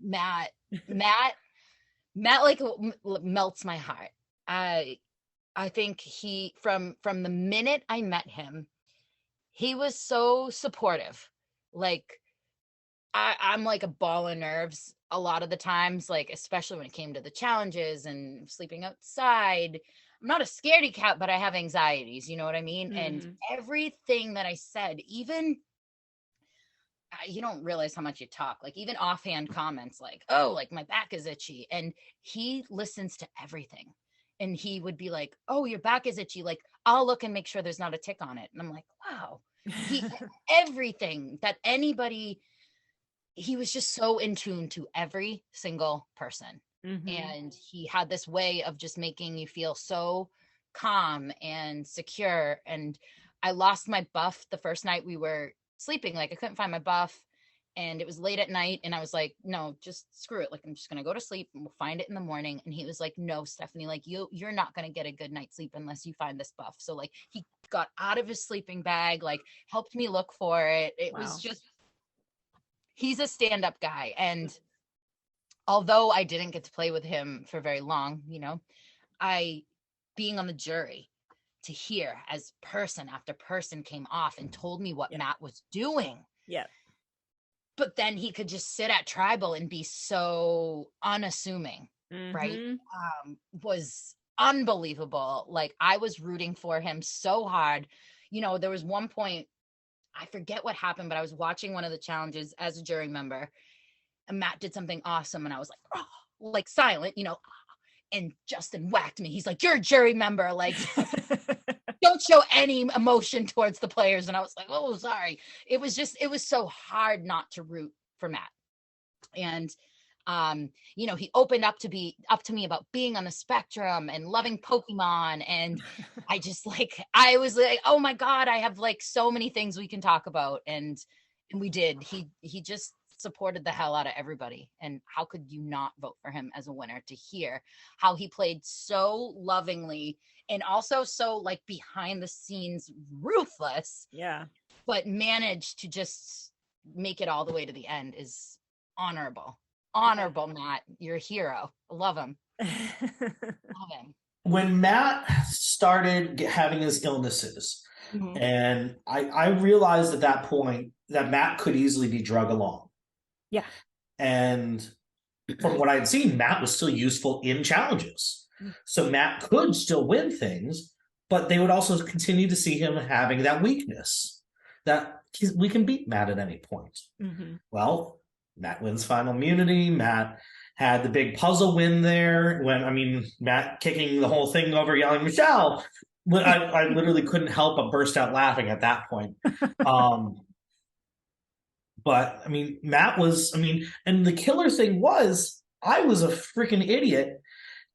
Matt, Matt, Matt like melts my heart. I think he from the minute I met him, he was so supportive. Like I'm like a ball of nerves a lot of the times, like especially when it came to the challenges and sleeping outside. I'm not a scaredy cat, but I have anxieties, you know what I mean? Mm-hmm. And everything that I said, even you don't realize how much you talk, like even offhand comments like, oh, like my back is itchy. And he listens to everything. And he would be like, oh, your back is itchy. Like, I'll look and make sure there's not a tick on it. And I'm like, wow, he, everything that anybody, he was just so in tune to every single person. Mm-hmm. And he had this way of just making you feel so calm and secure. And I lost my buff the first night we were sleeping. Like I couldn't find my buff and it was late at night. And I was like, no, just screw it. Like, I'm just going to go to sleep and we'll find it in the morning. And he was like, no, Stephanie, like you're not going to get a good night's sleep unless you find this buff. So like he got out of his sleeping bag, like helped me look for it. It was just, he's a stand-up guy. And although I didn't get to play with him for very long, you know, being on the jury to hear as person after person came off and told me what Matt was doing. Yeah. But then he could just sit at tribal and be so unassuming, right? Was unbelievable. Like I was rooting for him so hard. You know, there was one point, I forget what happened, but I was watching one of the challenges as a jury member and Matt did something awesome. And I was like, oh, like silent, you know, and Justin whacked me. He's like, you're a jury member. Like, don't show any emotion towards the players. And I was like, oh, sorry. It was so hard not to root for Matt. And, you know, he opened up to me about being on the spectrum and loving Pokemon. And I was like, oh my God, I have like so many things we can talk about. And we did. He just supported the hell out of everybody. And how could you not vote for him as a winner? To hear how he played so lovingly and also so like behind the scenes ruthless, but managed to just make it all the way to the end is honorable. Matt, you're a hero. I love him. When Matt started having his illnesses, and I realized at that point that Matt could easily be drug along. Yeah. And from what I had seen, Matt was still useful in challenges. So Matt could still win things, but they would also continue to see him having that weakness that we can beat Matt at any point. Well, Matt wins final immunity. Matt had the big puzzle win there Matt kicking the whole thing over, yelling, Michelle. I literally couldn't help but burst out laughing at that point. But Matt was, and the killer thing was, I was a freaking idiot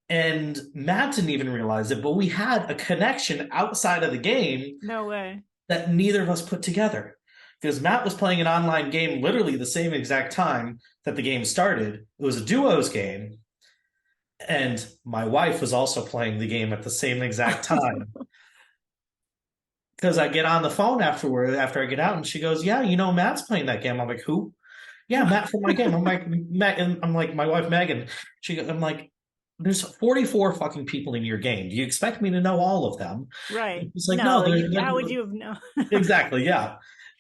and Matt didn't even realize it, but we had a connection outside of the game. No way. That neither of us put together. Because Matt was playing an online game literally the same exact time that the game started. It was a duos game. And my wife was also playing the game at the same exact time. Because I get on the phone after I get out, and she goes, yeah, Matt's playing that game. I'm like, who? Yeah, Matt from my game. I'm like, my wife, Megan. I'm like, there's 44 fucking people in your game. Do you expect me to know all of them? Right. It's like, no how would you have known? Exactly, yeah.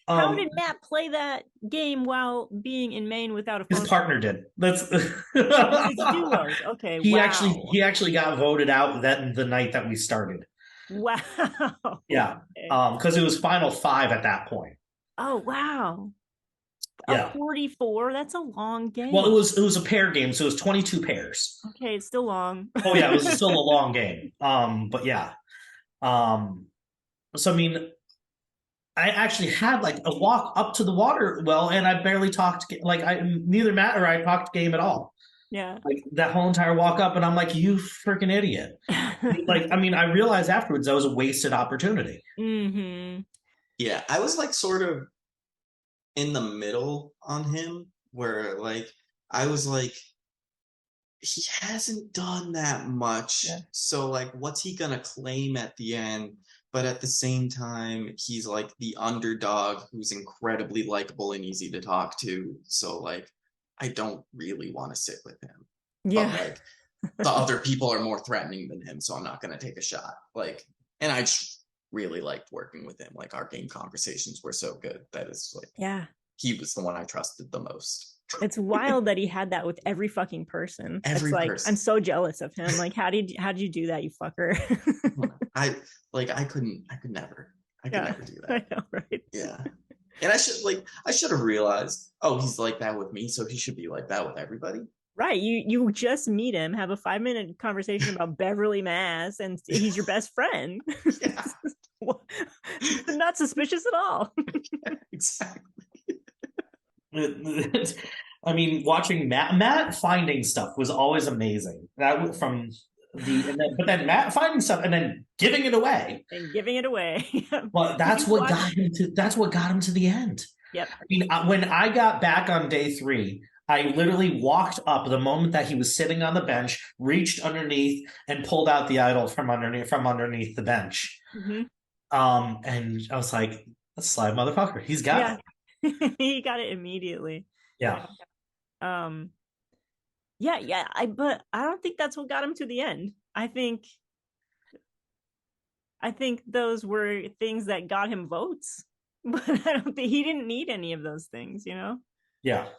How did Matt play that game while being in Maine without a phone? His partner did. That's it's duos. Okay. He actually got voted out the night that we started. Wow. Yeah. Because it was final 5 at that point. Oh wow. Yeah. 44. That's a long game. Well, it was a pair game, so it was 22 pairs. Okay, it's still long. Oh yeah, it was still a long game. But yeah. So I actually had like a walk up to the water well, and I barely talked. Neither Matt or I talked game at all. Yeah. Like that whole entire walk up, and I'm like, you freaking idiot. I realized afterwards that was a wasted opportunity. Yeah, I was like sort of in the middle on him, where like I was like, he hasn't done that much. Yeah. So like, what's he gonna claim at the end? But at the same time, he's like the underdog who's incredibly likable and easy to talk to. So like, I don't really want to sit with him. Yeah. But like the other people are more threatening than him, so I'm not going to take a shot. Like, and I just really liked working with him. Like, our game conversations were so good that it's like, yeah, he was the one I trusted the most. It's wild that he had that with every fucking person. Every it's like, person. I'm so jealous of him. Like, how did you do that, you fucker? I could never do that. I know, right? Yeah. And I should have realized, oh, he's like that with me, so he should be like that with everybody. Right. You just meet him, have a 5-minute conversation about Beverly, Mass, and he's your best friend. Yeah. Not suspicious at all. Yeah, exactly. I mean, watching Matt finding stuff was always amazing. But then Matt finding stuff and then giving it away. Well, that's what got him to the end. Yep. I mean, when I got back on day 3, I literally walked up the moment that he was sitting on the bench, reached underneath, and pulled out the idol from underneath the bench. Mm-hmm. And I was like, "That's a sly motherfucker. He's got it." He got it immediately. Yeah. But I don't think that's what got him to the end. I think those were things that got him votes, but I don't think he didn't need any of those things, you know? Yeah.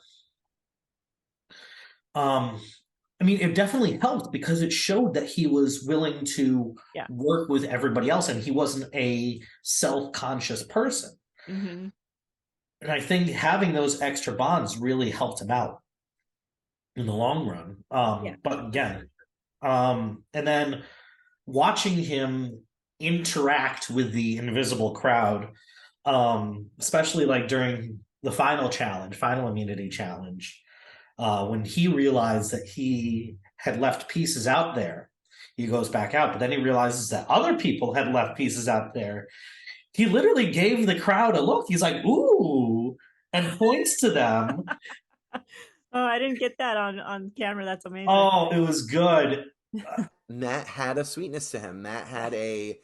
I mean, it definitely helped because it showed that he was willing to work with everybody else and he wasn't a self-conscious person. Mm-hmm. And I think having those extra bonds really helped him out in the long run. But again, and then watching him interact with the invisible crowd, especially like during the final immunity challenge, when he realized that he had left pieces out there, he goes back out, but then he realizes that other people had left pieces out there. He literally gave the crowd a look. He's like, ooh, and points to them. Oh, I didn't get that on camera. That's amazing. Oh, it was good. Matt had a sweetness to him. Matt had an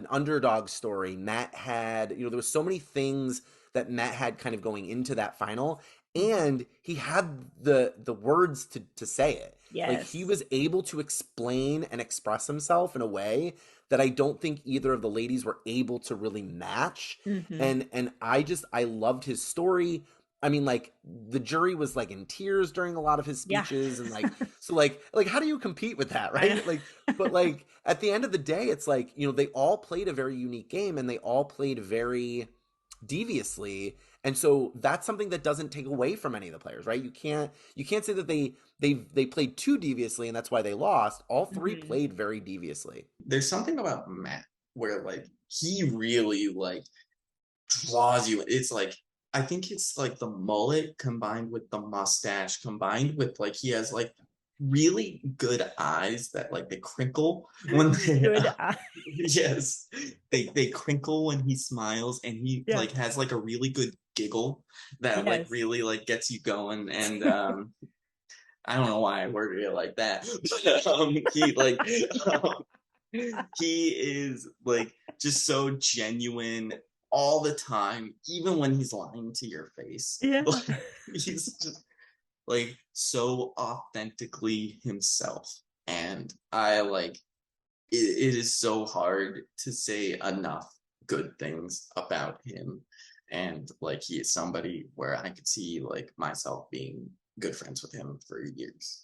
underdog story. Matt had, there was so many things that Matt had kind of going into that final, and he had the words to say it. Yes. Like, he was able to explain and express himself in a way that I don't think either of the ladies were able to really match. Mm-hmm. And I loved his story. I mean, like, the jury was like in tears during a lot of his speeches, and like, so like how do you compete with that, right? Like, but like at the end of the day, it's like, they all played a very unique game and they all played very deviously, and so that's something that doesn't take away from any of the players, right? You can't say that they played too deviously and that's why they lost. All three played very deviously. There's something about Matt where like he really like draws you. It's like, I think it's like the mullet combined with the mustache combined with like he has like really good eyes that like they crinkle when they Good eyes. Yes, they crinkle when he smiles, and he like has like a really good giggle that like really like gets you going. And I don't know why I worded it like that. He is like just so genuine all the time, even when he's lying to your face. Like, he's just like so authentically himself, and I like it is so hard to say enough good things about him. And like he is somebody where I could see like myself being good friends with him for years.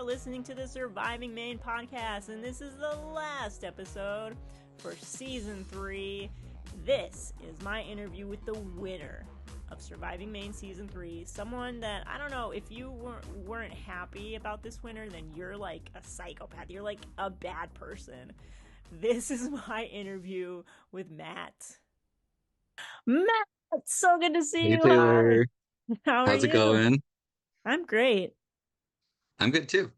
Listening to the Surviving Maine Podcast, and this is the last episode for season 3. This is my interview with the winner of Surviving Maine season 3. Someone that, I don't know, if you weren't happy about this winner, then you're like a psychopath. You're like a bad person. This is my interview with Matt. Matt, so good to see you. Hey Taylor. How's it going? I'm great. I'm good too.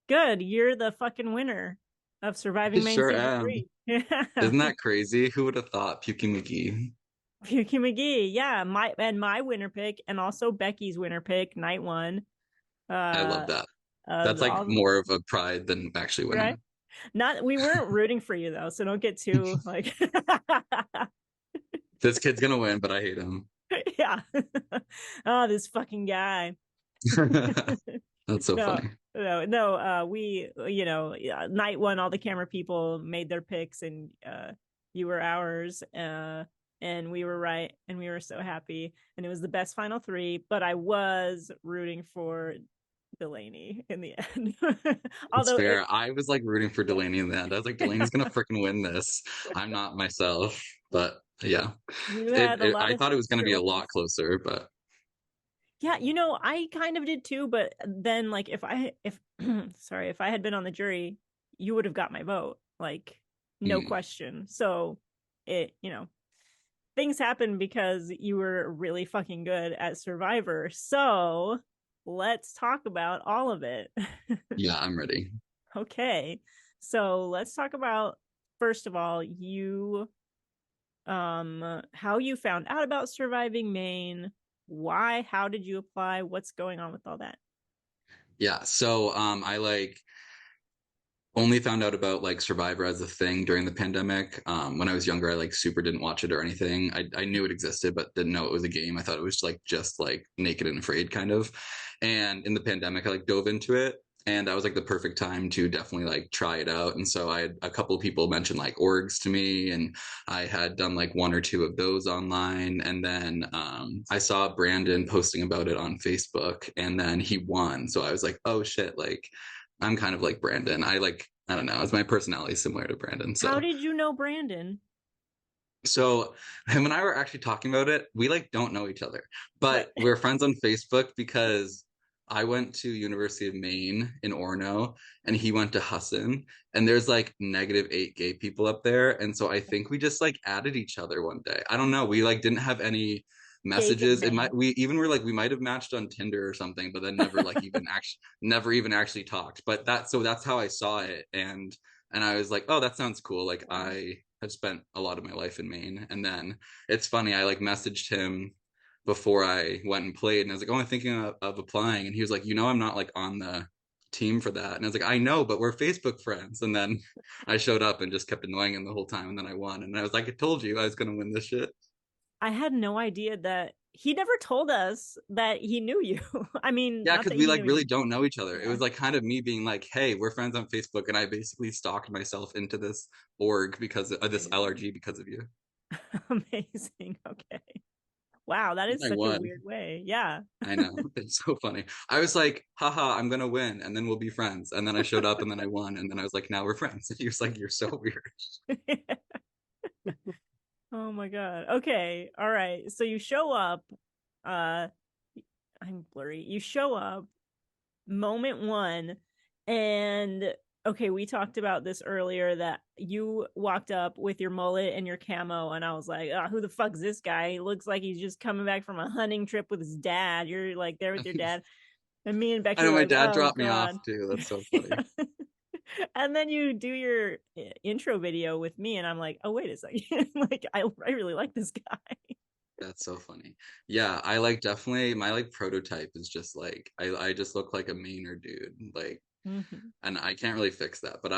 Good. You're the fucking winner. of Surviving Maine Sure season am. 3. Yeah. Isn't that crazy? Who would have thought Pukey McGee? Pukey McGee, yeah, my winner pick, and also Becky's winner pick, night 1. I love that. That's like more of a pride than actually winning. Right? We weren't rooting for you though, so don't get too like. This kid's gonna win, but I hate him. Yeah. Oh, this fucking guy. That's so funny. No. We, night 1, all the camera people made their picks, and you were ours. And we were right, and we were so happy, and it was the best final 3. But I was rooting for Delaney in the end. Although fair. I was like rooting for Delaney in the end. I was like, Delaney's gonna freaking win this. I'm not myself, but yeah. I thought it was gonna be a lot closer, but yeah, I kind of did too. But then, like, if I had been on the jury, you would have got my vote, like, no question. So things happen because you were really fucking good at Survivor. So let's talk about all of it. Yeah, I'm ready. Okay. So let's talk about, first of all, how you found out about Surviving Maine. Why? How did you apply? What's going on with all that? Yeah. So I only found out about like Survivor as a thing during the pandemic. When I was younger, I super didn't watch it or anything. I knew it existed, but didn't know it was a game. I thought it was just Naked and Afraid kind of. And in the pandemic, I dove into it, and that was the perfect time to definitely try it out. And so I had a couple of people mention orgs to me, and I had done 1 or 2 of those online. And then I saw Brandon posting about it on Facebook, and then he won. So I was like, oh shit, I'm kind of like Brandon. I don't know. It's my personality similar to Brandon. So how did you know Brandon? So him and I were actually talking about it. We don't know each other, but we're friends on Facebook because I went to University of Maine in Orono, and he went to Husson, and there's -8 gay people up there. And so I think we just added each other one day. I don't know. We didn't have any messages. We might have matched on Tinder or something, but then never even actually talked. But that's how I saw it, and I was like, oh, that sounds cool. I have spent a lot of my life in Maine. And then it's funny, I messaged him before I went and played, and I was like, oh, I'm thinking of applying. And he was like, I'm not on the team for that. And I was like, I know, but we're Facebook friends. And then I showed up and just kept annoying him the whole time, and then I won. And I was like, I told you I was gonna win this shit. I had no idea that he never told us that he knew you. I mean, yeah, because we really don't know each other. Yeah. It was kind of me being like, hey, we're friends on Facebook, and I basically stalked myself into this org because of this LRG because of you. Amazing. Okay. Wow, that is such a weird way. Yeah. I know. It's so funny. I was like, haha, I'm gonna win, and then we'll be friends. And then I showed up, and then I won, and then I was like, now we're friends. And he was like, you're so weird. Oh my god. Okay. All right. So you show up. I'm blurry. You show up moment 1, and okay, we talked about this earlier, that you walked up with your mullet and your camo, and I was like, oh, who the fuck's this guy? He looks like he's just coming back from a hunting trip with his dad. You're there with your dad. And me and Becky, I know, my dad dropped me off too. That's so funny. Yeah. And then you do your intro video with me, and I'm like, oh, wait a second. I really like this guy. That's so funny. Yeah, I definitely, my prototype is just I just look like a Mainer dude. Mm-hmm. And I can't really fix that, but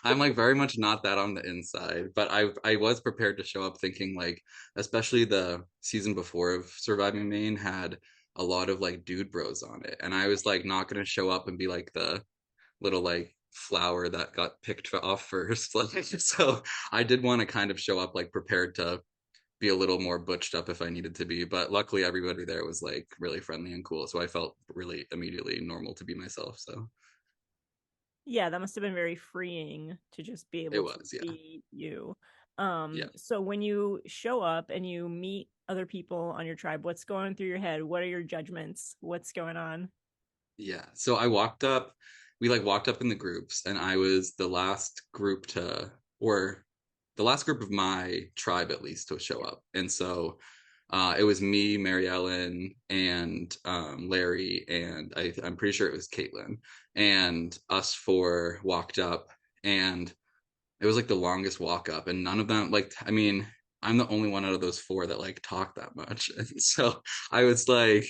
I'm very much not that on the inside. But I was prepared to show up thinking especially the season before of Surviving Maine had a lot of dude bros on it, and I was not gonna show up and be the little flower that got picked off first. So I did want to kind of show up prepared to be a little more butched up if I needed to be. But luckily everybody there was really friendly and cool, so I felt really immediately normal to be myself. So yeah, that must have been very freeing to just be able to be you. So when you show up and you meet other people on your tribe, what's going through your head? What are your judgments? What's going on? Yeah, so I walked up, we walked up in the groups, and I was the last group the last group of my tribe at least to show up. And so it was me, Mary Ellen, and Larry, and I'm pretty sure it was Caitlin, and us 4 walked up, and it was like the longest walk up, and none of them like, I mean, I'm the only one out of those 4 that like talk that much. And so I was like,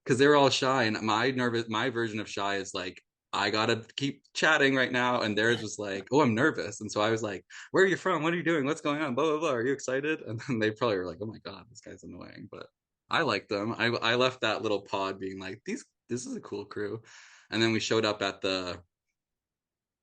because they were all shy, and my version of shy is like, I gotta keep chatting right now, and theirs was like, oh, I'm nervous. And so I was like, where are you from, what are you doing, what's going on, blah blah blah, are you excited? And then they probably were like, oh my god, this guy's annoying. But I liked them. I left that little pod being like, this is a cool crew. And then we showed up at the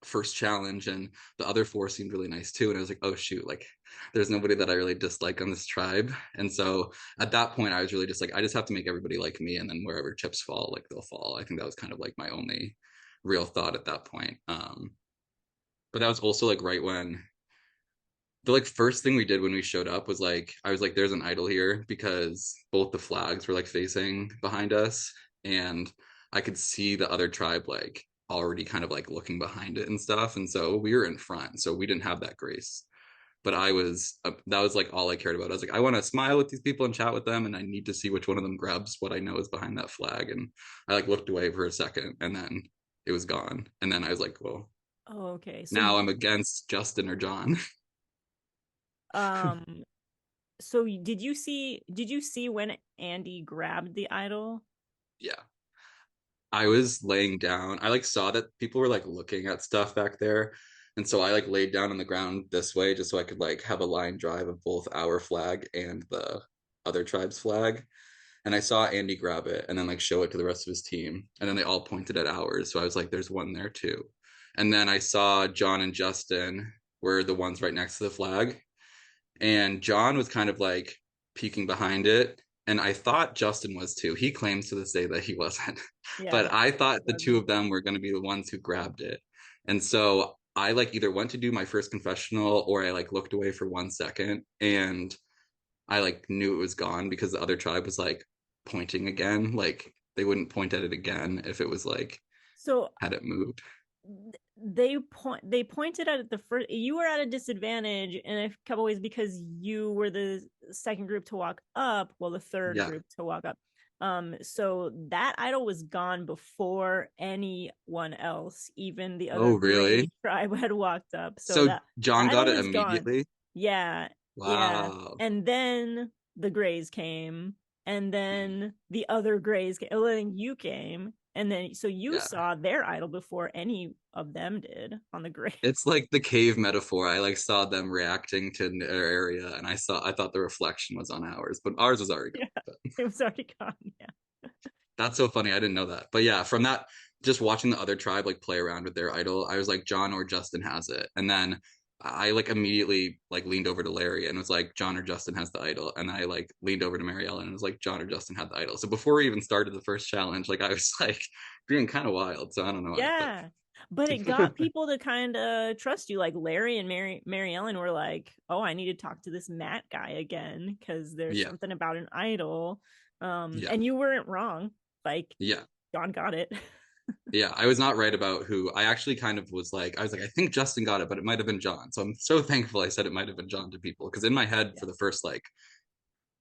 first challenge, and the other 4 seemed really nice too, and I was like, oh shoot, like there's nobody that I really dislike on this tribe. And so at that point I was really just like, I just have to make everybody like me, and then wherever chips fall, like they'll fall. I think that was kind of like my only real thought at that point. But that was also like right when the like first thing we did when we showed up was like, I was like, there's an idol here, because both the flags were like facing behind us, and I could see the other tribe like already kind of like looking behind it and stuff. And so we were in front, so we didn't have that grace. But I was that was like all I cared about. I was like, I want to smile with these people and chat with them, and I need to see which one of them grabs what I know is behind that flag. And I like looked away for a second, and then it was gone. And then I was like, well, Oh, okay. So now I'm against Justin or John. so did you see when Andy grabbed the idol? Yeah. I was laying down. I like saw that people were like looking at stuff back there. And so I like laid down on the ground this way just so I could like have a line drive of both our flag and the other tribe's flag. And I saw Andy grab it and then like show it to the rest of his team. And then they all pointed at ours. So I was like, there's one there too. And then I saw John and Justin were the ones right next to the flag. And John was kind of like peeking behind it. And I thought Justin was too. He claims to this day that he wasn't. Yeah. But I thought the 2 of them were going to be the ones who grabbed it. And so I like either went to do my first confessional, or I like looked away for 1 second, and I like knew it was gone, because the other tribe was like pointing again. Like they wouldn't point at it again if it was like, so had it moved. They pointed at it the first. You were at a disadvantage in a couple ways, because you were the second group to walk up, well, the third group to walk up. So that idol was gone before anyone else, even the other tribe had walked up. So John got it immediately. Gone. Yeah. Wow. Yeah. And then the Greys came, and then the other Greys came, and then you came, and then so you saw their idol before any of them did on the Greys. It's like the cave metaphor. I like saw them reacting to their area, and I thought the reflection was on ours, but ours was already gone. Yeah, it was already gone. Yeah. That's so funny. I didn't know that. But yeah, from that, just watching the other tribe like play around with their idol, I was like, John or Justin has it. And then I like immediately like leaned over to Larry and was like, John or Justin has the idol. And I like leaned over to Mary Ellen and was like, John or Justin had the idol. So before we even started the first challenge, like I was like being kind of wild. So I don't know. Yeah. But it got people to kind of trust you. Like Larry and Mary Ellen were like, oh, I need to talk to this Matt guy again, because there's something about an idol. And you weren't wrong. Like, John got it. Yeah, I was not right about who. I actually kind of was like, I think Justin got it, but it might have been John. So I'm so thankful I said it might have been John to people, because in my head for the first like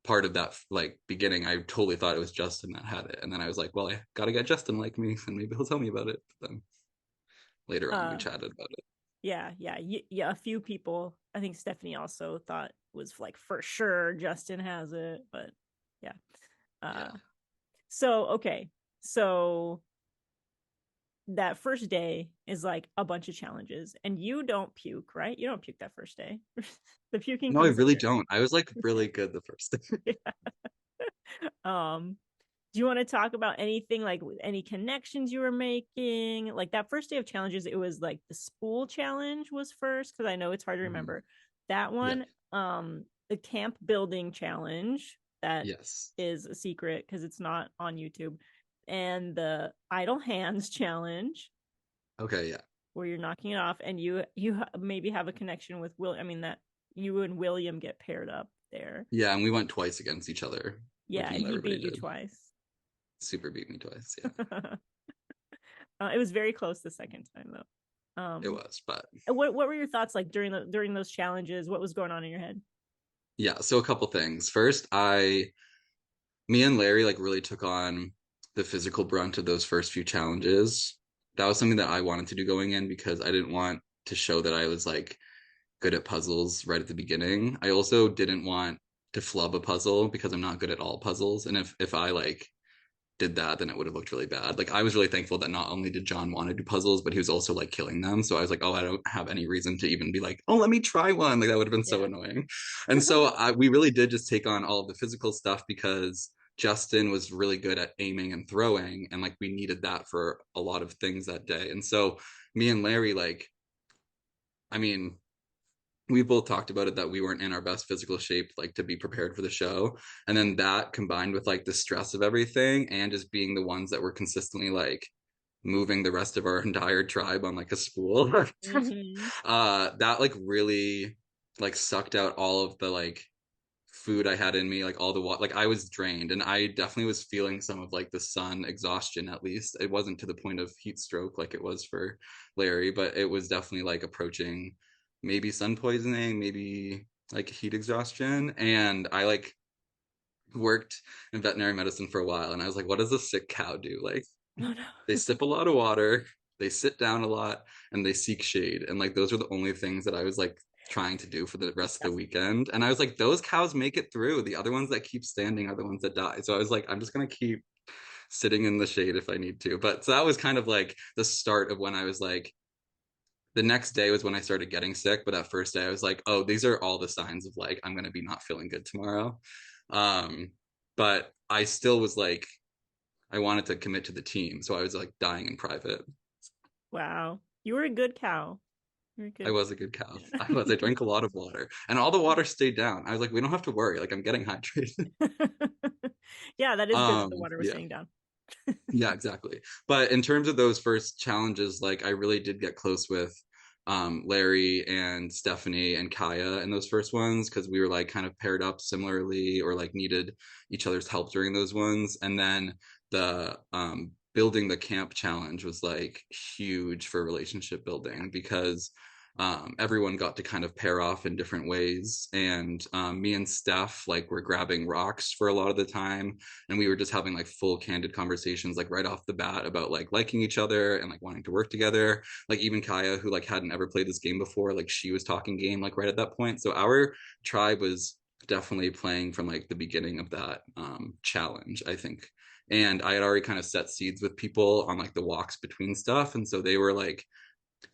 part of that like beginning, I totally thought it was Justin that had it. And then I was like, well, I gotta get Justin like me, and maybe he'll tell me about it. But then later on we chatted about it. Yeah. A few people, I think Stephanie also thought was like for sure Justin has it, but so that first day is like a bunch of challenges, and you don't puke, right? You don't puke that first day. The puking. No, I really don't. I was like really good the first day. Do you want to talk about anything, like any connections you were making? Like that first day of challenges, it was like the spool challenge was first, because I know it's hard to remember. That one, the camp building challenge, that is a secret because it's not on YouTube. And the idle hands challenge. Okay, yeah. Where you're knocking it off, and you maybe have a connection with Will. I mean, that you and William get paired up there. Yeah, and we went twice against each other. Yeah, and he beat you twice. Super beat me twice, yeah. It was very close the second time, though. It was, but what were your thoughts like during those challenges? What was going on in your head? Yeah, so a couple things. First, me and Larry like really took on the physical brunt of those first few challenges. That was something that I wanted to do going in, because I didn't want to show that I was like good at puzzles right at the beginning. I also didn't want to flub a puzzle because I'm not good at all puzzles. And if I like did that, then it would have looked really bad. Like I was really thankful that not only did John want to do puzzles, but he was also like killing them. So I was like, oh, I don't have any reason to even be like, oh, let me try one. Like that would have been so annoying. And so we really did just take on all of the physical stuff because Justin was really good at aiming and throwing, and like we needed that for a lot of things that day. And so me and Larry, like, I mean, we both talked about it that we weren't in our best physical shape like to be prepared for the show, and then that combined with like the stress of everything and just being the ones that were consistently like moving the rest of our entire tribe on like a spool. That like really like sucked out all of the like food I had in me, like all the water. Like I was drained, and I definitely was feeling some of like the sun exhaustion. At least it wasn't to the point of heat stroke like it was for Larry, but it was definitely like approaching maybe sun poisoning, maybe like heat exhaustion. And I like worked in veterinary medicine for a while, and I was like, what does a sick cow do? Like they sip a lot of water, they sit down a lot, and they seek shade. And like those were the only things that I was like trying to do for the rest of the weekend. And I was like, those cows make it through. The other ones that keep standing are the ones that die. So I was like, I'm just gonna keep sitting in the shade if I need to. But so that was kind of like the start of when I was like, the next day was when I started getting sick. But that first day I was like, oh, these are all the signs of like I'm gonna be not feeling good tomorrow. But I still was like, I wanted to commit to the team, so I was like dying in private. Wow, you were a good cow. I was a good cow. I drank a lot of water, and all the water stayed down. I was like, we don't have to worry. Like I'm getting hydrated. Yeah, that is good. The water was staying down. Yeah, exactly. But in terms of those first challenges, like I really did get close with Larry and Stephanie and Kaya in those first ones, because we were like kind of paired up similarly or like needed each other's help during those ones. And then the building the camp challenge was like huge for relationship building, because everyone got to kind of pair off in different ways. And me and Steph like were grabbing rocks for a lot of the time, and we were just having like full candid conversations like right off the bat about like liking each other and like wanting to work together. Like even Kaya, who like hadn't ever played this game before, like she was talking game like right at that point. So our tribe was definitely playing from like the beginning of that challenge, I think. And I had already kind of set seeds with people on like the walks between stuff, and so they were like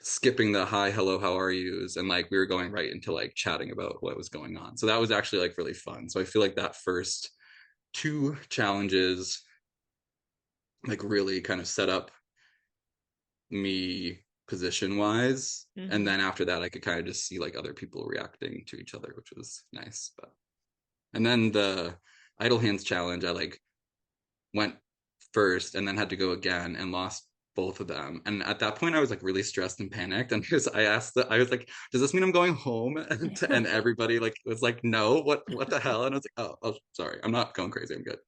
skipping the hi, hello, how are yous, and like we were going right into like chatting about what was going on. So that was actually like really fun. So I feel like that first two challenges like really kind of set up me position wise. And then after that I could kind of just see like other people reacting to each other, which was nice. But and then the idle hands challenge, I like went first and then had to go again and lost both of them. And at that point I was like really stressed and panicked, and I was like, does this mean I'm going home? And everybody like was like, no, what the hell? And I was like, oh sorry, I'm not going crazy, I'm good.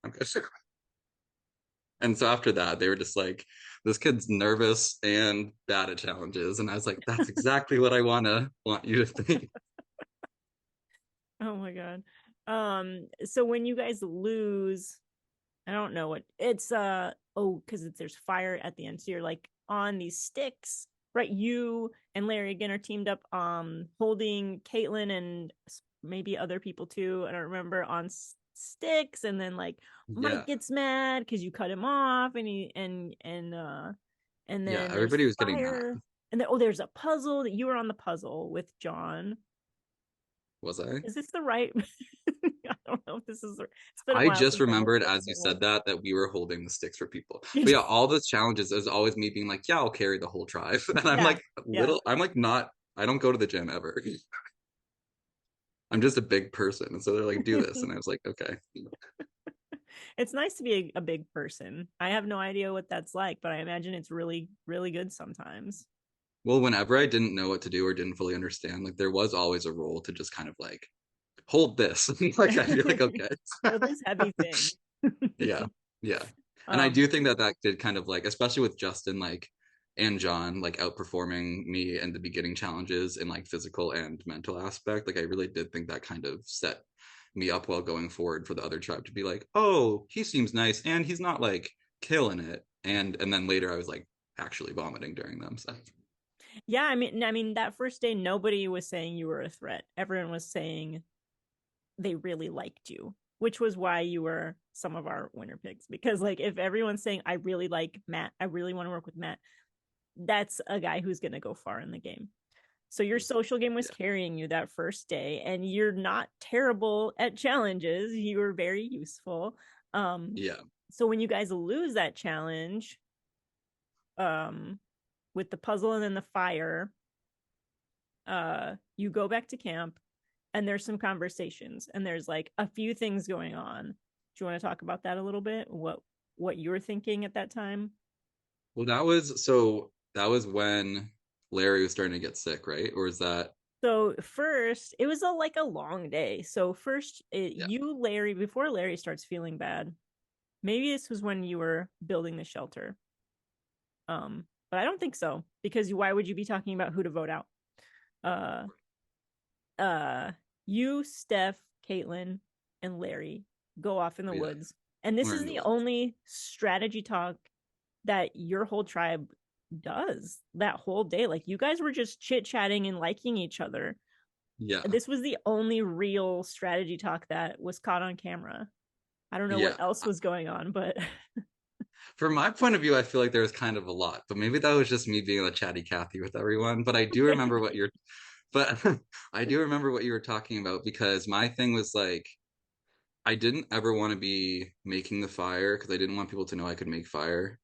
And so after that they were just like, this kid's nervous and bad at challenges. And I was like, that's exactly what I want you to think. Oh my god. So when you guys lose, I don't know what it's because there's fire at the end, so you're like on these sticks, right? You and Larry again are teamed up holding Caitlin and maybe other people too, I don't remember, on sticks. And then like Mike gets mad because you cut him off, and then everybody was getting mad. And then there's a puzzle that you were on the puzzle with John. Was I? Is this the right? I don't know if this is. I just remembered as you said that we were holding the sticks for people. But yeah, all those challenges, there's always me being like, yeah, I'll carry the whole tribe. And I'm like I'm like not. I don't go to the gym ever. I'm just a big person, and so they're like, do this, and I was like, okay. It's nice to be a big person. I have no idea what that's like, but I imagine it's really, really good sometimes. Well, whenever I didn't know what to do or didn't fully understand, like there was always a role to just kind of like hold this. Like I feel like, okay, hold this heavy thing. yeah. And I do think that did kind of like, especially with Justin like and John like outperforming me in the beginning challenges in like physical and mental aspect. Like I really did think that kind of set me up well going forward for the other tribe to be like, oh, he seems nice and he's not like killing it. And then later I was like actually vomiting during them. So Yeah, I mean that first day nobody was saying you were a threat. Everyone was saying they really liked you, which was why you were some of our winner picks. Because like if everyone's saying I really like Matt, I really want to work with Matt, that's a guy who's going to go far in the game. So your social game was carrying you that first day, and you're not terrible at challenges. You were very useful. Yeah. So when you guys lose that challenge, with the puzzle and then the fire, you go back to camp, and there's some conversations, and there's like a few things going on. Do you want to talk about that a little bit? What you were thinking at that time? Well, that was when Larry was starting to get sick, right? Or is that? So first, it was a long day. So first, you, Larry, before Larry starts feeling bad, maybe this was when you were building the shelter. But I don't think so, because why would you be talking about who to vote out? You, Steph, Caitlin, and Larry go off in the woods. And this is the only strategy talk that your whole tribe does that whole day. Like, you guys were just chit-chatting and liking each other. Yeah. This was the only real strategy talk that was caught on camera. I don't know what else was going on, but from my point of view, I feel like there was kind of a lot, but maybe that was just me being a chatty Cathy with everyone. But I do remember I do remember what you were talking about, because my thing was like, I didn't ever want to be making the fire because I didn't want people to know I could make fire.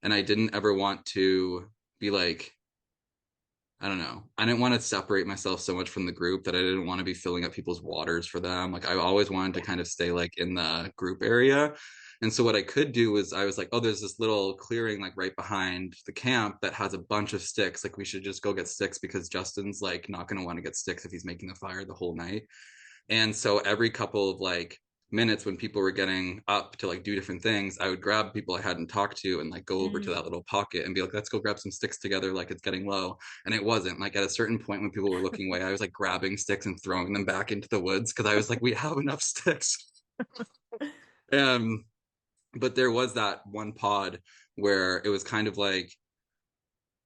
And I didn't ever want to be like, I don't know. I didn't want to separate myself so much from the group that I didn't want to be filling up people's waters for them. Like, I always wanted to kind of stay like in the group area. And so what I could do was, I was like, oh, there's this little clearing like right behind the camp that has a bunch of sticks. Like, we should just go get sticks, because Justin's like not going to want to get sticks if he's making the fire the whole night. And so every couple of like minutes when people were getting up to like do different things, I would grab people I hadn't talked to and like go over to that little pocket and be like, let's go grab some sticks together. Like, it's getting low. And it wasn't. Like, at a certain point when people were looking away, I was like grabbing sticks and throwing them back into the woods, because I was like, we have enough sticks. But there was that one pod where it was kind of like,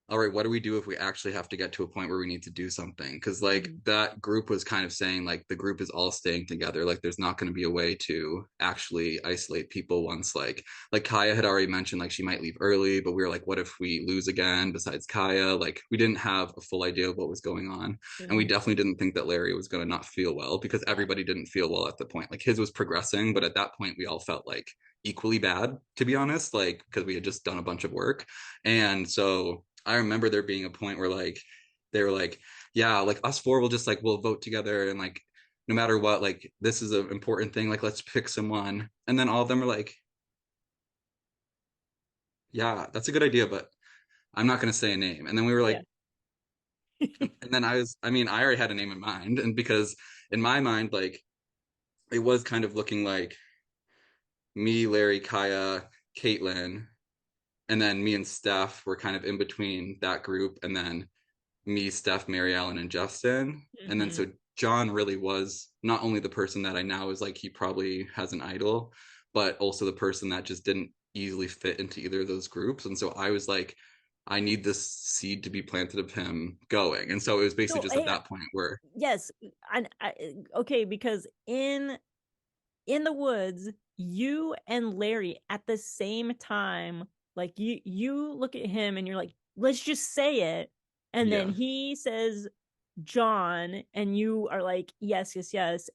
all right, what do we do if we actually have to get to a point where we need to do something? Because like that group was kind of saying like the group is all staying together. Like, there's not going to be a way to actually isolate people once like Kaya had already mentioned like she might leave early, but we were like, what if we lose again besides Kaya? Like, we didn't have a full idea of what was going on. And we definitely didn't think that Larry was going to not feel well, because everybody didn't feel well at the point. Like, his was progressing, but at that point we all felt like equally bad, to be honest, like, because we had just done a bunch of work. And so I remember there being a point where like they were like, yeah, like us four will just like, we'll vote together, and like no matter what, like this is an important thing, like let's pick someone. And then all of them were like, yeah, that's a good idea, but I'm not going to say a name. And then we were like, and then I already had a name in mind, and because in my mind, like it was kind of looking like me, Larry, Kaya, Caitlin, and then me and Steph were kind of in between that group, and then me, Steph, Mary Ellen, and Justin. And then so John really was not only the person that I now is like, he probably has an idol, but also the person that just didn't easily fit into either of those groups. And so I was like, I need this seed to be planted of him going. And so it was basically just at that point where okay, because in the woods, you and Larry at the same time, like you look at him and you're like, let's just say it. And then he says John, and you are like, yes.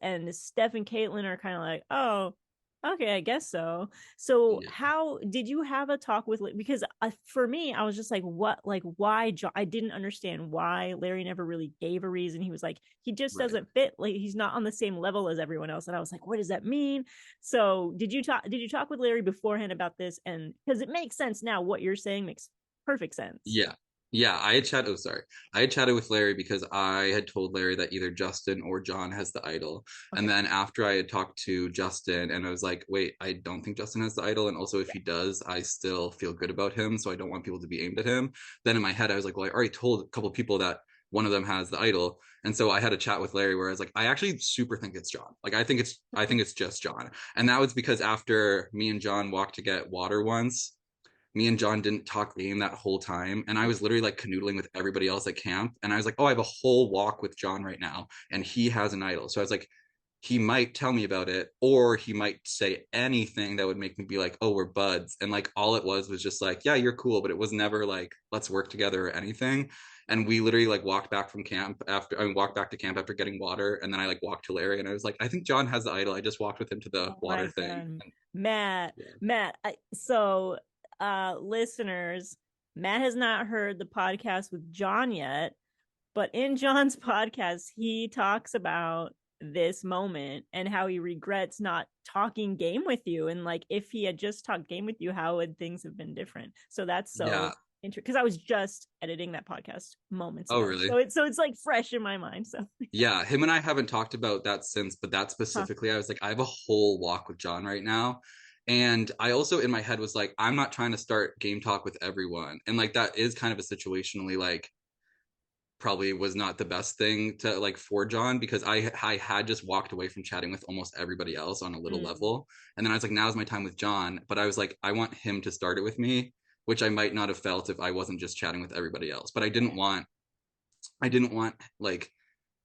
And Steph and Caitlin are kind of like, oh, okay, I guess so. So how did you have a talk with, because for me, I was just like, what, like, why John? I didn't understand why Larry never really gave a reason. He was like, he just doesn't fit. Like, he's not on the same level as everyone else. And I was like, what does that mean? So did you talk with Larry beforehand about this? And because it makes sense now, what you're saying makes perfect sense. I had chatted with Larry, because I had told Larry that either Justin or John has the idol. And then after I had talked to Justin, and I was like, wait, I don't think Justin has the idol, and also if he does, I still feel good about him, so I don't want people to be aimed at him. Then in my head I was like, well, I already told a couple people that one of them has the idol. And so I had a chat with Larry where I was like, I actually super think it's John. Like, I think it's just John. And that was because after me and John walked to get water once, me and John didn't talk game that whole time. And I was literally like canoodling with everybody else at camp. And I was like, oh, I have a whole walk with John right now. And he has an idol. So I was like, he might tell me about it, or he might say anything that would make me be like, oh, we're buds. And like all it was just like, yeah, you're cool. But it was never like, let's work together or anything. And we literally like walked back to camp after getting water. And then I like walked to Larry and I was like, I think John has the idol. I just walked with him to the water thing. Matt, listeners, Matt has not heard the podcast with John yet, but in John's podcast, he talks about this moment and how he regrets not talking game with you. And like, if he had just talked game with you, how would things have been different? So that's so interesting, because I was just editing that podcast moments ago. Really? So it's like fresh in my mind. So yeah, him and I haven't talked about that since, but that specifically, I was like, I have a whole walk with John right now. And I also in my head was like, I'm not trying to start game talk with everyone. And like, that is kind of a situationally like, probably was not the best thing to like for John, because I had just walked away from chatting with almost everybody else on a little level. And then I was like, now's my time with John. But I was like, I want him to start it with me, which I might not have felt if I wasn't just chatting with everybody else. But I didn't want like,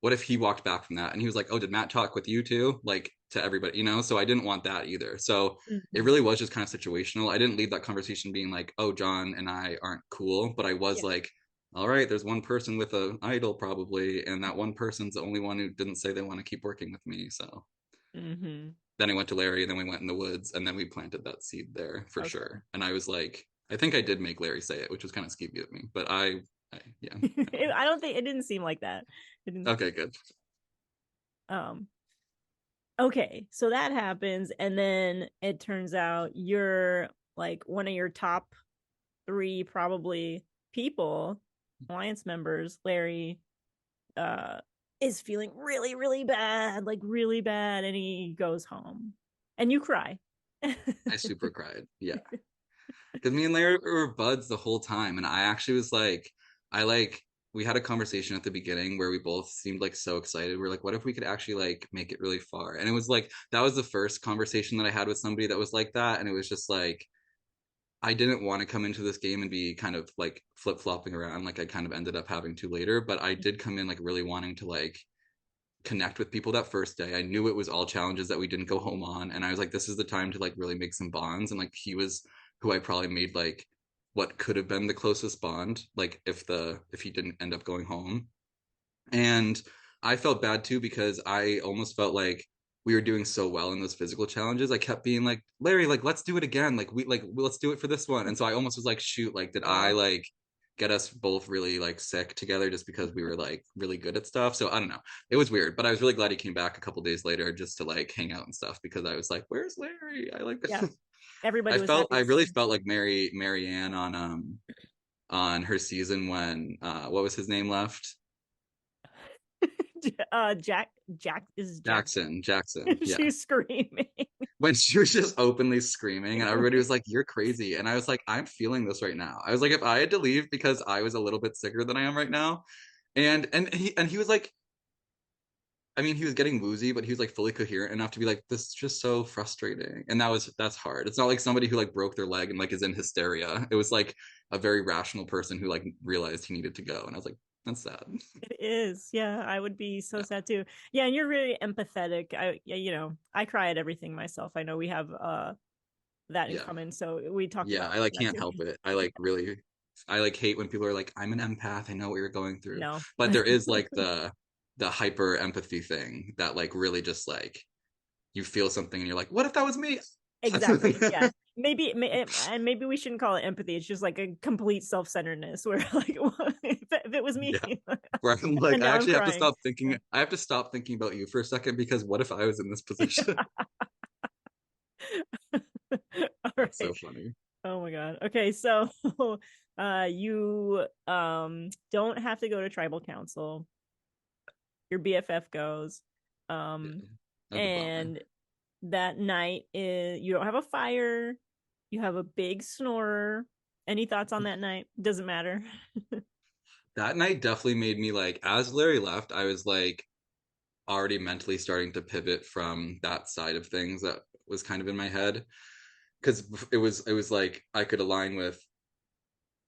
what if he walked back from that and he was like, oh, did Matt talk with you too? Like to everybody, you know? So I didn't want that either. So it really was just kind of situational. I didn't leave that conversation being like, oh, John and I aren't cool. But I was like, all right, there's one person with an idol probably. And that one person's the only one who didn't say they want to keep working with me. So then I went to Larry and then we went in the woods and then we planted that seed there for sure. And I was like, I think I did make Larry say it, which was kind of skeevy of me, but I don't think it didn't seem like that. Okay, good. Okay, so that happens, and then it turns out you're like one of your top 3 probably people, alliance members. Larry is feeling really, really bad, and he goes home, and you cry. I super cried, yeah, because me and Larry were buds the whole time, and I actually was like, we had a conversation at the beginning where we both seemed like so excited. We're like, what if we could actually like make it really far? And it was like, that was the first conversation that I had with somebody that was like that. And it was just like, I didn't want to come into this game and be kind of like flip-flopping around like I kind of ended up having to later. But I did come in like really wanting to like connect with people that first day. I knew it was all challenges that we didn't go home on. And I was like, this is the time to like really make some bonds. And like, he was who I probably made like what could have been the closest bond, like if he didn't end up going home. And I felt bad too, because I almost felt like we were doing so well in those physical challenges. I kept being like, Larry, like, let's do it again. Let's do it for this one. And so I almost was like, shoot, like, did I like get us both really like sick together just because we were like really good at stuff? So I don't know. It was weird, but I was really glad he came back a couple days later just to like hang out and stuff, because I was like, where's Larry? I like yeah. Everybody I really felt like Marianne on her season when what was his name left? Jackson. Yeah. She's screaming when she was just openly screaming, and everybody was like, you're crazy. And I was like, I'm feeling this right now. I was like, if I had to leave because I was a little bit sicker than I am right now, and he was like, I mean, he was getting woozy, but he was like fully coherent enough to be like, this is just so frustrating. And that's hard. It's not like somebody who like broke their leg and like is in hysteria. It was like a very rational person who like realized he needed to go. And I was like, that's sad. It is. Yeah, I would be so sad too. Yeah, and you're really empathetic. I cry at everything myself. I know we have that in common. So we talked about I like can't help it. I like hate when people are like, I'm an empath. I know what you're going through. No. But there is like the hyper empathy thing that like really just like you feel something and you're like, what if that was me? Exactly. Yeah. Maybe we shouldn't call it empathy. It's just like a complete self-centeredness where like, if it was me, where I'm like, I actually have to stop thinking. I have to stop thinking about you for a second, because what if I was in this position? That's so funny. Oh my god. Okay, so you don't have to go to tribal council. Your BFF goes, and that night you don't have a fire. You have a big snorer. Any thoughts on that night? Doesn't matter. That night definitely made me like, as Larry left, I was like already mentally starting to pivot from that side of things that was kind of in my head. because it was like I could align with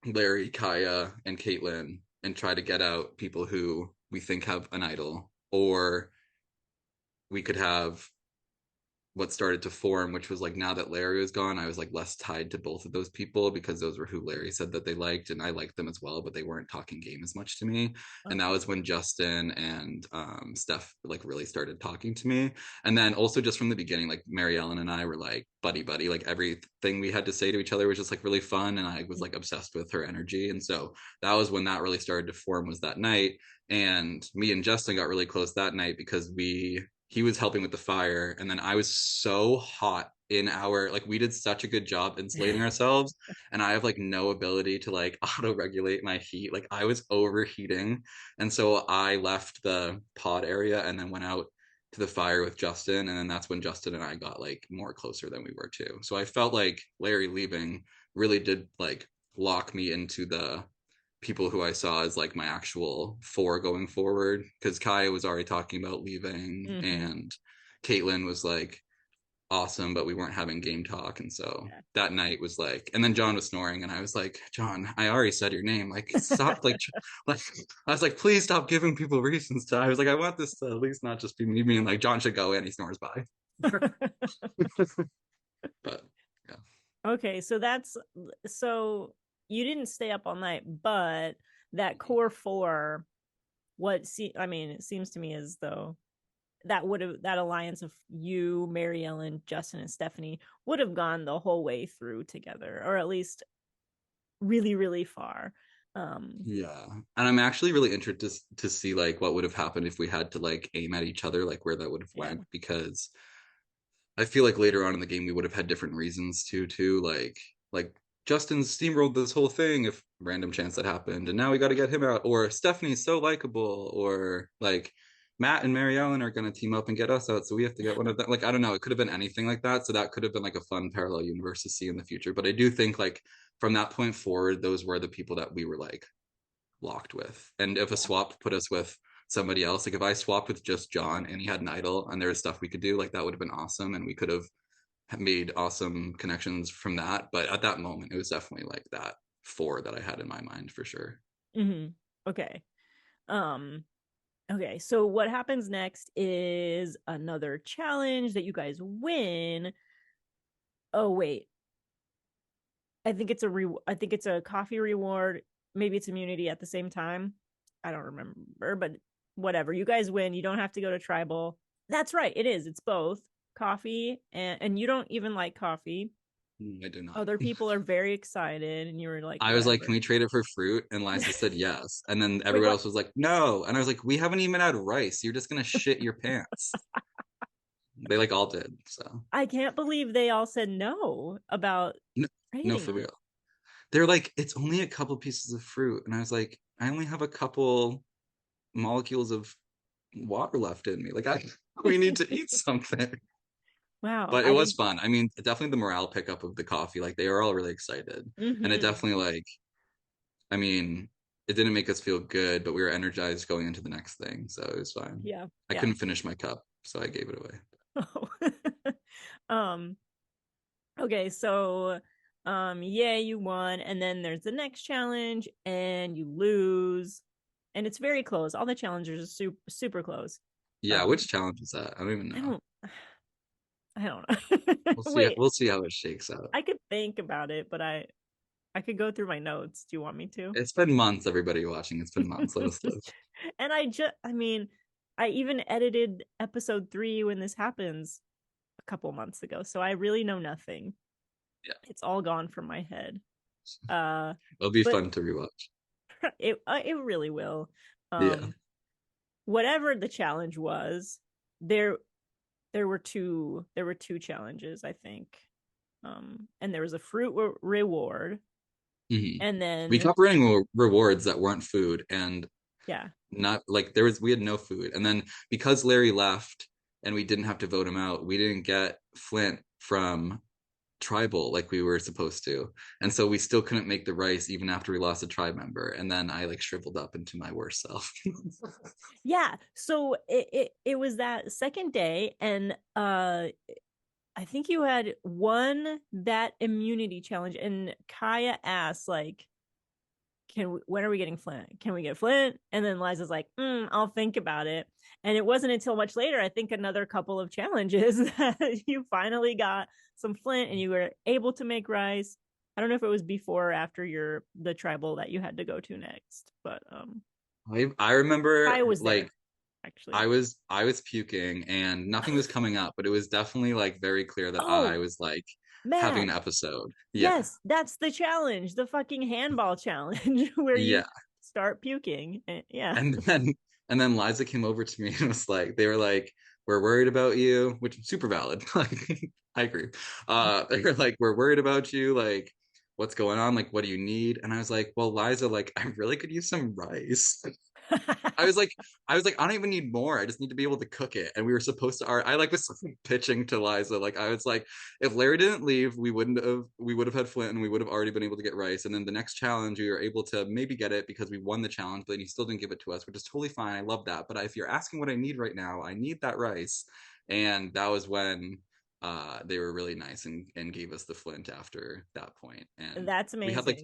Larry, Kaya, and Caitlin and try to get out people who we think have an idol, or we could have what started to form, which was like now that Larry was gone, I was like less tied to both of those people because those were who Larry said that they liked, and I liked them as well, but they weren't talking game as much to me. And that was when Justin and Steph like really started talking to me. And then also just from the beginning, like Mary Ellen and I were like buddy buddy, like everything we had to say to each other was just like really fun, and I was like obsessed with her energy. And so that was when that really started to form, was that night. And me and Justin got really close that night because he was helping with the fire, and then I was so hot in our, like, we did such a good job insulating ourselves, and I have like no ability to like auto regulate my heat. Like I was overheating, and so I left the pod area and then went out to the fire with Justin, and then that's when Justin and I got like more closer than we were too. So I felt like Larry leaving really did like lock me into the people who I saw as like my actual four going forward, because Kaya was already talking about leaving, and Caitlin was like awesome, but we weren't having game talk. And so that night was like, and then John was snoring, and I was like, John, I already said your name, like stop, like I was like, please stop giving people reasons to, I was like, I want this to at least not just be me being like, John should go in, he snores by. But yeah. Okay, so you didn't stay up all night, but that core four, it seems to me as though that alliance of you, Mary Ellen, Justin, and Stephanie would have gone the whole way through together, or at least really, really far. Yeah, and I'm actually really interested to see like what would have happened if we had to like aim at each other, like where that would have went, because I feel like later on in the game we would have had different reasons to like Justin steamrolled this whole thing if random chance that happened, and now we got to get him out, or Stephanie's so likable, or like Matt and Mary Ellen are going to team up and get us out, so we have to get one of them. Like I don't know, it could have been anything like that. So that could have been like a fun parallel universe to see in the future. But I do think like from that point forward, those were the people that we were like locked with. And if a swap put us with somebody else, like if I swapped with just John and he had an idol and there was stuff we could do, like that would have been awesome, and we could have made awesome connections from that. But at that moment it was definitely like that four that I had in my mind for sure. Okay. Okay, so what happens next is another challenge that you guys win. Oh wait, I think it's a coffee reward, maybe it's immunity at the same time, I don't remember, but whatever, you guys win. You don't have to go to tribal. That's right, it's both coffee and you don't even like coffee. I do not. Other people are very excited, and you were like, I was like, can we trade it for fruit? And Liza said yes, and then everyone else was like, no, and I was like, we haven't even had rice, you're just gonna shit your pants. They like all did. So I can't believe they all said no about no for real. They're like, it's only a couple pieces of fruit, and I was like, I only have a couple molecules of water left in me, like we need to eat something. Wow. But it was fun. I mean, definitely the morale pickup of the coffee, like they were all really excited. And it definitely like, I mean, it didn't make us feel good, but we were energized going into the next thing, so it was fine. I couldn't finish my cup, so I gave it away. Okay, so you won, and then there's the next challenge and you lose, and it's very close. All the challenges are super, super close. Which challenge is that? I don't even know. I don't know. We'll see how it shakes out. I could think about it, but I could go through my notes. Do you want me to? It's been months, everybody watching. It's been months. Let us live. And I even edited episode 3 when this happens a couple months ago, so I really know nothing. Yeah, it's all gone from my head. It'll be fun to rewatch. It really will. Whatever the challenge was, there were two challenges, I think, and there was a fruit reward, and then we kept running rewards that weren't food, and not like we had no food. And then because Larry left and we didn't have to vote him out, we didn't get Flint from tribal like we were supposed to, and so we still couldn't make the rice even after we lost a tribe member. And then I like shriveled up into my worst self. So it was that second day, and I think you had won that immunity challenge, and Kaya asked, like, when are we getting Flint? Can we get Flint? And then Liza's like, I'll think about it. And it wasn't until much later, I think another couple of challenges, that you finally got some Flint and you were able to make rice. I don't know if it was before or after the tribal that you had to go to next, but I remember I was like there, actually. I was puking and nothing was coming up, but it was definitely like very clear that I was like having an episode. Yeah. Yes, that's the challenge, the fucking handball challenge where you start puking. Yeah. And then Liza came over to me and was like, they were like, we're worried about you, which is super valid. Like, I agree. They were like, we're worried about you. Like, what's going on? Like, what do you need? And I was like, well, Liza, like, I really could use some rice. I was like, I don't even need more. I just need to be able to cook it. And we were supposed to. I like was pitching to Liza. Like I was like, if Larry didn't leave, we would have had Flint, and we would have already been able to get rice. And then the next challenge, we were able to maybe get it because we won the challenge, but then he still didn't give it to us, which is totally fine. I love that. But if you're asking what I need right now, I need that rice. And that was when they were really nice and gave us the Flint after that point. And that's amazing. We had like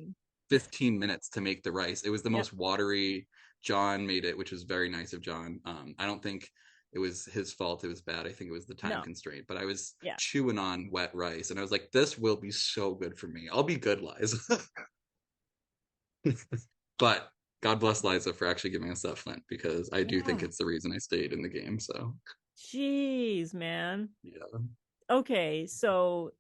15 minutes to make the rice. It was the most watery. John made it, which was very nice of John. I don't think it was his fault. It was bad. I think it was the time constraint. But I was chewing on wet rice, and I was like, "This will be so good for me. I'll be good, Liza." But God bless Liza for actually giving us that Flint, because I do think it's the reason I stayed in the game. So, jeez, man. Yeah. Okay, so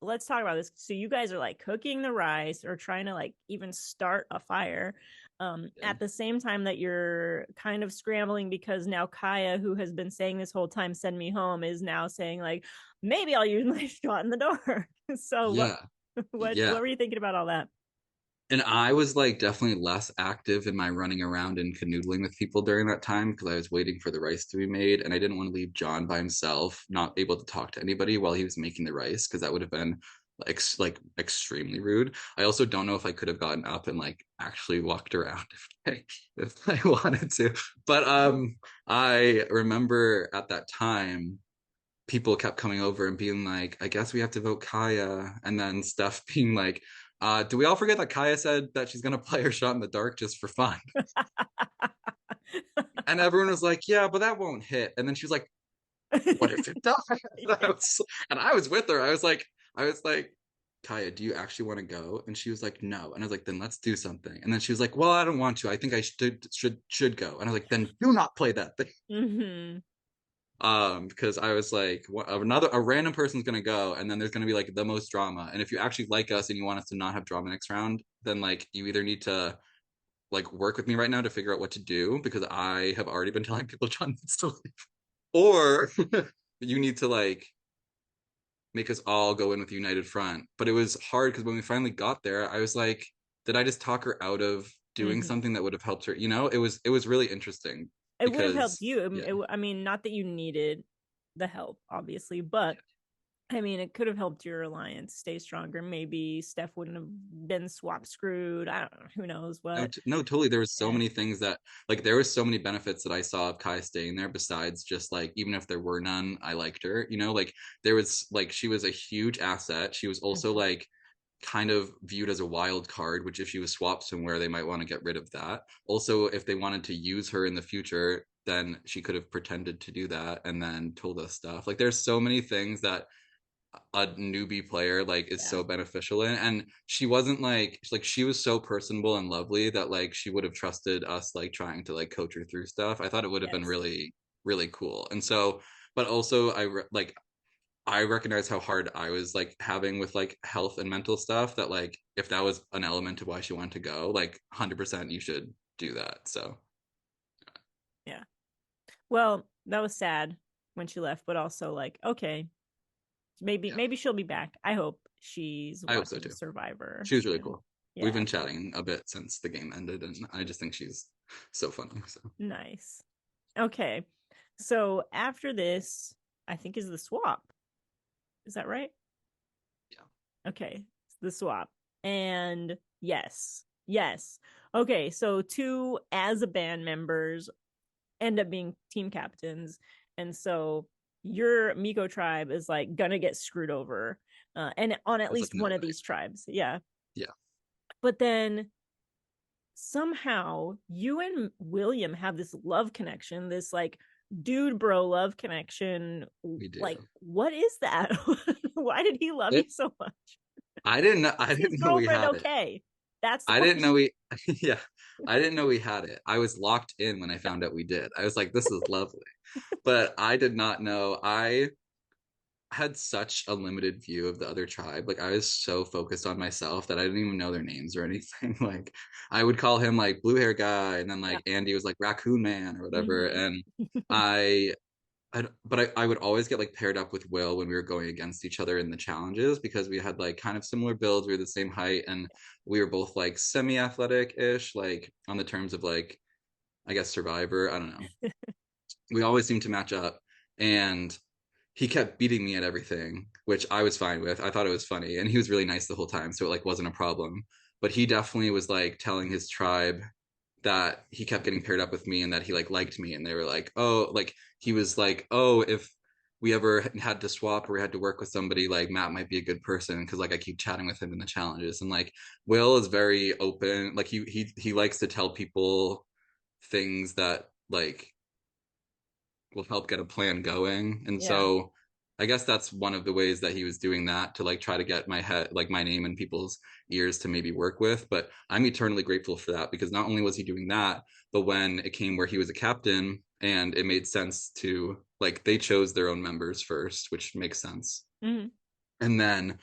let's talk about this. So you guys are like cooking the rice or trying to like even start a fire. At the same time that you're kind of scrambling because now Kaya, who has been saying this whole time, send me home, is now saying like, maybe I'll use my shot in the dark. So what were you thinking about all that? And I was like definitely less active in my running around and canoodling with people during that time because I was waiting for the rice to be made, and I didn't want to leave John by himself, not able to talk to anybody while he was making the rice, because that would have been like extremely rude. I also don't know if I could have gotten up and like actually walked around if I wanted to. But I remember at that time people kept coming over and being like, I guess we have to vote Kaya, and then Steph being like, do we all forget that Kaya said that she's gonna play her shot in the dark just for fun? And everyone was like, yeah, but that won't hit. And then she was like, what if it does? And I was with her. I was like, Kaya, do you actually want to go? And she was like, no. And I was like, then let's do something. And then she was like, well, I don't want to. I think I should go. And I was like, then do not play that thing. Mm-hmm. Because I was like, a random person's gonna go, and then there's gonna be like the most drama. And if you actually like us and you want us to not have drama next round, then like you either need to like work with me right now to figure out what to do, because I have already been telling people John needs to leave, or you need to like make us all go in with a united front. But it was hard because when we finally got there, I was like, did I just talk her out of doing something that would have helped her? You know, it was really interesting. It would have helped you. I mean, not that you needed the help, obviously, but I mean, it could have helped your alliance stay stronger. Maybe Steph wouldn't have been swap screwed. I don't know. Who knows what? No, totally. There was so many things that, like, there was so many benefits that I saw of Kai staying there. Besides just like, even if there were none, I liked her. You know, like there was like she was a huge asset. She was also like kind of viewed as a wild card, which if she was swapped somewhere, they might want to get rid of that. Also, if they wanted to use her in the future, then she could have pretended to do that and then told us stuff. Like there's so many things that a newbie player like is so beneficial in, and she wasn't like she was so personable and lovely that like she would have trusted us like trying to like coach her through stuff. I thought it would have been really, really cool. And so, but also I recognize how hard I was like having with like health and mental stuff, that like if that was an element of why she wanted to go, like 100% you should do that. So yeah, well, that was sad when she left, but also like, okay, maybe she'll be back. I hope she's I hope so too. Survivor. She was really cool. We've been chatting a bit since the game ended, and I just think she's so funny. So nice. Okay, so after this, I think is the swap. Is that right? Yeah. Okay, the swap. And yes. Okay, so 2 as a band members end up being team captains, and so your Miko tribe is like gonna get screwed over, and on at least one of these tribes. Yeah. But then somehow you and William have this love connection, this like dude bro love connection. We do. Like, what is that? Why did he love you so much? I didn't know we had it. That's I didn't know we yeah. I didn't know we had it. I was locked in when I found out we did. I was like, this is lovely. But I did not know. I had such a limited view of the other tribe. Like, I was so focused on myself that I didn't even know their names or anything. Like, I would call him like blue hair guy, and then like Andy was like raccoon man or whatever. And I would always get like paired up with Will when we were going against each other in the challenges, because we had like kind of similar builds. We were the same height, and we were both like semi-athletic ish, like on the terms of like, I guess, Survivor. I don't know. We always seemed to match up, and he kept beating me at everything, which I was fine with. I thought it was funny, and he was really nice the whole time, so it like wasn't a problem. But he definitely was like telling his tribe that he kept getting paired up with me and that he like liked me, and they were like, oh, like he was like, oh, if we ever had to swap or we had to work with somebody, like Matt might be a good person because like I keep chatting with him in the challenges. And like Will is very open, like he likes to tell people things that like will help get a plan going. And so I guess that's one of the ways that he was doing that, to like try to get my head, like my name in people's ears to maybe work with. But I'm eternally grateful for that, because not only was he doing that, but when it came where he was a captain and it made sense to like, they chose their own members first, which makes sense. And then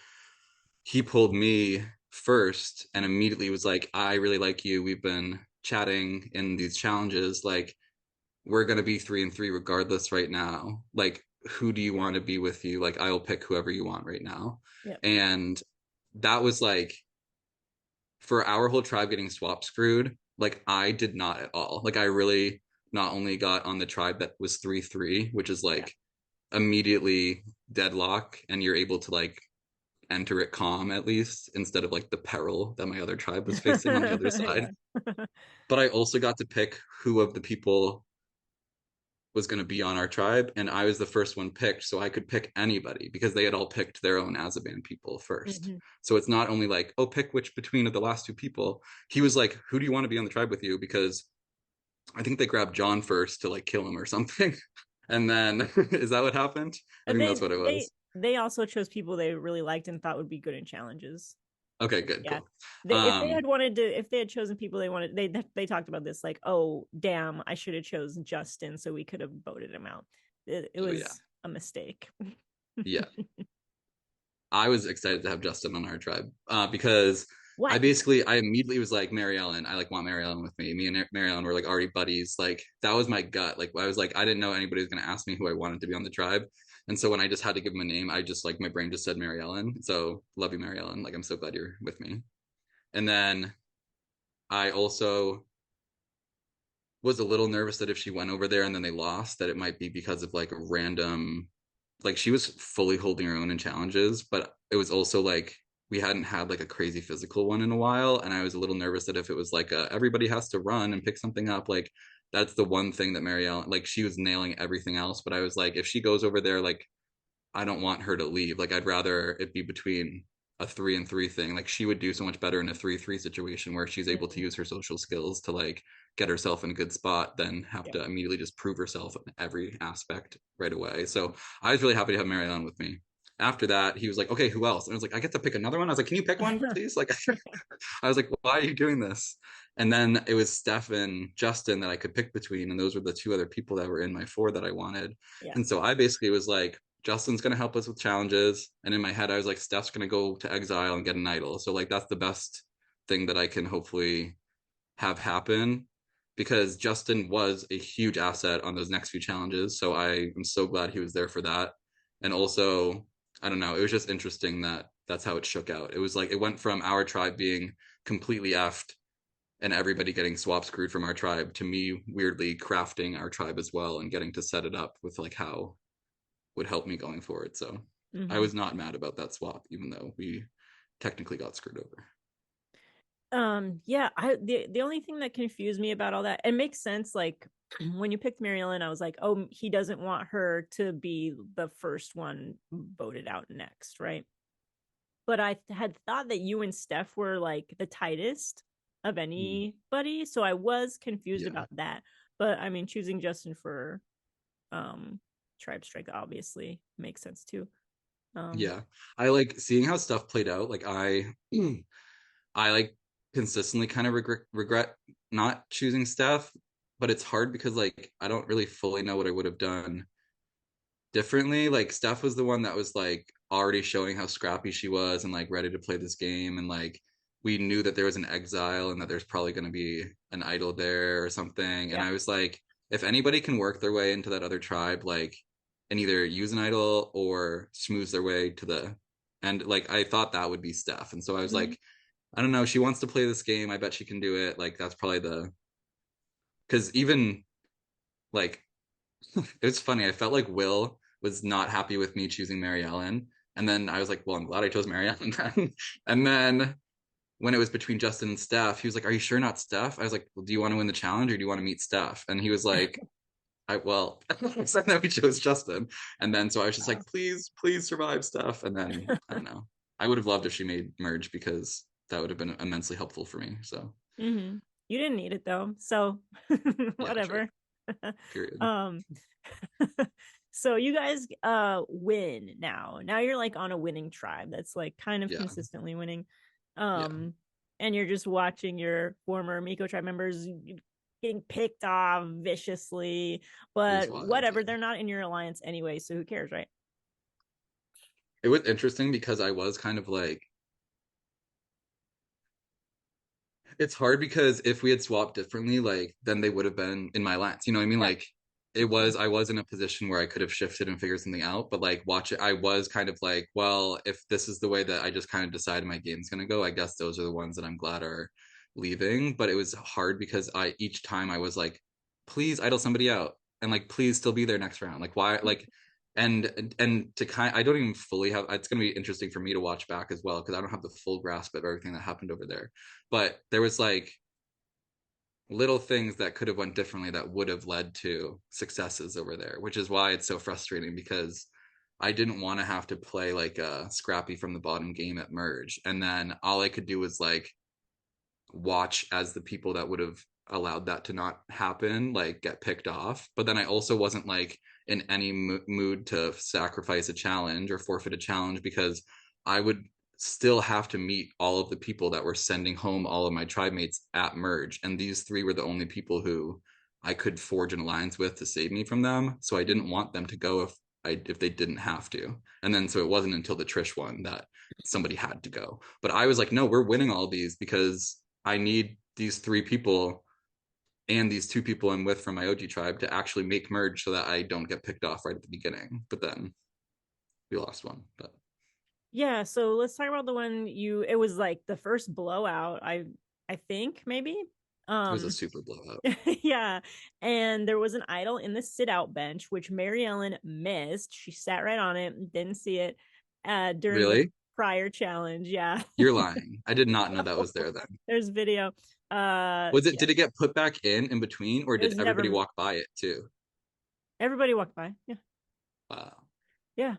he pulled me first and immediately was like, I really like you. We've been chatting in these challenges. Like, we're going to be 3-3 regardless right now. Like, who do you want to be with you? Like, I'll pick whoever you want right now. And that was like, for our whole tribe getting swap screwed, like I did not at all. Like, I really not only got on the tribe that was 3-3, which is like immediately deadlock, and you're able to like enter it calm at least, instead of like the peril that my other tribe was facing on the other side. But I also got to pick who of the people was going to be on our tribe, and I was the first one picked, so I could pick anybody because they had all picked their own Azaban people first. So it's not only like, oh, pick which between the last two people. He was like, who do you want to be on the tribe with you? Because I think they grabbed John first to like kill him or something. And then is that what happened? I think that's what it was. They also chose people they really liked and thought would be good in challenges. Okay, good. Cool. If they had chosen people they wanted, they talked about this, like, oh damn, I should have chosen Justin so we could have voted him out. It was a mistake. I was excited to have Justin on our tribe because I immediately was like, Mary Ellen, I like want Mary Ellen with me. Me and Mary Ellen were like already buddies. Like, that was my gut. Like, I was like, I didn't know anybody was going to ask me who I wanted to be on the tribe. And so when I just had to give him a name, I just like, my brain just said Mary Ellen. So love you, Mary Ellen. Like, I'm so glad you're with me. And then I also was a little nervous that if she went over there and then they lost, that it might be because of like a random, like she was fully holding her own in challenges, but it was also like, we hadn't had like a crazy physical one in a while. And I was a little nervous that if it was like everybody has to run and pick something up, like that's the one thing that Mary Ellen, like she was nailing everything else. But I was like, if she goes over there, like, I don't want her to leave. Like, I'd rather it be between a 3-3 thing. Like, she would do so much better in a 3-3 situation where she's able to use her social skills to like get herself in a good spot than have to immediately just prove herself in every aspect right away. So I was really happy to have Mary Ellen with me. After that, he was like, okay, who else? And I was like, I get to pick another one. I was like, can you pick one, please? Like, I was like, why are you doing this? And then it was Steph and Justin that I could pick between. And those were the two other people that were in my 4 that I wanted. And so I basically was like, Justin's going to help us with challenges. And in my head, I was like, Steph's going to go to exile and get an idol. So like, that's the best thing that I can hopefully have happen, because Justin was a huge asset on those next few challenges. So I am so glad he was there for that. And also, I don't know, it was just interesting that that's how it shook out. It was like, it went from our tribe being completely effed and everybody getting swap screwed from our tribe to me weirdly crafting our tribe as well and getting to set it up with like how would help me going forward. So I was not mad about that swap, even though we technically got screwed over. Yeah, the only thing that confused me about all that, it makes sense, like when you picked Mary Ellen, I was like, oh, he doesn't want her to be the first one voted out next, right? But I had thought that you and Steph were like the tightest of anybody, so I was confused about that. But I mean, choosing Justin for Tribe Strike obviously makes sense too. Yeah, I like seeing how stuff played out. Like I like consistently kind of regret not choosing Steph, but it's hard because like I don't really fully know what I would have done differently. Like Steph was the one that was like already showing how scrappy she was and like ready to play this game, and like we knew that there was an exile and that there's probably going to be an idol there or something. And I was like, if anybody can work their way into that other tribe, like, and either use an idol or smooth their way to the end, like I thought that would be Steph. And so I was like, I don't know, she wants to play this game, I bet she can do it. Like that's probably because even like it was funny. I felt like Will was not happy with me choosing Mary Ellen. And then I was like, well, I'm glad I chose Mary Ellen then. And then when it was between Justin and Steph, he was like, are you sure not Steph? I was like, well, do you want to win the challenge or do you want to meet Steph? And he was like, so then we chose Justin. And then so I was just like, please survive Steph. And then I don't know. I would have loved if she made merge because that would have been immensely helpful for me. So you didn't need it though. So whatever. Period. So you guys win now. Now you're like on a winning tribe that's like kind of consistently winning. And you're just watching your former Miko tribe members getting picked off viciously, but whatever, they're not in your alliance anyway, so who cares, right? It was interesting because I was kind of like, it's hard because if we had swapped differently, like then they would have been in my alliance, you know what I mean? Like I was in a position where I could have shifted and figured something out, but like watch it, I was kind of like, well, if this is the way that I just kind of decided my game's gonna go, I guess those are the ones that I'm glad are leaving. But it was hard because each time I was like, please idle somebody out and like please still be there next round. Like why, like, and to I don't even fully have, it's gonna be interesting for me to watch back as well because I don't have the full grasp of everything that happened over there. But there was like little things that could have went differently that would have led to successes over there, which is why it's so frustrating because I didn't want to have to play like a scrappy from the bottom game at merge, and then all I could do was like watch as the people that would have allowed that to not happen like get picked off. But then I also wasn't like in any mood to sacrifice a challenge or forfeit a challenge because I would still have to meet all of the people that were sending home all of my tribe mates at merge, and these three were the only people who I could forge an alliance with to save me from them. So I didn't want them to go if they didn't have to. And then so it wasn't until the Trish one that somebody had to go. But I was like, no, we're winning all these because I need these three people and these two people I'm with from my OG tribe to actually make merge so that I don't get picked off right at the beginning. But then we lost one. But yeah, so let's talk about the one it was like the first blowout, I think maybe. It was a super blowout. Yeah, and there was an idol in the sit out bench which Mary Ellen missed. She sat right on it, didn't see it during the prior challenge. Yeah. You're lying. I did not know that was there then. There's video. Did it get put back in between, or did everybody walk by it too? Everybody walked by. Yeah. Wow. Yeah.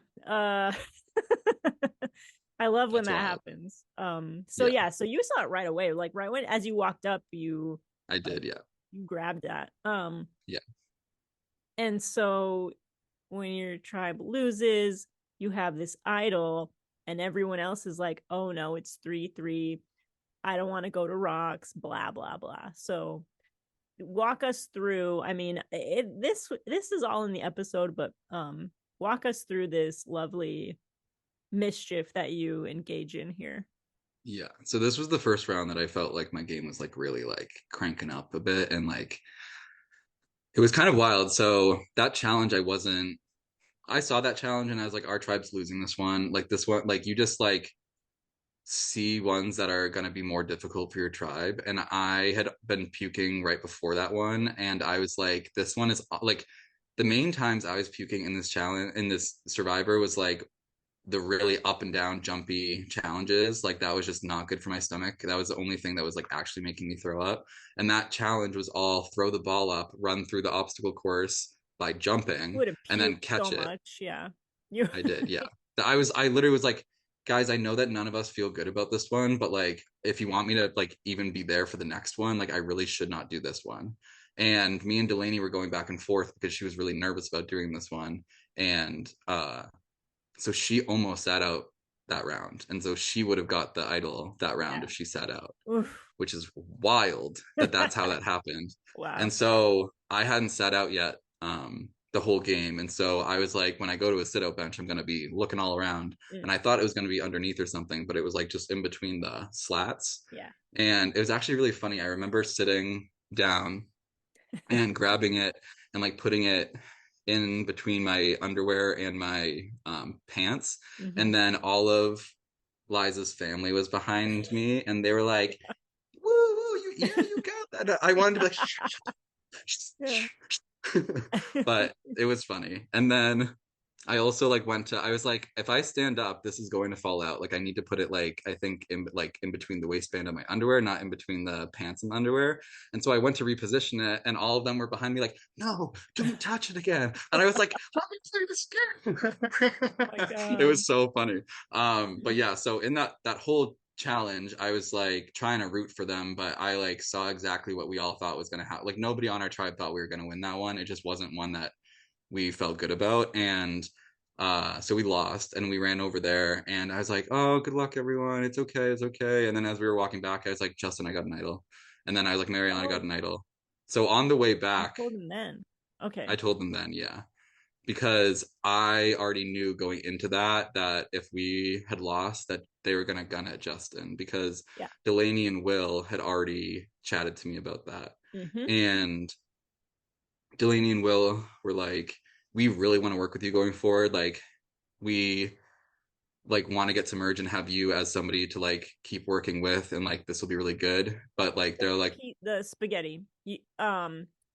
I love when that happens. So you saw it right away, like right when as you walked up, I did, you grabbed that. Yeah. And so when your tribe loses, you have this idol, and everyone else is like, oh no, it's 3-3. I don't want to go to rocks, blah blah blah. So walk us through. I mean, this is all in the episode, but walk us through this lovely mischief that you engage in here. Yeah, so this was the first round that I felt like my game was like really like cranking up a bit, and like it was kind of wild. So that challenge, I saw that challenge and I was like, our tribe's losing this one. Like this one, like you just like see ones that are going to be more difficult for your tribe. And I had been puking right before that one, and I was like, this one is like, the main times I was puking in this challenge, in this survivor, was like the really up and down jumpy challenges, like that was just not good for my stomach. That was the only thing that was like actually making me throw up. And that challenge was all throw the ball up, run through the obstacle course by jumping, and then catch it. Much. Yeah. I did, yeah. I literally was like, guys, I know that none of us feel good about this one, but like if you want me to like even be there for the next one, like I really should not do this one. And me and Delaney were going back and forth because she was really nervous about doing this one. And so she almost sat out that round. And so she would have got the idol that round if she sat out. Oof. Which is wild that that's how that happened. Wow. And so I hadn't sat out yet the whole game. And so I was like, when I go to a sit out bench, I'm going to be looking all around. And I thought it was going to be underneath or something, but it was like just in between the slats. Yeah. And it was actually really funny. I remember sitting down and grabbing it and like putting it in between my underwear and my pants. Mm-hmm. And then all of Liza's family was behind me and they were like, woo, you got that. I wanted to be like, but it was funny. And then I also like I was like, if I stand up, this is going to fall out. Like I need to put it like, I think in between the waistband of my underwear, not in between the pants and underwear. And so I went to reposition it and all of them were behind me like, no, don't touch it again. And I was like, let me play this game. Oh my God. It was so funny. But yeah, so in that whole challenge, I was like trying to root for them, but I like saw exactly what we all thought was going to happen. Like nobody on our tribe thought we were going to win that one. It just wasn't one that we felt good about. And so we lost and we ran over there and I was like, oh, good luck everyone, it's okay. And then as we were walking back, I was like, Justin, I got an idol. And then I was like, Mariana, I got an idol. So on the way back, I told them then. Okay. I told them then, yeah, because I already knew going into that if we had lost, that they were gonna gun at Justin, because Delaney and Will had already chatted to me about that. Mm-hmm. And Delaney and Will were like, we really want to work with you going forward. Like we like want to get to merge and have you as somebody to like keep working with, and like this will be really good. But like they're like the spaghetti.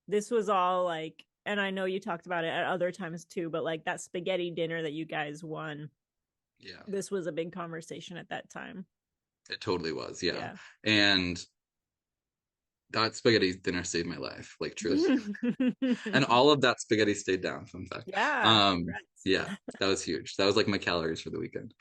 This was all like, and I know you talked about it at other times too, but like that spaghetti dinner that you guys won. Yeah. This was a big conversation at that time. It totally was, yeah. And that spaghetti dinner saved my life, like truly. And all of that spaghetti stayed down, fun fact. Yeah. Yeah, that was huge. That was like my calories for the weekend.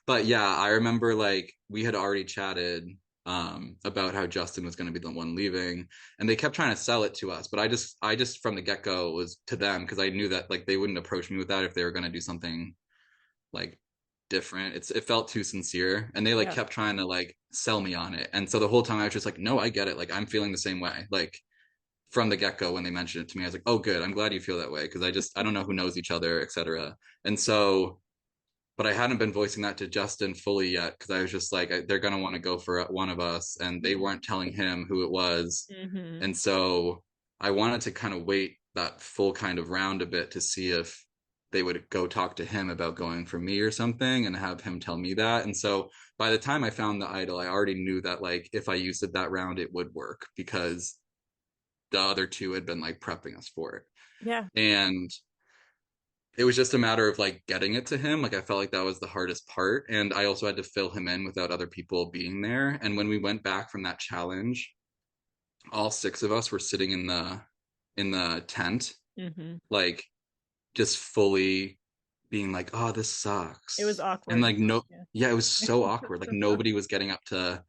But yeah, I remember like we had already chatted about how Justin was going to be the one leaving, and they kept trying to sell it to us, but I just from the get-go was to them, because I knew that like they wouldn't approach me with that if they were going to do something like different. It felt too sincere, and they like kept trying to like sell me on it. And so the whole time I was just like, no, I get it, like I'm feeling the same way. Like from the get-go when they mentioned it to me, I was like, oh good, I'm glad you feel that way, because I don't know who knows each other, etc. And so, but I hadn't been voicing that to Justin fully yet, because I was just like, they're going to want to go for one of us, and they weren't telling him who it was. Mm-hmm. And so I wanted to kind of wait that full kind of round a bit to see if they would go talk to him about going for me or something, and have him tell me that. And so by the time I found the idol, I already knew that like if I used it that round, it would work, because the other two had been like prepping us for it. Yeah. And it was just a matter of like getting it to him. Like I felt like that was the hardest part. And I also had to fill him in without other people being there. And when we went back from that challenge, all 6 of us were sitting in the tent, mm-hmm. like just fully being like, oh, this sucks. It was awkward. And like, it was so awkward. Like nobody was getting up to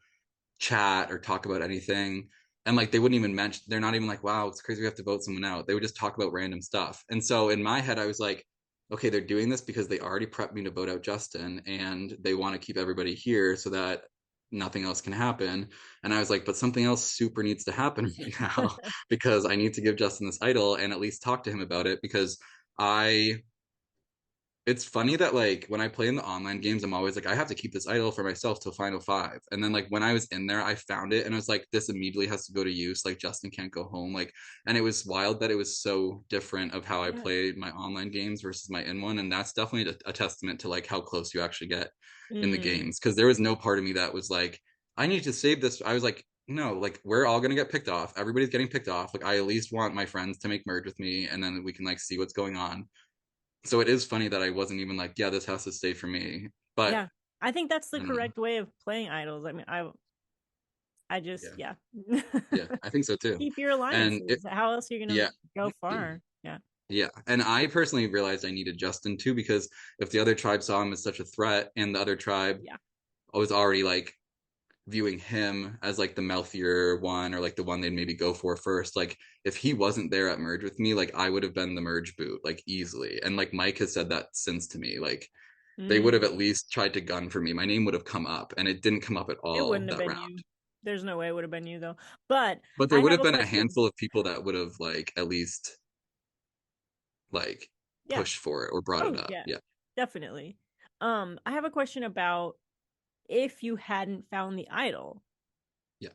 chat or talk about anything. And like, they wouldn't even mention, they're not even like, wow, it's crazy we have to vote someone out. They would just talk about random stuff. And so in my head, I was like, okay, they're doing this because they already prepped me to vote out Justin, and they want to keep everybody here so that nothing else can happen. And I was like, but something else super needs to happen right now, because I need to give Justin this idol and at least talk to him about it, because it's funny that like when I play in the online games, I'm always like, I have to keep this idol for myself till Final 5. And then like when I was in there, I found it and I was like, this immediately has to go to use. Like Justin can't go home. Like, and it was wild that it was so different of how I played my online games versus my in one. And that's definitely a testament to like how close you actually get in the games. Cause there was no part of me that was like, I need to save this. I was like, no, like we're all going to get picked off. Everybody's getting picked off. Like I at least want my friends to make merge with me, and then we can like see what's going on. So it is funny that I wasn't even like, yeah, this has to stay for me. But yeah, I think that's the I don't know. correct way of playing idols. I mean, I just Yeah. Yeah, I think so too. keep your And alliances. How else are you gonna yeah, go far? Yeah. yeah. And I personally realized I needed Justin too, because if the other tribe saw him as such a threat and the other tribe Yeah. was already like viewing him as like the mouthier one, or like the one they'd maybe go for first, like if he wasn't there at merge with me, like I would have been the merge boot like easily. And like Mike has said that since to me, like they would have at least tried to gun for me. My name would have come up, and it didn't come up at It all wouldn't have that been round. you. There's no way it would have been you though. But But there I would have have a been a question. handful of people that would have like at least like Yeah. pushed for it or brought Oh, it up. yeah. Yeah. Definitely. I have a question about if you hadn't found the idol. Yeah.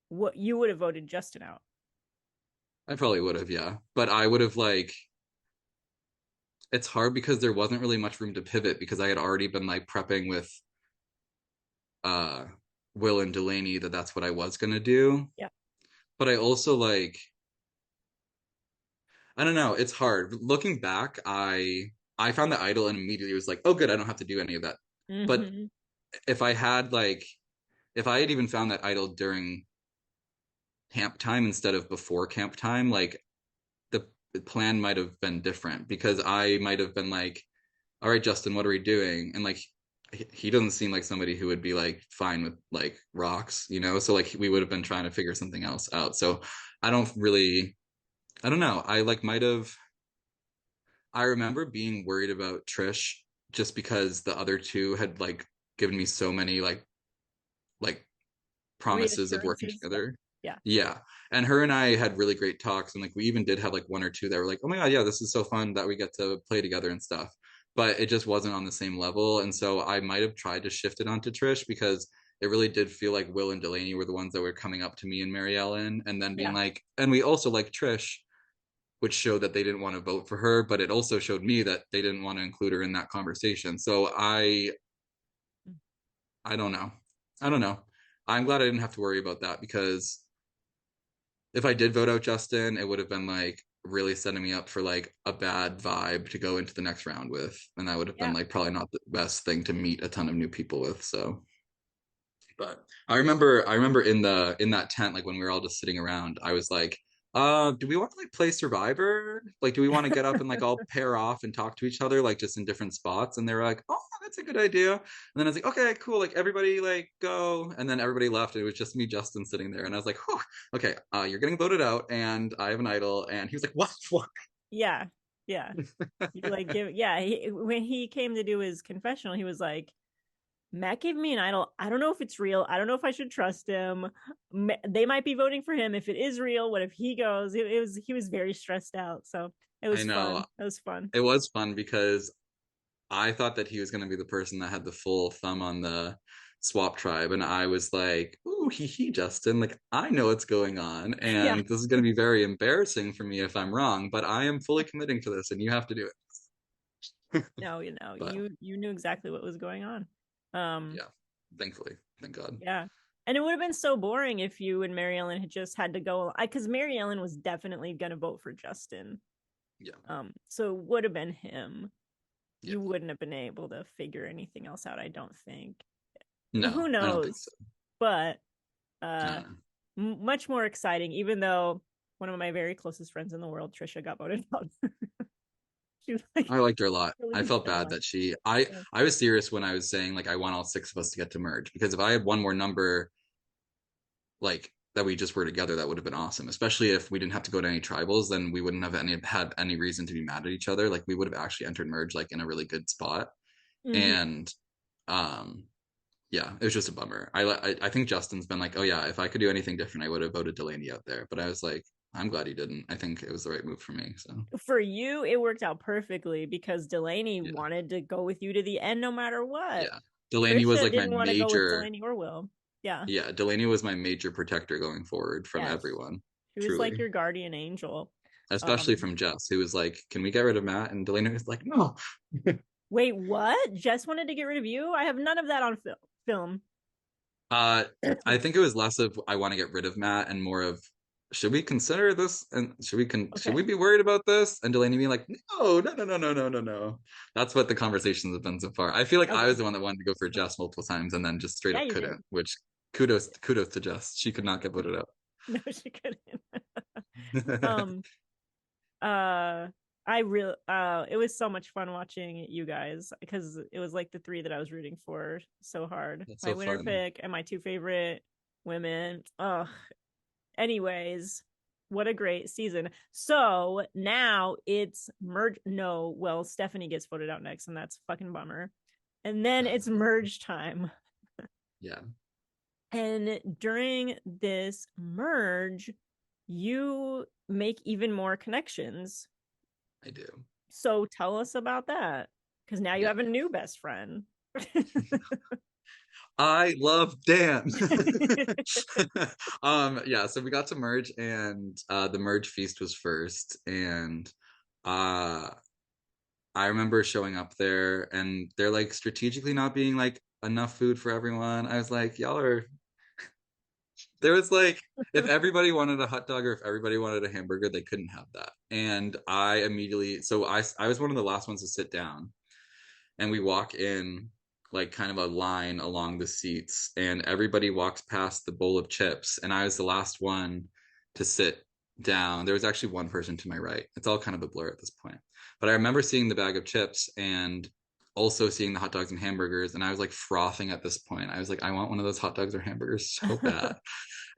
What you would have voted Justin out. I probably would have, yeah. But I would have like, it's hard because there wasn't really much room to pivot, because I had already been like prepping with uh Will and Delaney that that's what I was gonna do. Yeah. But I also like, I don't know, it's hard. Looking back, I found the idol and immediately was like, oh good, I don't have to do any of that. But if I had like, if I had even found that idol during camp time instead of before camp time, like the plan might have been different, because I might have been like, all right, Justin, what are we doing? And like, he doesn't seem like somebody who would be like fine with like rocks, you know? So like we would have been trying to figure something else out. So I don't really, I don't know. I like might have, I remember being worried about Trish just because the other two had like given me so many like promises of working together. Yeah. Yeah. And her and I had really great talks. And like we even did have like one or two that were like, oh my God, yeah, this is so fun that we get to play together and stuff. But it just wasn't on the same level. And so I might have tried to shift it onto Trish, because it really did feel like Will and Delaney were the ones that were coming up to me and Mary Ellen and then being like, and we also like Trish, which showed that they didn't want to vote for her, but it also showed me that they didn't want to include her in that conversation. So I don't know. I don't know. I'm glad I didn't have to worry about that, because if I did vote out Justin, it would have been like really setting me up for like a bad vibe to go into the next round with. And that would have been like probably not the best thing to meet a ton of new people with. So but I remember in that tent, like when we were all just sitting around, I was like, do we want to like play Survivor? Like, do we want to get up and like all pair off and talk to each other, like just in different spots? And they were like, oh, that's a good idea. And then I was like, okay, cool. Like everybody like go. And then everybody left. And it was just me, Justin, sitting there. And I was like, oh, okay, you're getting voted out and I have an idol. And he was like, what? Yeah. Yeah. Like, when he came to do his confessional, he was like, Matt gave me an idol. I don't know if it's real. I don't know if I should trust him. They might be voting for him. If it is real, what if he goes? He was very stressed out. So it was fun. It was fun. It was fun because I thought that he was going to be the person that had the full thumb on the swap tribe. And I was like, ooh, he, Justin, like, I know what's going on. And this is going to be very embarrassing for me if I'm wrong, but I am fully committing to this and you have to do it. No, but you knew exactly what was going on. Yeah, thankfully, thank God. Yeah, and it would have been so boring if you and Mary Ellen had just had to go, because Mary Ellen was definitely gonna vote for Justin. Yeah. So it would have been him. Yeah. You wouldn't have been able to figure anything else out, I don't think. No, who knows? I don't think so. But much more exciting. Even though one of my very closest friends in the world, Trisha, got voted out. I liked her a lot. Really I felt bad that I was serious when I was saying like I want all 6 of us to get to merge, because if I had one more number like that we just were together, that would have been awesome. Especially if we didn't have to go to any tribals, then we wouldn't have had any reason to be mad at each other. Like we would have actually entered merge like in a really good spot. And yeah, it was just a bummer. I think Justin's been like, oh yeah, if I could do anything different, I would have voted Delaney out there. But I was like, I'm glad he didn't. I think it was the right move for me. So for you, it worked out perfectly because Delaney wanted to go with you to the end, no matter what. Yeah, Delaney was like my major. Go with Delaney or Will. Yeah, Delaney was my major protector going forward from everyone. She was like your guardian angel, especially from Jess, who was like, "Can we get rid of Matt?" And Delaney was like, "No." Wait, what? Jess wanted to get rid of you? I have none of that on film. I think it was less of I want to get rid of Matt and more of should we consider this? And should we be worried about this? And Delaney being like, no. That's what the conversations have been so far. I feel like I was the one that wanted to go for Jess multiple times and then just straight up couldn't, which kudos to Jess. She could not get voted out. No, she couldn't. It was so much fun watching you guys because it was like the three that I was rooting for so hard. That's my so winner fun. pick and my two favorite women. Anyways, what a great season. So now it's merge. No, well, Stephanie gets voted out next, and that's fucking bummer. And then it's merge time. Yeah. And during this merge, you make even more connections. I do. So tell us about that, because now you have a new best friend. I love Dan. Yeah, so we got to merge, and the merge feast was first, and I remember showing up there, and they're like strategically not being like enough food for everyone. I was like, y'all are. There was like, if everybody wanted a hot dog or if everybody wanted a hamburger, they couldn't have that. And I immediately, so I was one of the last ones to sit down, and we walk in like kind of a line along the seats, and everybody walks past the bowl of chips, and I was the last one to sit down. There was actually one person to my right. It's all kind of a blur at this point, but I remember seeing the bag of chips and also seeing the hot dogs and hamburgers, and I was like frothing at this point. I was like, I want one of those hot dogs or hamburgers so bad.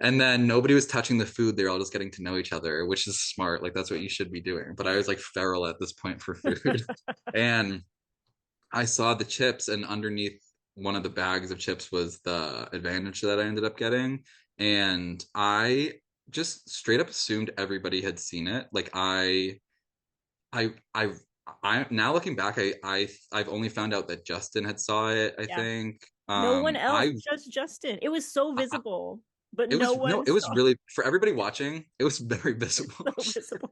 And then nobody was touching the food. They were all just getting to know each other, which is smart. Like, that's what you should be doing. But I was like feral at this point for food. And I saw the chips, and underneath one of the bags of chips was the advantage that I ended up getting. And I just straight up assumed everybody had seen it. Like I now looking back, I've only found out that Justin had saw it, I think. No one else, just Justin. It was so visible. But it was really, for everybody watching, it was very visible. So visible.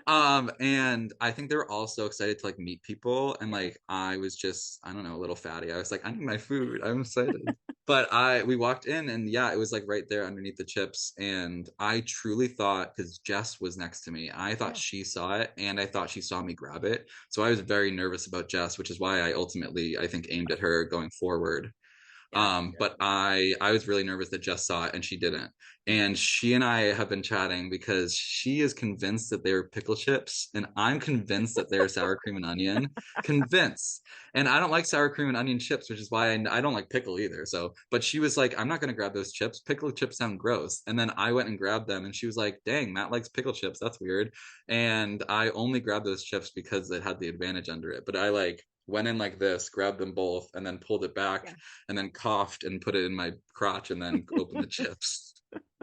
And I think they were all so excited to like meet people, and like I was just, I don't know, a little fatty. I was like, I need my food. I'm excited. But we walked in, and yeah, it was like right there underneath the chips, and I truly thought, because Jess was next to me, I thought she saw it, and I thought she saw me grab it. So I was very nervous about Jess, which is why I ultimately, I think, aimed at her going forward. But I was really nervous that Jess saw it and she didn't. And she and I have been chatting because she is convinced that they're pickle chips, and I'm convinced that they're sour cream and onion. Convinced. And I don't like sour cream and onion chips, which is why I don't like pickle either. So, but she was like, I'm not going to grab those chips. Pickle chips sound gross. And then I went and grabbed them, and she was like, dang, Matt likes pickle chips. That's weird. And I only grabbed those chips because it had the advantage under it. But I like went in like this, grabbed them both, and then pulled it back, and then coughed and put it in my crotch, and then opened the chips.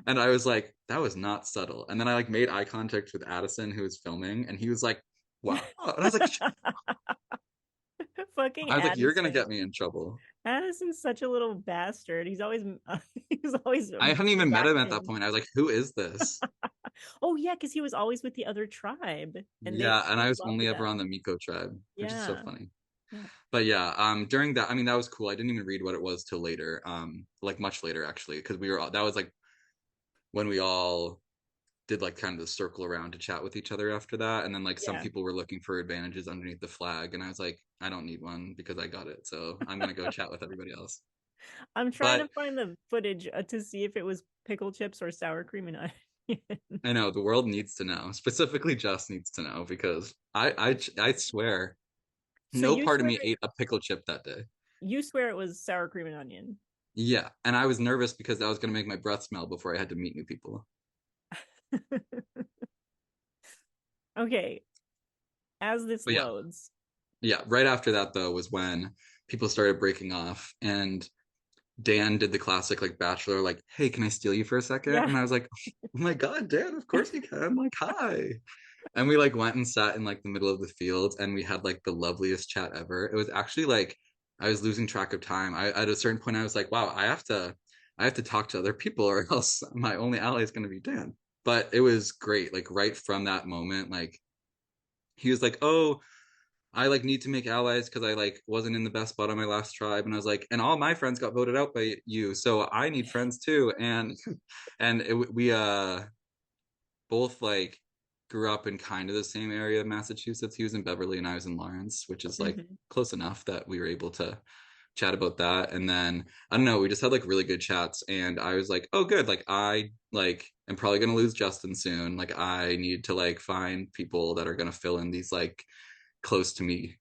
And I was like, that was not subtle. And then I like made eye contact with Addison, who was filming, and he was like, wow. And I was like, fucking I was like, you're gonna get me in trouble. Addison's such a little bastard. He's always I hadn't even met him at that point. I was like, who is this? Oh yeah, because he was always with the other tribe. And I was only ever on the Miko tribe, which is so funny. But yeah, during that, I mean, that was cool. I didn't even read what it was till later, like much later actually, because that was like when we all did like kind of the circle around to chat with each other after that, and then like some people were looking for advantages underneath the flag, and I was like, I don't need one because I got it, so I'm gonna go chat with everybody else. I'm trying to find the footage to see if it was pickle chips or sour cream and onion. I know the world needs to know, specifically Jess needs to know, because I swear. So no part of me ate a pickle chip that day. You swear it was sour cream and onion. Yeah, and I was nervous because that was going to make my breath smell before I had to meet new people. Okay, as this loads. Yeah, right after that, though, was when people started breaking off, and Dan did the classic, like, Bachelor, like, hey, can I steal you for a second? Yeah. And I was like, oh my God, Dan, of course you can. Like, hi. And we like went and sat in like the middle of the field, and we had like the loveliest chat ever. It was actually like I was losing track of time. At a certain point I was like, wow, I have to talk to other people, or else my only ally is going to be Dan. But it was great. Like right from that moment, like he was like, oh, I like need to make allies because I like wasn't in the best spot on my last tribe. And I was like, and all my friends got voted out by you, so I need friends too. And both like grew up in kind of the same area of Massachusetts. He was in Beverly and I was in Lawrence, which is like close enough that we were able to chat about that. And then I don't know, we just had like really good chats, and I was like, oh good, like I like am probably gonna lose Justin soon. Like I need to like find people that are gonna fill in these like close to me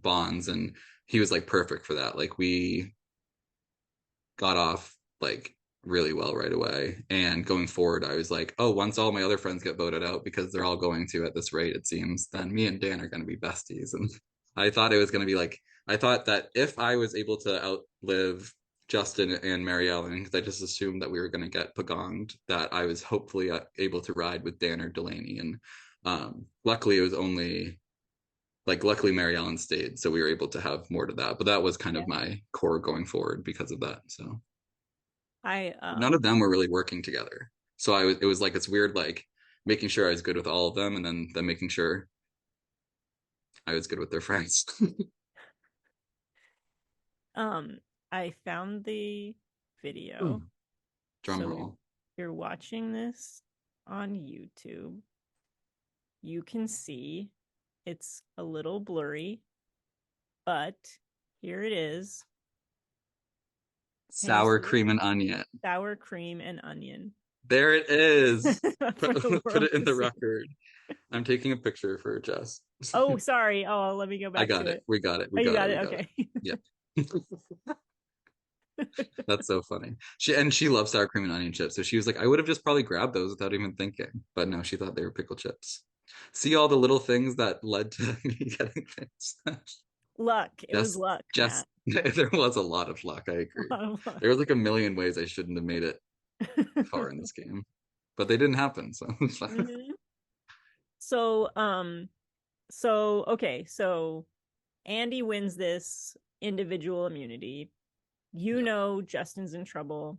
bonds, and he was like perfect for that. Like we got off like really well right away, and going forward I was like, oh, once all my other friends get voted out, because they're all going to at this rate it seems, then me and Dan are going to be besties. And I thought it was going to be like, I thought that if I was able to outlive Justin and Mary Ellen, because I just assumed that we were going to get pagonged, that I was hopefully able to ride with Dan or Delaney. And luckily it was only like, luckily Mary Ellen stayed, so we were able to have more to that. But that was kind of my core going forward because of that. So none of them were really working together, so it was like it's weird, like making sure I was good with all of them, and then making sure I was good with their friends. I found the video. Ooh. Drum roll. You're watching this on YouTube. You can see it's a little blurry, but here it is. Sour cream and onion. Sour cream and onion. There it is. Put it in the record. I'm taking a picture for Jess. Oh, sorry. Oh, let me go back. I got it. We got it. We got it. Okay. Yeah. That's so funny. She loves sour cream and onion chips, so she was like, I would have just probably grabbed those without even thinking, but no, she thought they were pickle chips. See all the little things that led to me getting things. Luck. It was luck. Just there was a lot of luck. I agree. There was like a million ways I shouldn't have made it far in this game, but they didn't happen. So so Andy wins this individual immunity. You know Justin's in trouble.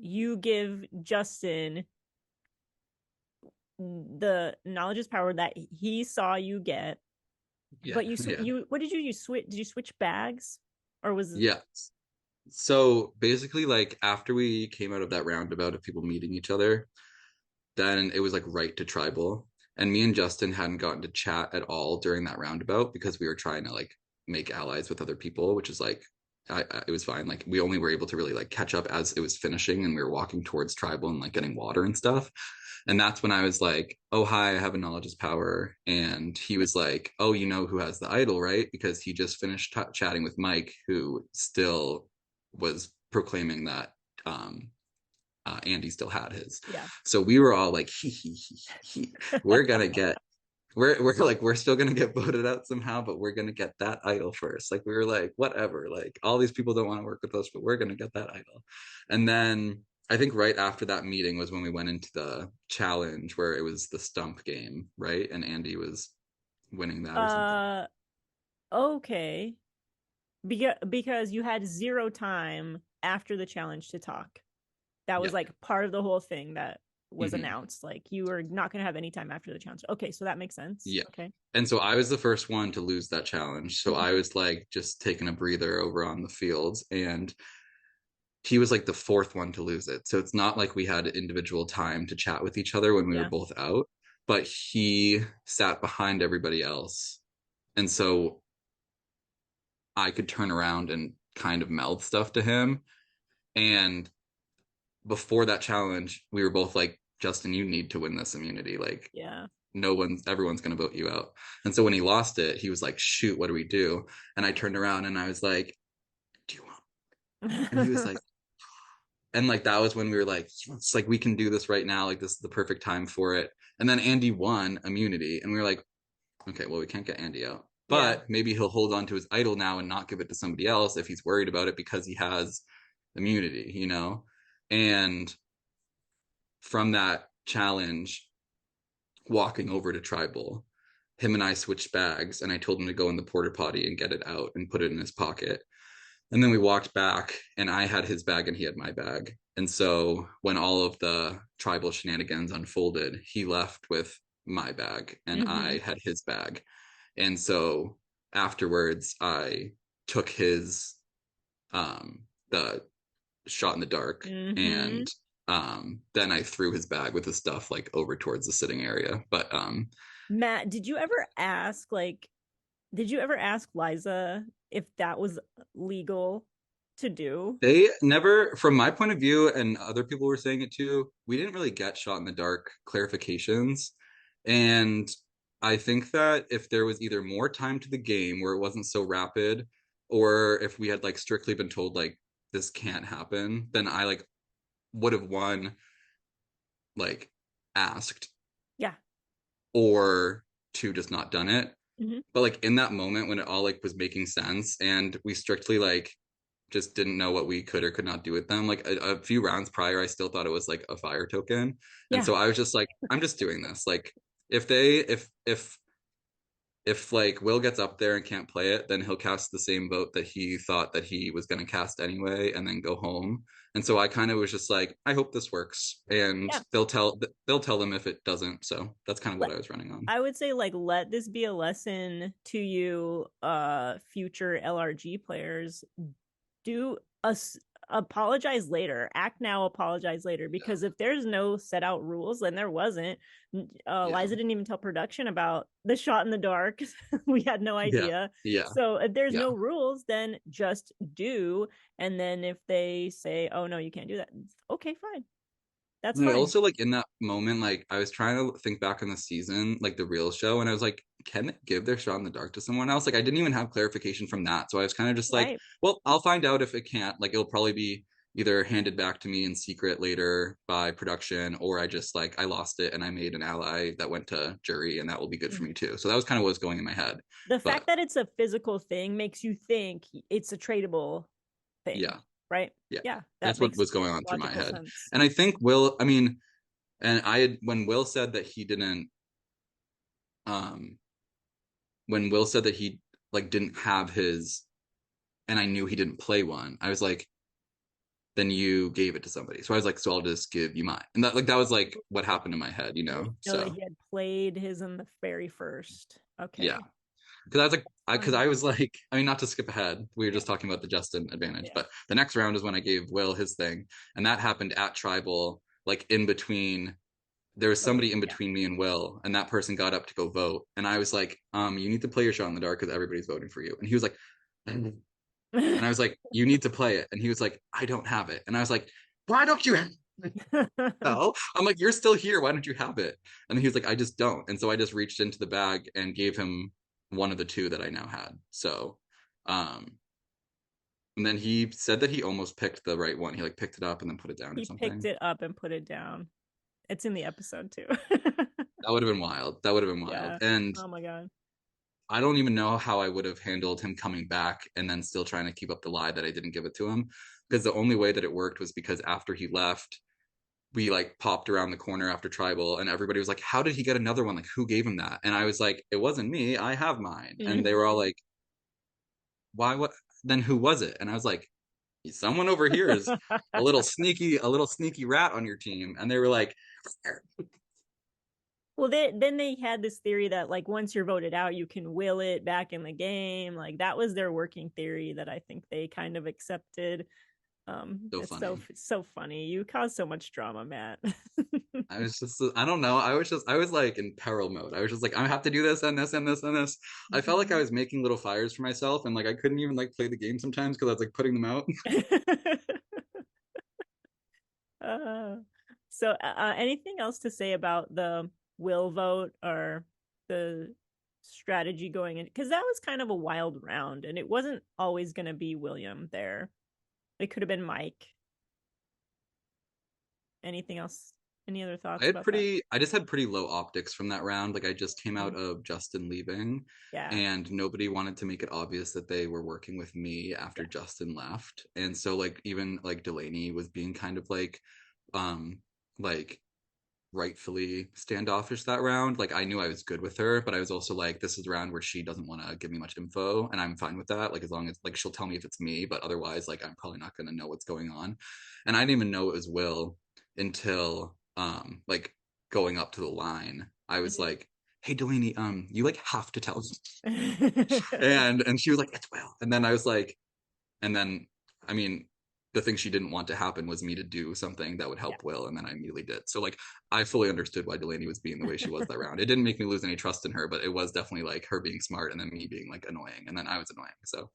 You give Justin the knowledge is power that he saw you get. Yeah, but you what did you use? Did you switch bags, or was it... Yeah. So basically, like after we came out of that roundabout of people meeting each other, then it was like right to tribal, and me and Justin hadn't gotten to chat at all during that roundabout because we were trying to like make allies with other people, which is like it was fine. Like we only were able to really like catch up as it was finishing, and we were walking towards tribal and like getting water and stuff. And that's when I was like, oh, hi, I have a knowledge is power. And he was like, oh, you know who has the idol, right? Because he just finished chatting with Mike, who still was proclaiming that Andy still had his. Yeah. So we were all like, we're gonna get, we're still gonna get voted out somehow, but we're gonna get that idol first. Like we were like, whatever, like all these people don't want to work with us, but we're gonna get that idol. And then I think right after that meeting was when we went into the challenge where it was the stump game, right? And Andy was winning that or something. Okay. Because you had 0 time after the challenge to talk. That was like part of the whole thing that was announced. Like you were not going to have any time after the challenge. Okay, so that makes sense. Yeah. Okay. And so I was the first one to lose that challenge. So I was like just taking a breather over on the fields, and he was like the 4th one to lose it. So it's not like we had individual time to chat with each other when we were both out, but he sat behind everybody else. And so I could turn around and kind of mouth stuff to him. And before that challenge, we were both like, Justin, you need to win this immunity. Like, everyone's going to vote you out. And so when he lost it, he was like, shoot, what do we do? And I turned around and I was like, do you want? And he was like, and like that was when we were like, it's like we can do this right now, like this is the perfect time for it. And then Andy won immunity, and we were like, okay, well, we can't get Andy out, but maybe he'll hold on to his idol now and not give it to somebody else if he's worried about it because he has immunity, you know. And from that challenge, walking over to tribal, him and I switched bags, and I told him to go in the porta potty and get it out and put it in his pocket. And then we walked back, and I had his bag and he had my bag. And so when all of the tribal shenanigans unfolded, he left with my bag and I had his bag. And so afterwards, I took his the shot in the dark and then I threw his bag with his stuff like over towards the sitting area. But Matt, did you ever ask Liza if that was legal to do? they never, from my point of view, and other people were saying it too, we didn't really get shot in the dark clarifications. And I think that if there was either more time to the game where it wasn't so rapid, or if we had like strictly been told like this can't happen, then I like would have one like asked, Yeah. or two just not done it. Mhm. But like in that moment when it all like was making sense and we strictly like just didn't know what we could or could not do with them, like a few rounds prior I still thought it was like a fire token. Yeah. And so I was just like, I'm just doing this. Like if they if like Will gets up there and can't play it, then he'll cast the same vote that he thought that he was going to cast anyway and then go home. And so I kind of was just like, I hope this works, and Yeah. they'll tell them if it doesn't. So that's kind of what I was running on. I would say like let this be a lesson to you future LRG players. Do apologize later. Act now, apologize later. Because if there's no set out rules, then there wasn't. Liza didn't even tell production about the shot in the dark. We had no idea. Yeah. So if there's no rules, then just do. And then if they say, oh no, you can't do that, okay, fine. That's fine. Also, like in that moment, like I was trying to think back on the season, like the real show, and I was like, can they give their shot in the dark to someone else? Like I didn't even have clarification from that. So I was kind of just like, well, I'll find out if it can't. Like it'll probably be either handed back to me in secret later by production, or I just like I lost it and I made an ally that went to jury, and that will be good for me too. So that was kind of what was going in my head. The fact that it's a physical thing makes you think it's a tradable thing. Yeah. Right? Yeah. That's what was going on through my head. Sense. And I think Will, I mean, and I had, when Will said that he didn't, when Will said that he like didn't have his, and I knew he didn't play one, I was like, then you gave it to somebody. So I was like, so I'll just give you mine. And that like that was like what happened in my head, you know. So that he had played his in the very first. Okay. Yeah. Because I was like, I was like, I mean, not to skip ahead, we were just talking about the Justin advantage, but the next round is when I gave Will his thing, and that happened at Tribal, like in between. There was somebody in between me and Will, and that person got up to go vote, and I was like, you need to play your shot in the dark because everybody's voting for you. And he was like, and I was like, you need to play it, and he was like, I don't have it, and I was like, why don't you have it? No, I'm like, you're still here, why don't you have it? And he was like, I just don't. And so I just reached into the bag and gave him one of the two that I now had. So and then he said that he almost picked the right one. He like picked it up and then put it down or something. He picked it up and put it down. It's in the episode too. That would have been wild. Yeah. And oh my god, I don't even know how I would have handled him coming back and then still trying to keep up the lie that I didn't give it to him, because the only way that it worked was because after he left, we like popped around the corner after Tribal, and everybody was like, how did he get another one? Like, who gave him that? And I was like, it wasn't me, I have mine. And they were all like, why, what, then who was it? And I was like, someone over here is a little sneaky rat on your team. And they were like, well, then they had this theory that like once you're voted out, you can will it back in the game. Like that was their working theory that I think they kind of accepted. So funny. You caused so much drama, Matt. I was just, I don't know. I was like in peril mode. I was just like, I have to do this and this and this and this. I felt like I was making little fires for myself, and like I couldn't even like play the game sometimes because I was like putting them out. So anything else to say about the will vote or the strategy going in? Because that was kind of a wild round, and it wasn't always going to be William there. It could have been Mike. Anything else? Any other thoughts? I just had pretty low optics from that round. Like I just came out of Justin leaving, and nobody wanted to make it obvious that they were working with me after Justin left. And so like even like Delaney was being kind of like rightfully standoffish that round. Like I knew I was good with her, but I was also like, this is a round where she doesn't want to give me much info, and I'm fine with that. Like as long as like she'll tell me if it's me, but otherwise like I'm probably not going to know what's going on. And I didn't even know it was Will until like going up to the line. I was like, hey Delaney, you like have to tell me. and she was like, it's Will. And then I was like, and then I mean the thing she didn't want to happen was me to do something that would help Will, and then I immediately did. So like I fully understood why Delaney was being the way she was that round. It didn't make me lose any trust in her, but it was definitely like her being smart and then me being like annoying, and then I was annoying. So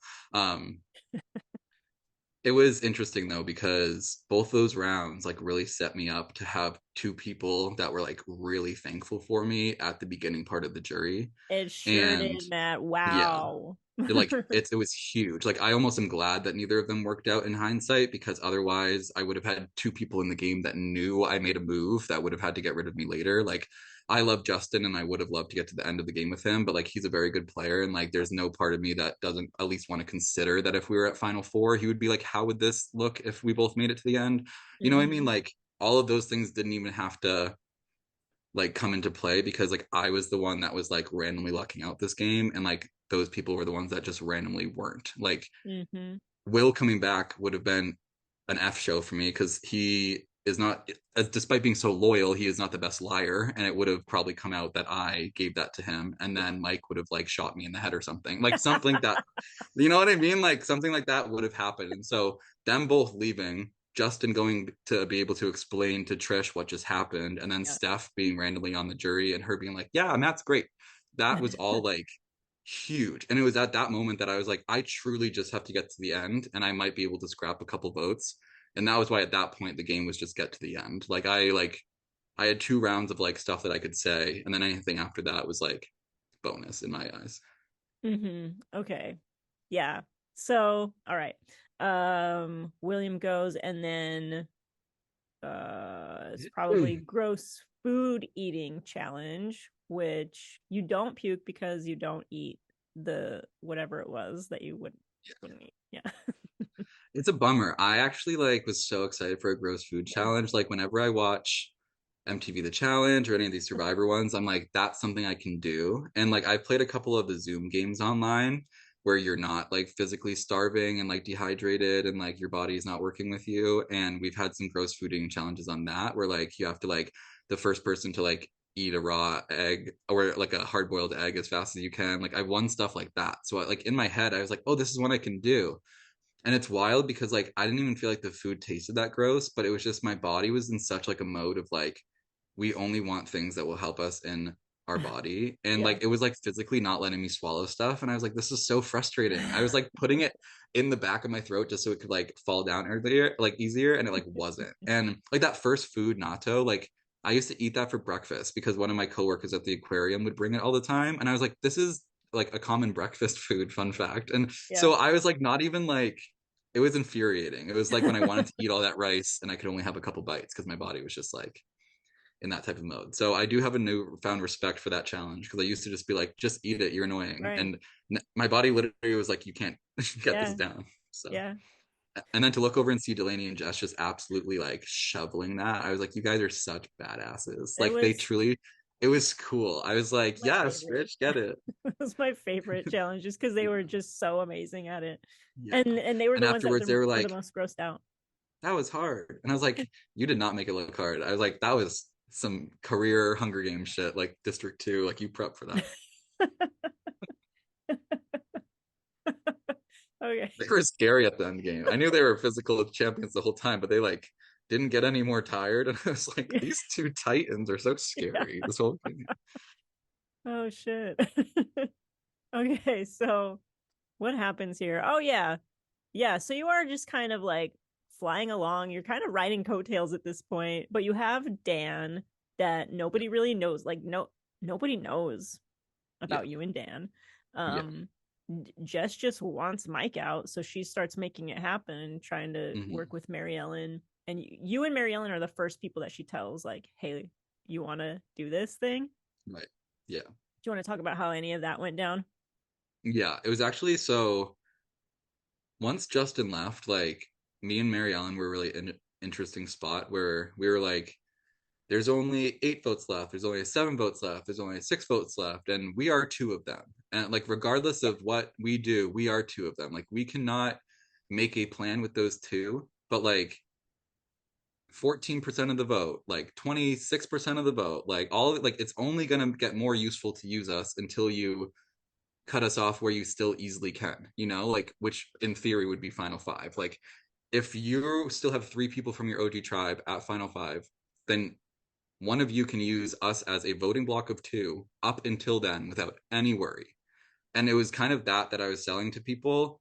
it was interesting though, because both those rounds like really set me up to have two people that were like really thankful for me at the beginning part of the jury. It sure did, Matt. Wow. Like it was huge. Like I almost am glad that neither of them worked out in hindsight, because otherwise I would have had two people in the game that knew I made a move that would have had to get rid of me later. Like I love Justin and I would have loved to get to the end of the game with him, but like he's a very good player, and like there's no part of me that doesn't at least want to consider that if we were at final four, he would be like, how would this look if we both made it to the end? You know what I mean? Like all of those things didn't even have to like come into play, because like I was the one that was like randomly lucking out this game, and like those people were the ones that just randomly weren't. Like Will coming back would have been an F show for me, because he is not, despite being so loyal, he is not the best liar, and it would have probably come out that I gave that to him, and then Mike would have like shot me in the head or something, like something that, you know what I mean, like something like that would have happened. And so them both leaving, Justin going to be able to explain to Trish what just happened, and then Steph being randomly on the jury and her being like, yeah, Matt's great. That was all like huge. And it was at that moment that I was like, I truly just have to get to the end and I might be able to scrap a couple votes. And that was why at that point the game was just get to the end. Like I had 2 rounds of like stuff that I could say, and then anything after that was like bonus in my eyes. Okay. Yeah. So, all right. William goes, and then it's probably gross food eating challenge, which you don't puke because you don't eat the whatever it was that you wouldn't eat. Yeah. It's a bummer. I actually like was so excited for a gross food challenge. Like whenever I watch MTV The Challenge or any of these Survivor ones, I'm like, that's something I can do. And like I've played a couple of the Zoom games online where you're not like physically starving and like dehydrated and like your body is not working with you. And we've had some gross food eating challenges on that where like you have to like the first person to like eat a raw egg or like a hard boiled egg as fast as you can. Like I've won stuff like that. So like in my head, I was like, oh, this is what I can do. And it's wild because like I didn't even feel like the food tasted that gross, but it was just my body was in such like a mode of like, we only want things that will help us in our body. And like it was like physically not letting me swallow stuff. And I was like, this is so frustrating. I was like putting it in the back of my throat just so it could like fall down earlier, like easier, and it like wasn't. And like that first food natto, like I used to eat that for breakfast because one of my coworkers at the aquarium would bring it all the time. And I was like, this is like a common breakfast food, fun fact. And so I was like, not even like, it was infuriating. It was like when I wanted to eat all that rice and I could only have a couple bites because my body was just like in that type of mode. So I do have a newfound respect for that challenge, because I used to just be like, just eat it, you're annoying. Right. And my body literally was like, you can't get this down. So and then to look over and see Delaney and Jess just absolutely like shoveling that, I was like, you guys are such badasses. Like they truly, it was cool. I was like, yes, Rich, get it. It was my favorite challenge just because they were just so amazing at it. And they were the ones that they were like, the most grossed out. That was hard. And I was like, you did not make it look hard. I was like, that was some career Hunger Games shit, like District 2, like you prep for that. Okay. They were scary at the end game. I knew they were physical champions the whole time, but they like didn't get any more tired. And I was like, these 2 titans are so scary. This whole thing. Oh shit. Okay, so what happens here? Oh yeah. So you are just kind of like flying along. You're kind of riding coattails at this point, but you have Dan that nobody really knows. Like nobody knows about you and Dan. Jess just wants Mike out, so she starts making it happen and trying to work with Mary Ellen. And you and Mary Ellen are the first people that she tells, like, hey, you want to do this thing? Right. Yeah. Do you want to talk about how any of that went down? Yeah, it was actually, so once Justin left, like me and Mary Ellen were really in an interesting spot where we were like, there's only 8 votes left. There's only 7 votes left. There's only 6 votes left. And we are 2 of them. And like, regardless of what we do, we are 2 of them. Like we cannot make a plan with those 2, but like 14% of the vote, like 26% of the vote, like all, like it's only going to get more useful to use us until you cut us off where you still easily can, you know, like, which in theory would be final 5. Like if you still have 3 people from your OG tribe at Final 5, then one of you can use us as a voting block of 2 up until then without any worry. And it was kind of that I was selling to people,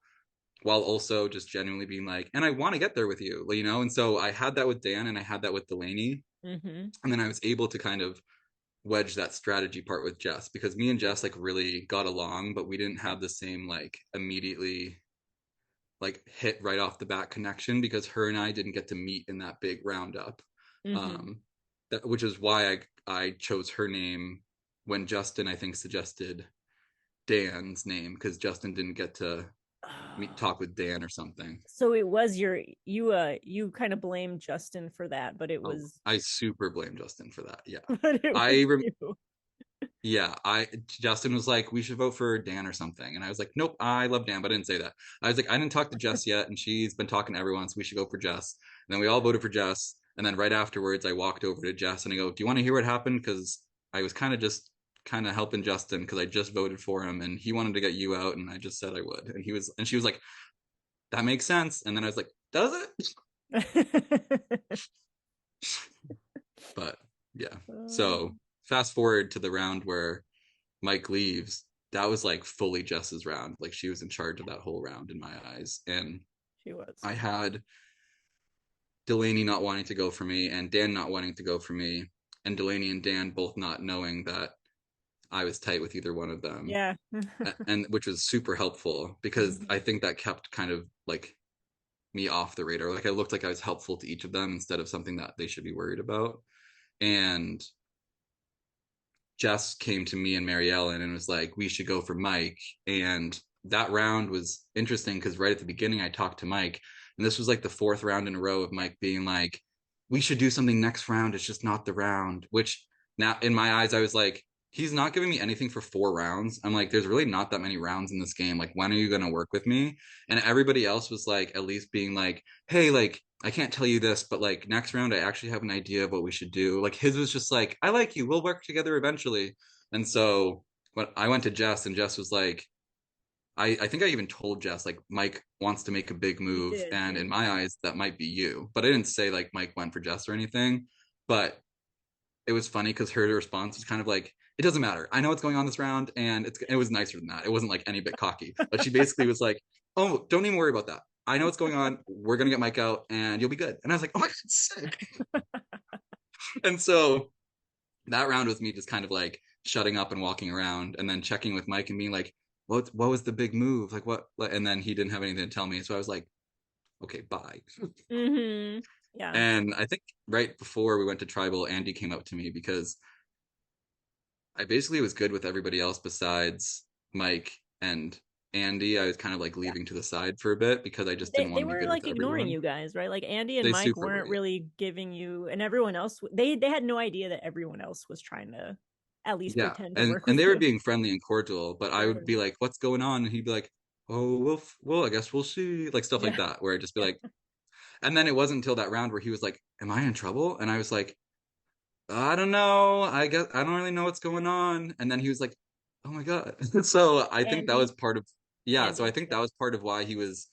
while also just genuinely being like, and I want to get there with you, you know? And so I had that with Dan and I had that with Delaney. And then I was able to kind of wedge that strategy part with Jess, because me and Jess like really got along, but we didn't have the same like immediately like hit right off the bat connection, because her and I didn't get to meet in that big roundup. Which is why I chose her name when Justin, I think, suggested Dan's name, because Justin didn't get to talk with Dan or something. So it was you kind of blamed Justin for that, but it was I super blame Justin for that. Yeah. But it was Justin was like, we should vote for Dan or something, and I was like, nope, I love Dan, but I didn't say that. I was like, I didn't talk to Jess yet, and she's been talking to everyone, so we should go for Jess. And then we all voted for Jess, and then right afterwards I walked over to Jess and I go, do you want to hear what happened? Because I was kind of helping Justin because I just voted for him and he wanted to get you out, and I just said I would. And she was like, that makes sense. And then I was like, does it? But yeah. So fast forward to the round where Mike leaves. That was like fully Jess's round. Like she was in charge of that whole round in my eyes. And she was. I had Delaney not wanting to go for me and Dan not wanting to go for me, and Delaney and Dan both not knowing that I was tight with either one of them. Yeah. And which was super helpful, because I think that kept kind of like me off the radar. Like I looked like I was helpful to each of them instead of something that they should be worried about. And Jess came to me and Mary Ellen and was like, we should go for Mike. And that round was interesting because right at the beginning I talked to Mike, and this was like the 4th round in a row of Mike being like, we should do something next round, it's just not the round. Which now in my eyes I was like, he's not giving me anything for 4 rounds. I'm like, there's really not that many rounds in this game. Like, when are you going to work with me? And everybody else was like, at least being like, hey, like, I can't tell you this, but like next round, I actually have an idea of what we should do. Like his was just like, I like you. We'll work together eventually. And so when I went to Jess, and Jess was like, I think I even told Jess, like, Mike wants to make a big move. And in my eyes, that might be you. But I didn't say like Mike went for Jess or anything. But it was funny because her response was kind of like, it doesn't matter. I know what's going on this round. And it was nicer than that. It wasn't like any bit cocky. But she basically was like, oh, don't even worry about that. I know what's going on. We're going to get Mike out and you'll be good. And I was like, oh my God, sick. And so that round was me just kind of like shutting up and walking around and then checking with Mike and being like, what was the big move? Like what? And then he didn't have anything to tell me. So I was like, okay, bye. Mm-hmm. Yeah. And I think right before we went to tribal, Andy came up to me because I basically was good with everybody else besides Mike and Andy. I was kind of like leaving to the side for a bit because I just didn't want to be good with everyone. They were like ignoring you guys, right? Like Andy and Mike weren't really giving you, and everyone else, they had no idea that everyone else was trying to at least pretend to work with and they you. were being friendly and cordial, but I would be like, what's going on? And he'd be like, oh, well, I guess we'll see, like stuff like that, where I'd just be like, and then it wasn't until that round where he was like, am I in trouble? And I was like, I don't know. I guess I don't really know what's going on. And then he was like, oh my God. So I think that was part of, so I think that was part of why he was,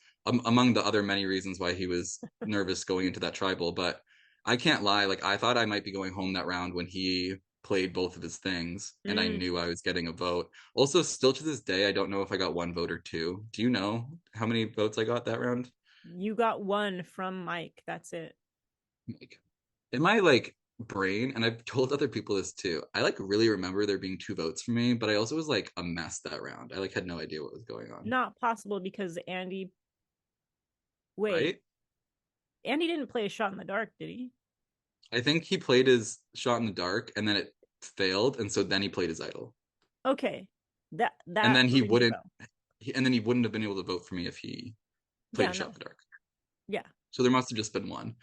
among the other many reasons why he was nervous going into that tribal. But I can't lie. Like I thought I might be going home that round when he played both of his things and I knew I was getting a vote. Also, still to this day, I don't know if I got 1 vote or 2. Do you know how many votes I got that round? You got 1 from Mike. That's it. Mike. In my like brain, and I've told other people this too, I like really remember there being 2 votes for me, but I also was like a mess that round. I like had no idea what was going on. Not possible because Andy. Wait. Right? Andy didn't play a shot in the dark, did he? I think he played his shot in the dark and then it failed, and so then he played his idol. Okay. That and then he wouldn't have been able to vote for me if he played a shot in the dark. Yeah. So there must have just been 1.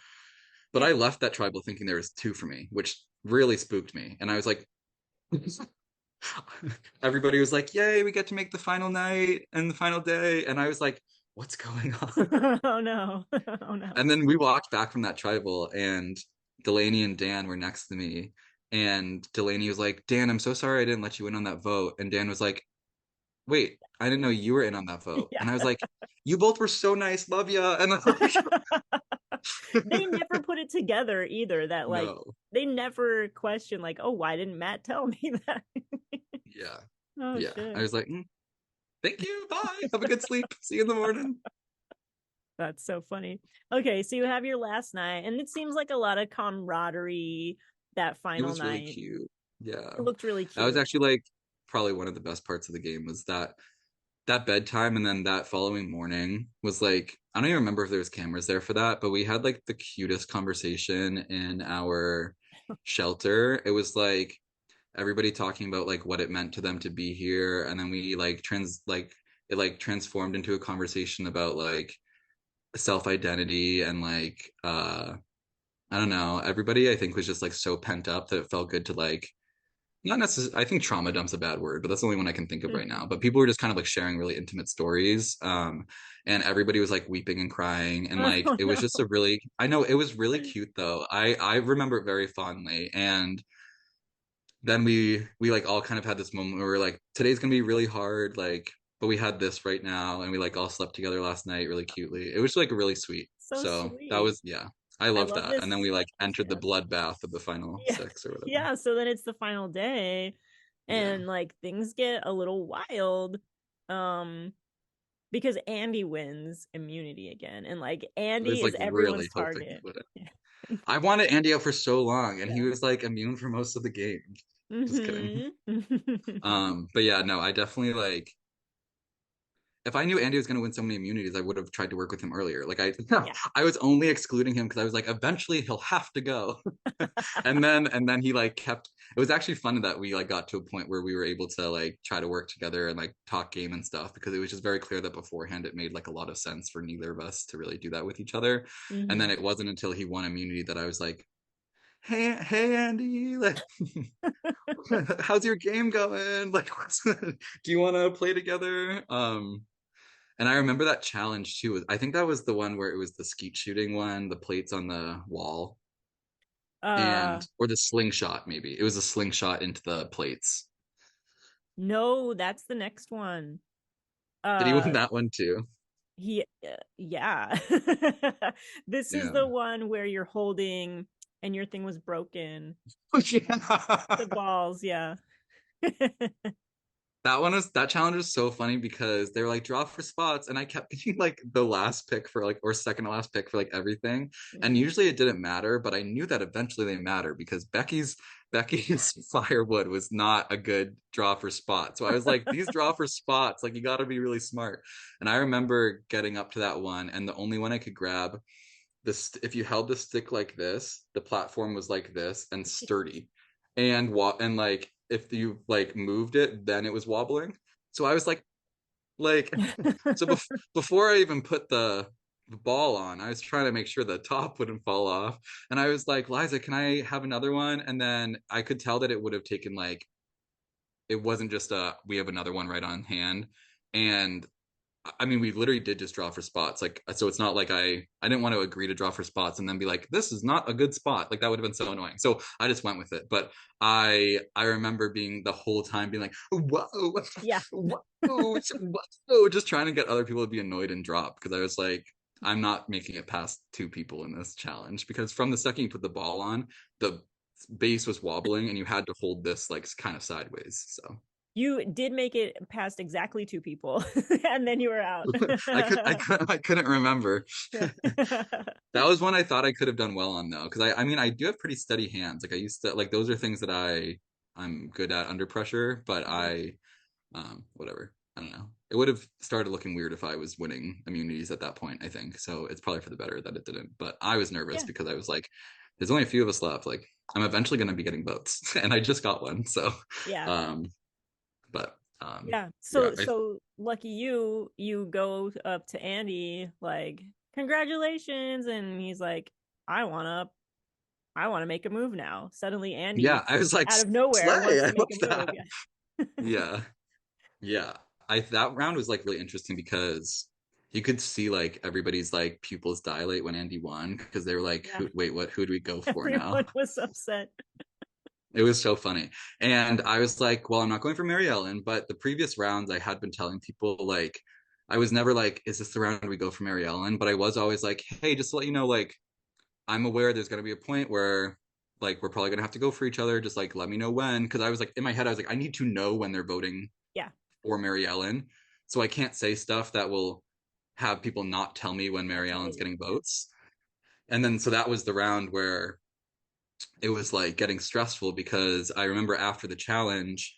But I left that tribal thinking there was 2 for me, which really spooked me. And I was like, everybody was like, yay, we get to make the final night and the final day. And I was like, what's going on? Oh no. Oh no. And then we walked back from that tribal and Delaney and Dan were next to me. And Delaney was like, Dan, I'm so sorry I didn't let you in on that vote. And Dan was like, wait, I didn't know you were in on that vote. Yeah. And I was like, you both were so nice, love ya. And then they never put it together either, that like no. they never questioned like, oh, why didn't Matt tell me that? Yeah. Oh, yeah. shit. I was like, thank you, bye, have a good sleep, see you in the morning. That's so funny. Okay, so you have your last night, and it seems like a lot of camaraderie that final It was night. really cute. Yeah. It looked really cute. That was actually like probably one of the best parts of the game, was that bedtime, and then that following morning was like, I don't even remember if there was cameras there for that, but we had like the cutest conversation in our shelter. It was like everybody talking about like what it meant to them to be here, and then we like transformed into a conversation about like self-identity, and like I don't know, everybody I think was just like so pent up that it felt good to like, not necessarily, I think trauma dump's a bad word, but that's the only one I can think of right now. But people were just kind of like sharing really intimate stories. And everybody was like weeping and crying. And like, it was just I know it was really cute though. I remember it very fondly. And then we like all kind of had this moment where we were like, today's gonna be really hard. Like, but we had this right now. And we like all slept together last night really cutely. It was like really sweet. So sweet. that was, yeah. I love that. This. And then we like entered the bloodbath of the final 6 or whatever. Yeah, so then it's the final day, and like things get a little wild, because Andy wins immunity again, and like Andy is everyone's target. I wanted Andy out for so long, and he was like immune for most of the game. Just kidding. But yeah, no, I definitely like, if I knew Andy was going to win so many immunities, I would have tried to work with him earlier. Like I was only excluding him because I was like, eventually he'll have to go. and then he like kept, it was actually fun that we like got to a point where we were able to like try to work together and like talk game and stuff, because it was just very clear that beforehand it made like a lot of sense for neither of us to really do that with each other. And then it wasn't until he won immunity that I was like, hey Andy, like how's your game going? Like, do you want to play together? And I remember that challenge too. I think that was the one where it was the skeet shooting one, the plates on the wall, or the slingshot. Maybe it was a slingshot into the plates. No, that's the next one. Did he win that one too? Yeah. This is the one where you're holding and your thing was broken. The balls, yeah. That challenge was so funny because they were like, draw for spots, and I kept getting like the last pick for like, or second to last pick for like everything. And usually it didn't matter, but I knew that eventually they matter because Becky's firewood was not a good draw for spots. So I was like, these draw for spots, like you got to be really smart. And I remember getting up to that one, and the only one I could grab, if you held the stick like this, the platform was like this and sturdy, and like if you like moved it, then it was wobbling. So I was like so before I even put the ball on, I was trying to make sure the top wouldn't fall off, and I was like, Liza, can I have another one? And then I could tell that it would have taken like, it wasn't just we have another one right on hand. And I mean, we literally did just draw for spots. Like, so it's not like I didn't want to agree to draw for spots and then be like, this is not a good spot. Like that would have been so annoying. So I just went with it. But I remember being the whole time being like, whoa, yeah, whoa, just trying to get other people to be annoyed and drop, because I was like, I'm not making it past 2 people in this challenge, because from the second you put the ball on, the base was wobbling and you had to hold this like kind of sideways. So you did make it past exactly 2 people, and then you were out. I couldn't remember. That was one I thought I could have done well on though, because I mean I do have pretty steady hands. Like I used to, like those are things that I'm good at under pressure, but whatever. I don't know. It would have started looking weird if I was winning immunities at that point, I think. So it's probably for the better that it didn't. But I was nervous because I was like, there's only a few of us left. Like I'm eventually going to be getting votes, and I just got one. So so lucky you go up to Andy like, congratulations, and he's like, I want to make a move now. Suddenly Andy, I was like, out of nowhere, wants to make a move. That round was like really interesting because you could see like everybody's like pupils dilate when Andy won, because they were like, who do we go for now? Everyone was upset. It was so funny. And I was like, well, I'm not going for Mary Ellen, but the previous rounds I had been telling people, like, I was never like, is this the round we go for Mary Ellen? But I was always like, hey, just to let you know, like, I'm aware there's going to be a point where like we're probably going to have to go for each other. Just like let me know when. Because I was like, in my head, I was like, I need to know when they're voting for Mary Ellen. So I can't say stuff that will have people not tell me when Mary Ellen's getting votes. And then so that was the round where it was like getting stressful because I remember after the challenge,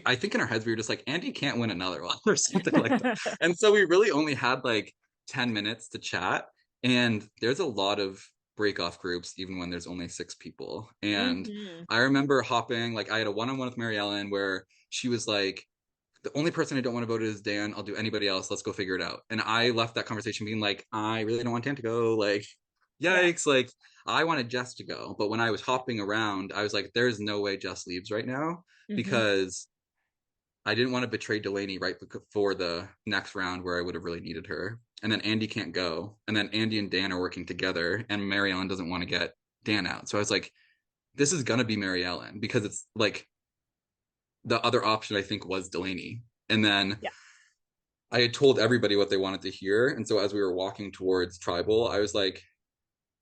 I think in our heads we were just like, Andy can't win another one or something like that. And so we really only had like 10 minutes to chat. And there's a lot of break off groups, even when there's only 6 people. And I remember hopping, like I had a one-on-one with Mary Ellen where she was like, the only person I don't want to vote is Dan. I'll do anybody else. Let's go figure it out. And I left that conversation being like, I really don't want Dan to go. Like, yikes. Like, I wanted Jess to go. But when I was hopping around, I was like, there's no way Jess leaves right now because I didn't want to betray Delaney right before the next round where I would have really needed her. And then Andy can't go. And then Andy and Dan are working together. And Mary Ellen doesn't want to get Dan out. So I was like, this is going to be Mary Ellen because it's like, the other option I think was Delaney. And then I had told everybody what they wanted to hear. And so as we were walking towards Tribal, I was like,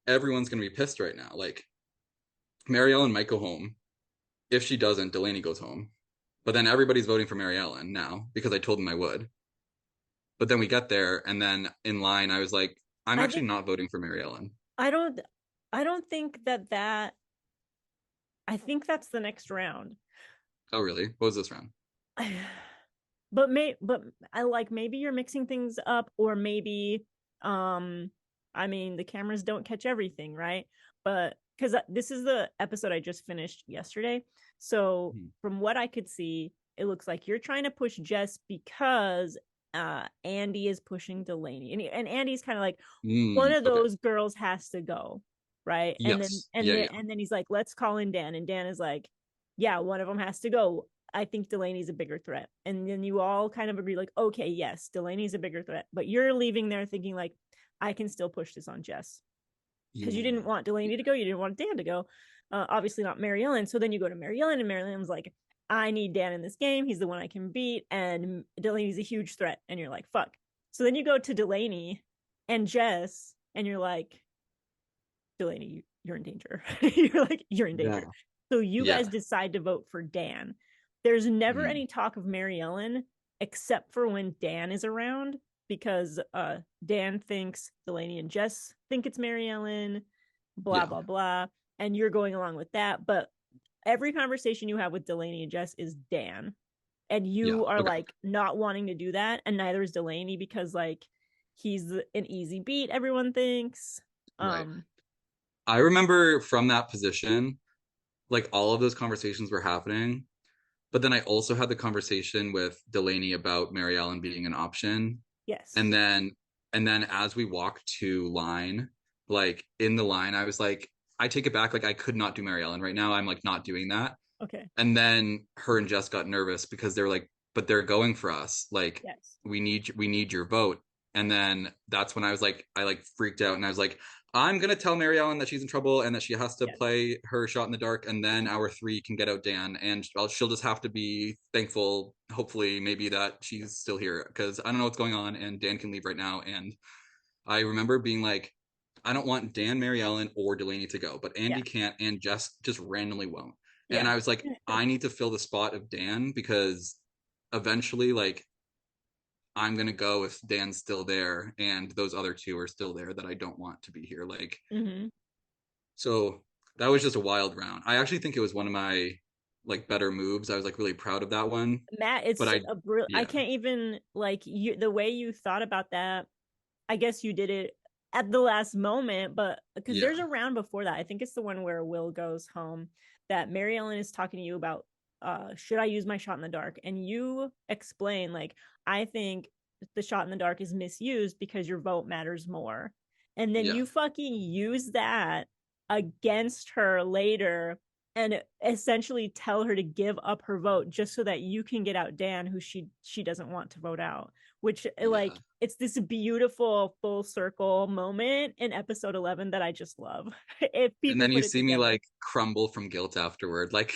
everyone's going to be pissed right now. Like Mary Ellen might go home. If she doesn't, Delaney goes home. But then everybody's voting for Mary Ellen now because I told them I would. But then we get there and then in line, I was like, I'm actually not voting for Mary Ellen. I don't think that I think that's the next round. Oh, really? What was this round? But I like maybe you're mixing things up, or maybe, I mean, the cameras don't catch everything, right? But because this is the episode I just finished yesterday, so from what I could see, it looks like you're trying to push Jess because Andy is pushing Delaney, and Andy's kind of like one of those girls has to go, right? Yes. And then he's like, let's call in Dan, and Dan is like, yeah, one of them has to go. I think Delaney's a bigger threat. And then you all kind of agree like, okay, yes, Delaney's a bigger threat. But you're leaving there thinking like, I can still push this on Jess. Because you didn't want Delaney to go. You didn't want Dan to go. Obviously not Mary Ellen. So then you go to Mary Ellen and Mary Ellen's like, I need Dan in this game. He's the one I can beat. And Delaney's a huge threat. And you're like, fuck. So then you go to Delaney and Jess and you're like, Delaney, you're in danger. You're in danger. Yeah. So you guys decide to vote for Dan. There's never any talk of Mary Ellen except for when Dan is around because Dan thinks Delaney and Jess think it's Mary Ellen, blah, blah, blah. And you're going along with that. But every conversation you have with Delaney and Jess is Dan. And you are like not wanting to do that. And neither is Delaney because like he's an easy beat, everyone thinks. Right. I remember from that position, like all of those conversations were happening. But then I also had the conversation with Delaney about Mary Ellen being an option. Yes. And then as we walked to line, like in the line, I was like, I take it back. Like I could not do Mary Ellen right now. I'm like not doing that. Okay. And then her and Jess got nervous because they were like, but they're going for us. Like we need your vote. And then that's when I was like, I like freaked out and I was like, I'm going to tell Mary Ellen that she's in trouble and that she has to play her shot in the dark. And then our 3 can get out Dan. And she'll just have to be thankful, hopefully, maybe that she's still here. Because I don't know what's going on and Dan can leave right now. And I remember being like, I don't want Dan, Mary Ellen, or Delaney to go. But Andy can't and Jess just randomly won't. Yeah. And I was like, I need to fill the spot of Dan because eventually, like, I'm going to go if Dan's still there and those other 2 are still there that I don't want to be here. Like, so that was just a wild round. I actually think it was one of my like better moves. I was like really proud of that one. Matt, it's I can't even like the way you thought about that. I guess you did it at the last moment, but because there's a round before that. I think it's the one where Will goes home that Mary Ellen is talking to you about should I use my shot in the dark? And you explain like, I think the shot in the dark is misused because your vote matters more. And then you fucking use that against her later and essentially tell her to give up her vote just so that you can get out Dan, who she doesn't want to vote out, which like it's this beautiful full circle moment in episode 11 that I just love. If people and then you see together. me like crumble from guilt afterward, like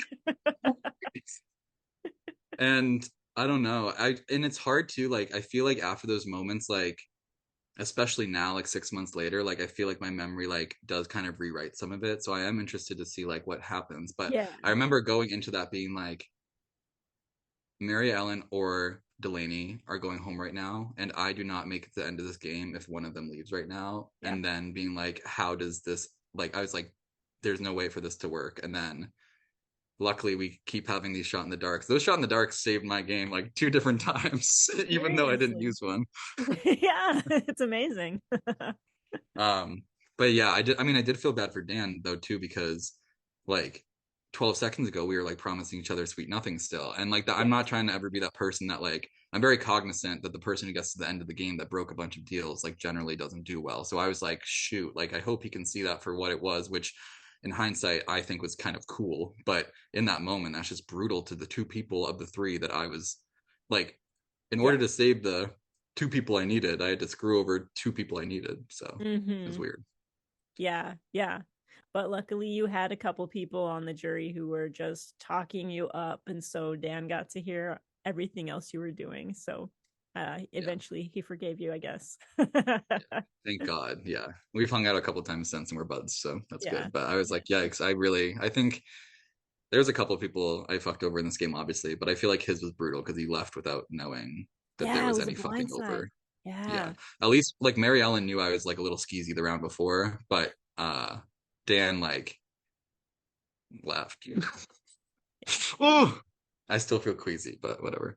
and I don't know, and it's hard to like, I feel like after those moments, like especially now, like 6 months later, like I feel like my memory like does kind of rewrite some of it, so I am interested to see like what happens. But I remember going into that being like, Mary Ellen or Delaney are going home right now, and I do not make it to the end of this game if one of them leaves right now. And then being like, how does this, like, I was like, there's no way for this to work. And then luckily we keep having these shot in the darks. Those shot in the darks saved my game like 2 different times, even though I didn't use one. Yeah, it's amazing. But yeah, I did feel bad for Dan though too, because like 12 seconds ago we were like promising each other sweet nothing still, and like that, I'm not trying to ever be that person that, like, I'm very cognizant that the person who gets to the end of the game that broke a bunch of deals like generally doesn't do well. So I was like, shoot, like I hope he can see that for what it was, which in hindsight I think was kind of cool, but in that moment that's just brutal to the 2 people of the 3 that I was like, in order to save the 2 people I needed, I had to screw over 2 people I needed. So it was weird. Yeah. But luckily you had a couple people on the jury who were just talking you up, and so Dan got to hear everything else you were doing. So eventually he forgave you, I guess. Thank God. Yeah, we've hung out a couple times since and we're buds, so that's good. But I was like, yikes, I think there's a couple of people I fucked over in this game, obviously, but I feel like his was brutal because he left without knowing that there was any fucking over. Yeah. At least like Mary Ellen knew I was like a little skeezy the round before, but Dan like left. Oh, I still feel queasy, but whatever.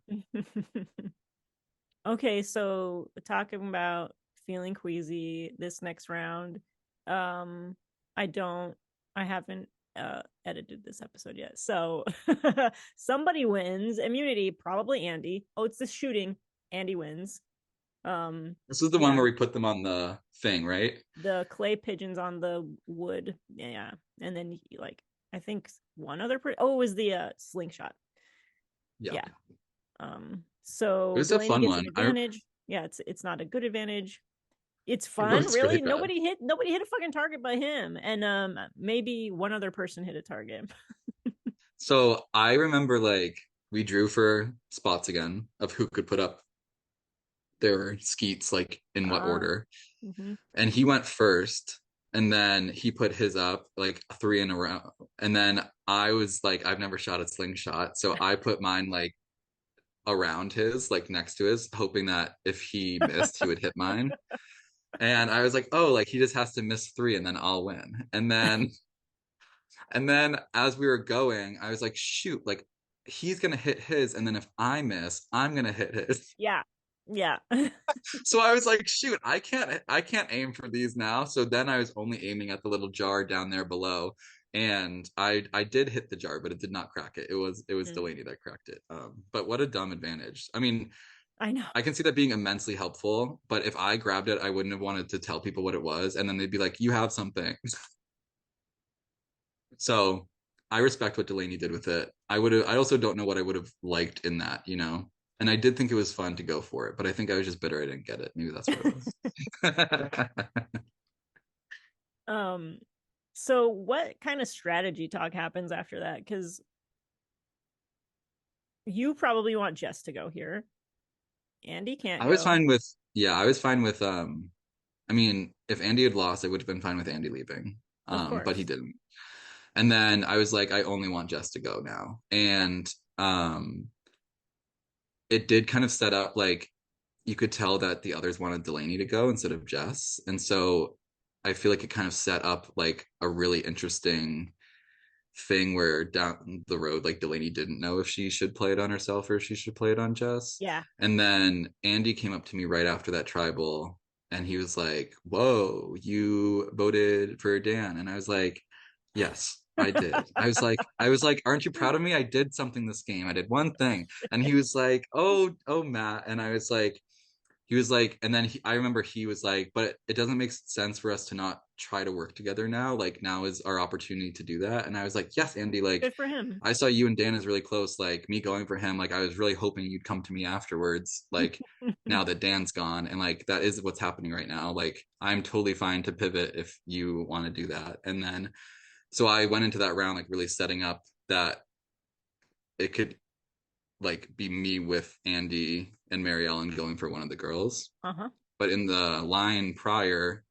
Okay, so talking about feeling queasy this next round, I haven't edited this episode yet, so somebody wins immunity, probably Andy. Oh, it's the shooting. Andy wins. This is the one where we put them on the thing, right? The clay pigeons on the wood. Yeah. And then like, I think one other it was the slingshot. Yeah. So it was a fun one. Advantage. Yeah, it's not a good advantage. It's fun. Really, nobody hit a fucking target by him, and maybe one other person hit a target. So I remember like we drew for spots again of who could put up their skeets like in what order, and he went first, and then he put his up like 3 in a row, and then I was like, I've never shot a slingshot, so I put mine like around his, like next to his, hoping that if he missed he would hit mine. And I was like, oh, like he just has to miss 3 and then I'll win. And then as we were going, I was like, shoot, like he's gonna hit his, and then if I miss, I'm gonna hit his. Yeah. So I was like, shoot, I can't aim for these now. So then I was only aiming at the little jar down there below, and I did hit the jar, but it did not crack it. It was Delaney that cracked it. But what a dumb advantage. I mean, I know. I can see that being immensely helpful, but if I grabbed it, I wouldn't have wanted to tell people what it was, and then they'd be like, you have something. So I respect what Delaney did with it. I also don't know what I would have liked in that, you know? And I did think it was fun to go for it, but I think I was just bitter I didn't get it. Maybe that's what it was. So what kind of strategy talk happens after that? Because you probably want Jess to go here. Andy can't. I was fine with I mean, if Andy had lost, I would have been fine with Andy leaving. But he didn't. And then I was like, I only want Jess to go now. And it did kind of set up, like, you could tell that the others wanted Delaney to go instead of Jess. And so I feel like it kind of set up like a really interesting thing where down the road, like Delaney didn't know if she should play it on herself or if she should play it on Jess. Yeah. And then Andy came up to me right after that tribal, and he was like, whoa, you voted for Dan. And I was like, yes, I did. I was like, aren't you proud of me? I did something this game. I did one thing. And he was like, oh, Matt. And I was like, he was like, and then I remember he was like, but it doesn't make sense for us to not try to work together now. Like now is our opportunity to do that. And I was like, yes, Andy, like good for him. I saw you and Dan is really close. Like me going for him, like I was really hoping you'd come to me afterwards. Like now that Dan's gone, and like that is what's happening right now. Like I'm totally fine to pivot if you want to do that. And then so I went into that round like really setting up that it could like be me with Andy and Mary Ellen going for one of the girls. Uh-huh. But in the line prior,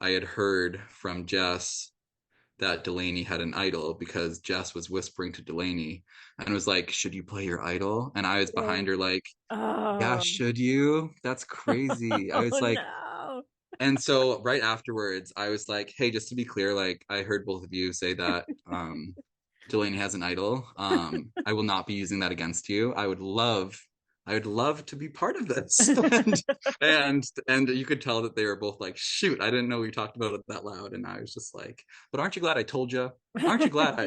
I had heard from Jess that Delaney had an idol because Jess was whispering to Delaney and was like, should you play your idol? And I was behind her like, yeah, should you? That's crazy. I was like, no. And so right afterwards, I was like, hey, just to be clear, like I heard both of you say that Delaney has an idol. I will not be using that against you. I would love to be part of this. and you could tell that they were both like, shoot, I didn't know we talked about it that loud. And I was just like, but aren't you glad I told you? Aren't you glad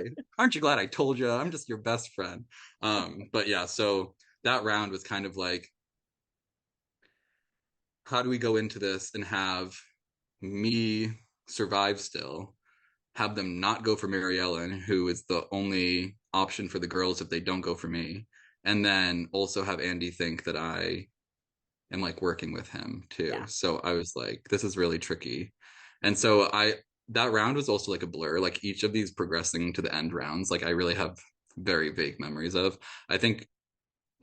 I told you? I'm just your best friend. But yeah, so that round was kind of like, how do we go into this and have me survive still, have them not go for Mary Ellen, who is the only option for the girls if they don't go for me, and then also have Andy think that I am like working with him too. Yeah. So I was like, this is really tricky. And so that round was also like a blur, like each of these progressing to the end rounds, like I really have very vague memories of. I think,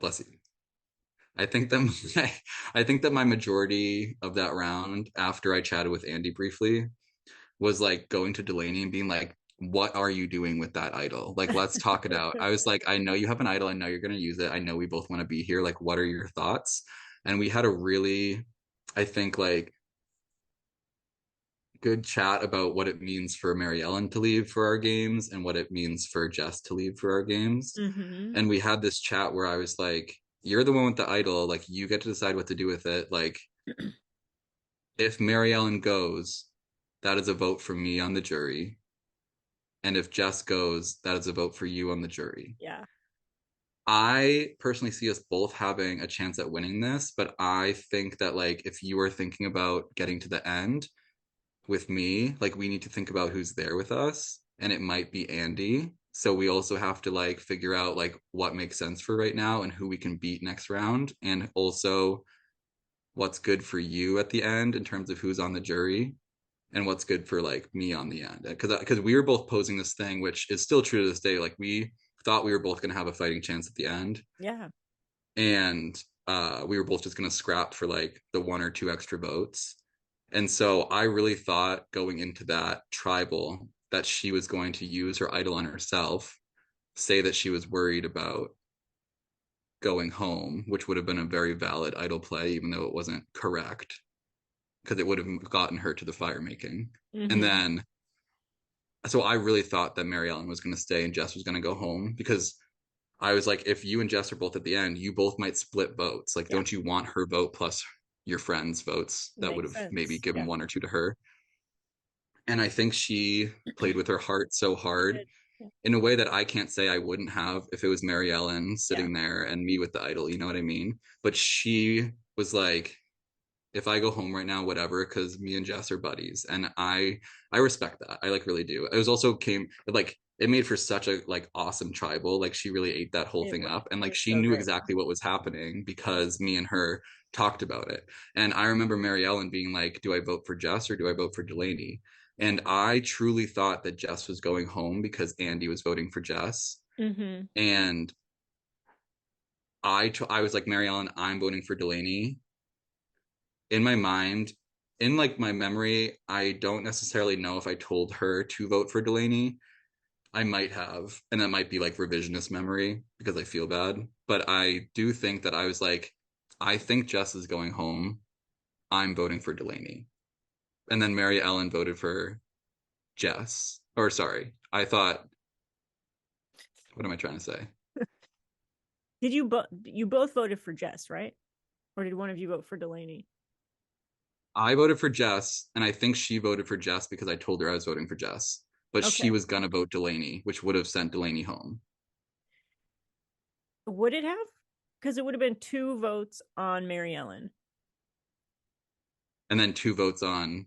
bless you, I think that my majority of that round, after I chatted with Andy briefly, was like going to Delaney and being like, what are you doing with that idol? Like, let's talk it out. I was like, I know you have an idol. I know you're going to use it. I know we both want to be here. Like, what are your thoughts? And we had a really, I think, like, good chat about what it means for Mary Ellen to leave for our games and what it means for Jess to leave for our games. Mm-hmm. And we had this chat where I was like, you're the one with the idol, like you get to decide what to do with it. Like if Mary Ellen goes, that is a vote for me on the jury. And if Jess goes, that is a vote for you on the jury. Yeah. I personally see us both having a chance at winning this, but I think that like if you are thinking about getting to the end with me, like we need to think about who's there with us, and it might be Andy. So we also have to like figure out like what makes sense for right now and who we can beat next round, and also what's good for you at the end in terms of who's on the jury and what's good for like me on the end. Because we were both posing this thing, which is still true to this day. Like we thought we were both going to have a fighting chance at the end. Yeah. And we were both just going to scrap for like the 1 or 2 extra votes. And so I really thought going into that tribal that she was going to use her idol on herself, say that she was worried about going home, which would have been a very valid idol play, even though it wasn't correct, because it would have gotten her to the fire making. Mm-hmm. And then, so I really thought that Mary Ellen was going to stay and Jess was going to go home, because I was like, if you and Jess are both at the end, you both might split votes. Like, don't you want her vote plus your friends' votes? That would have maybe given 1 or 2 to her. And I think she played with her heart so hard in a way that I can't say I wouldn't have if it was Mary Ellen sitting there and me with the idol, you know what I mean? But she was like, if I go home right now, whatever, because me and Jess are buddies. And I respect that. I like really do. It was also like, it made for such a like awesome tribal. Like she really ate that whole thing up. And like she knew exactly what was happening because me and her talked about it. And I remember Mary Ellen being like, do I vote for Jess or do I vote for Delaney? And I truly thought that Jess was going home because Andy was voting for Jess. Mm-hmm. And I was like, Mary Ellen, I'm voting for Delaney. In my mind, in like my memory, I don't necessarily know if I told her to vote for Delaney. I might have, and that might be like revisionist memory because I feel bad. But I do think that I was like, I think Jess is going home. I'm voting for Delaney. And then Mary Ellen voted for Jess. Or sorry, I thought, what am I trying to say? Did you both voted for Jess, right? Or did one of you vote for Delaney? I voted for Jess, and I think she voted for Jess because I told her I was voting for Jess. But she was going to vote Delaney, which would have sent Delaney home. Would it have? Because it would have been 2 votes on Mary Ellen. And then 2 votes on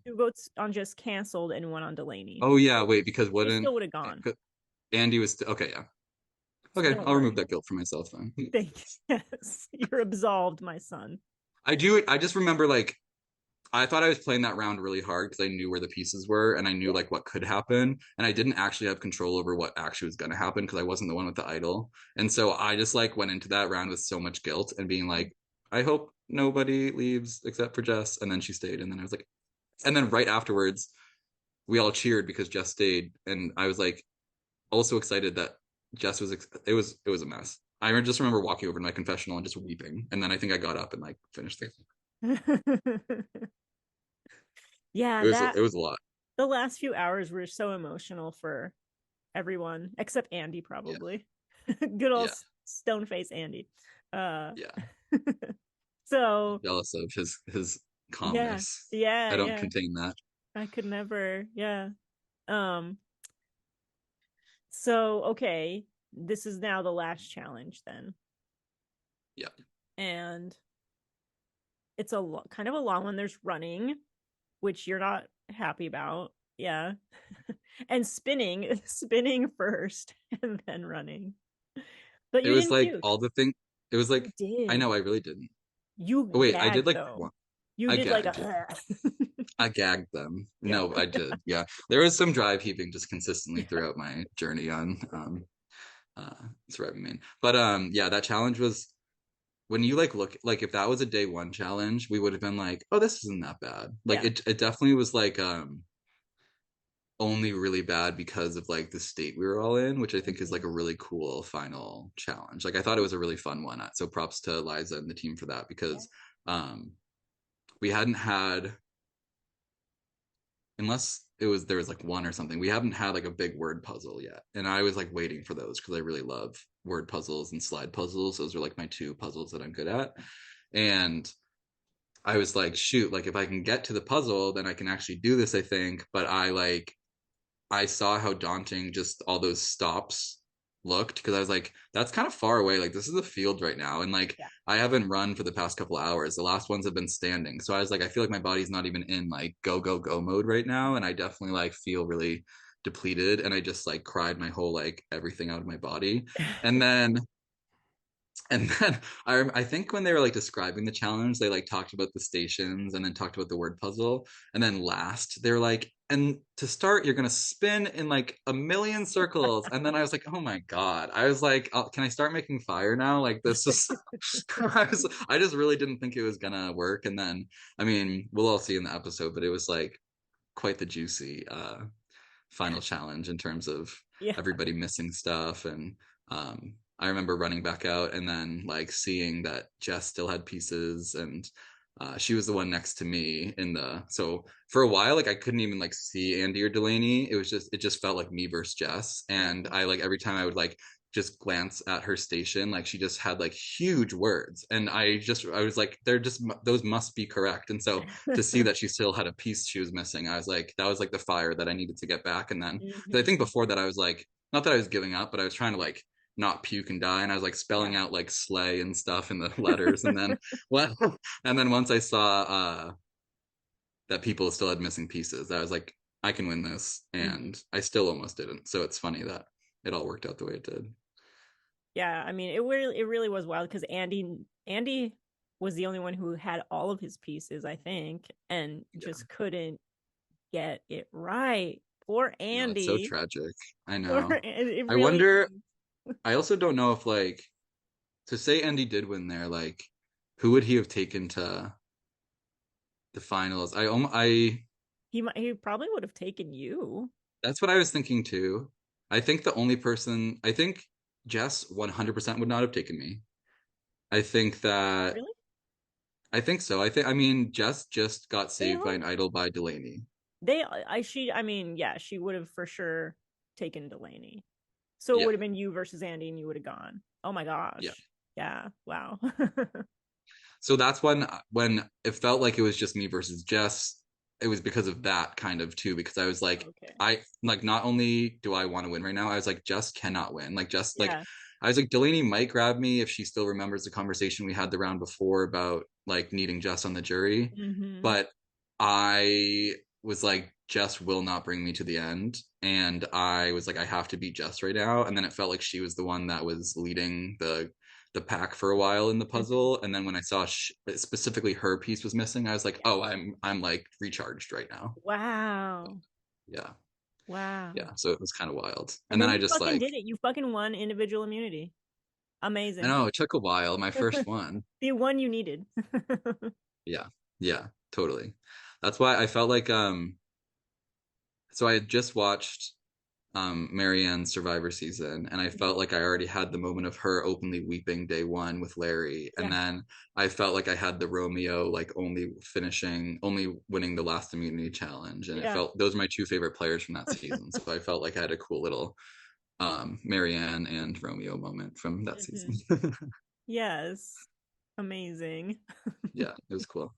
just canceled and 1 on Delaney. Oh yeah, wait, because He still would have gone. Andy was okay, yeah. Okay, I'll remove that guilt for myself then. Thanks. Yes, you're absolved, my son. I just remember like I thought I was playing that round really hard because I knew where the pieces were and I knew like what could happen, and I didn't actually have control over what actually was going to happen because I wasn't the one with the idol. And so I just like went into that round with so much guilt and being like, I hope nobody leaves except for Jess. And then she stayed, and then I was like, and then right afterwards we all cheered because Jess stayed, and I was like also excited that Jess was it was a mess. I just remember walking over to my confessional and just weeping, and then I think I got up and like finished it. Yeah, it was a lot. The last few hours were so emotional for everyone except Andy, probably. Yeah. Good old stone face Andy. Yeah. So I'm jealous of his calmness. Yeah. I don't contain that. I could never. Yeah. So okay, this is now the last challenge then. Yeah. And it's kind of a long one. There's running, which you're not happy about. Yeah. And spinning first and then running. But it was like puke. All the things. It was like, I know, I really didn't. I did like one. You did like a I gagged them. Yeah. No, I did. Yeah. There was some drive heaving just consistently throughout my journey on Surviving Maine. But yeah, that challenge was, when you like look, like if that was a day 1 challenge, we would have been like, oh, this isn't that bad. Like it definitely was like only really bad because of like the state we were all in, which I think is like a really cool final challenge. Like I thought it was a really fun one. So props to Liza and the team for that, because we hadn't had, unless there was like 1 or something, we haven't had like a big word puzzle yet. And I was like waiting for those because I really love word puzzles and slide puzzles. Those are like my 2 puzzles that I'm good at. And I was like, shoot, like if I can get to the puzzle, then I can actually do this, I think. But I saw how daunting just all those stops looked, because I was like, that's kind of far away. Like this is a field right now. And like, I haven't run for the past couple of hours. The last ones have been standing. So I was like, I feel like my body's not even in like go mode right now. And I definitely like feel really depleted. And I just like cried my whole, like everything out of my body. And then I think when they were like describing the challenge, they like talked about the stations and then talked about the word puzzle. And then last they're like, and to start, you're going to spin in like a million circles. And then I was like, oh my God. I was like, can I start making fire now? Like this is, I just really didn't think it was going to work. And then, I mean, we'll all see in the episode, but it was like quite the juicy final challenge in terms of everybody missing stuff. And I remember running back out and then like seeing that Jess still had pieces, and she was the one next to me so for a while, like I couldn't even like see Andy or Delaney. It just felt like me versus Jess. And I like every time I would like just glance at her station, like she just had like huge words, and I was like, those must be correct. And so to see that she still had a piece she was missing, I was like, that was like the fire that I needed to get back. And then I think before that I was like, not that I was giving up, but I was trying to like not puke and die, and I was like spelling out like slay and stuff in the letters. And then and then once I saw that people still had missing pieces, I was like, I can win this. And I still almost didn't. So it's funny that it all worked out the way it did. Yeah, I mean, it really was wild, because Andy was the only one who had all of his pieces, I think, and just couldn't get it right. Poor Andy. It's so tragic. I know. I wonder, I also don't know if like, to say Andy did win there, like who would he have taken to the finals? He probably would have taken you. That's what I was thinking too. I think Jess 100% would not have taken me. I think that really? I think so. I mean Jess just got saved by an idol by Delaney. She would have for sure taken Delaney. So it would have been you versus Andy, and you would have gone. Oh my gosh. Yeah. Wow. So that's when it felt like it was just me versus Jess. It was because of that kind of too, because I was like, I like, not only do I want to win right now, I was like, Jess cannot win. Like just like, I was like, Delaney might grab me if she still remembers the conversation we had the round before about like needing Jess on the jury. But I was like, Jess will not bring me to the end. And I was like, I have to beat Jess right now. And then it felt like she was the one that was leading the pack for a while in the puzzle. And then when I saw specifically her piece was missing, I was like, oh, I'm like recharged right now. Wow. Yeah. Wow. Yeah. So it was kind of wild. And then you I just fucking did it. You fucking won individual immunity. Amazing. I know, it took a while. My first one. The one you needed. Yeah, totally. That's why I felt like so I had just watched Marianne's Survivor season, and I felt like I already had the moment of her openly weeping day one with Larry, and then I felt like I had the Romeo like only winning the last immunity challenge, and it felt those are my two favorite players from that season. So I felt like I had a cool little Marianne and Romeo moment from that season. Yes. Amazing. Yeah, it was cool.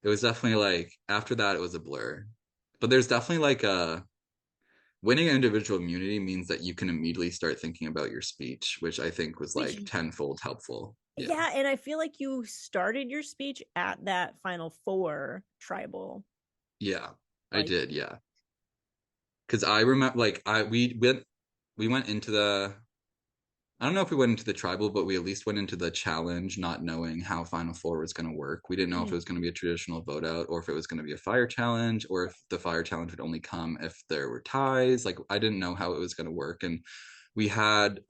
It was definitely like after that it was a blur. But there's definitely like winning individual immunity means that you can immediately start thinking about your speech, which I think was like tenfold helpful. Yeah, and I feel like you started your speech at that Final Four tribal. Yeah, I did, yeah. Because I remember like we went into the I don't know if we went into the tribal, but we at least went into the challenge not knowing how Final Four was going to work. We didn't know if it was going to be a traditional vote out or if it was going to be a fire challenge or if the fire challenge would only come if there were ties. Like I didn't know how it was going to work. And we had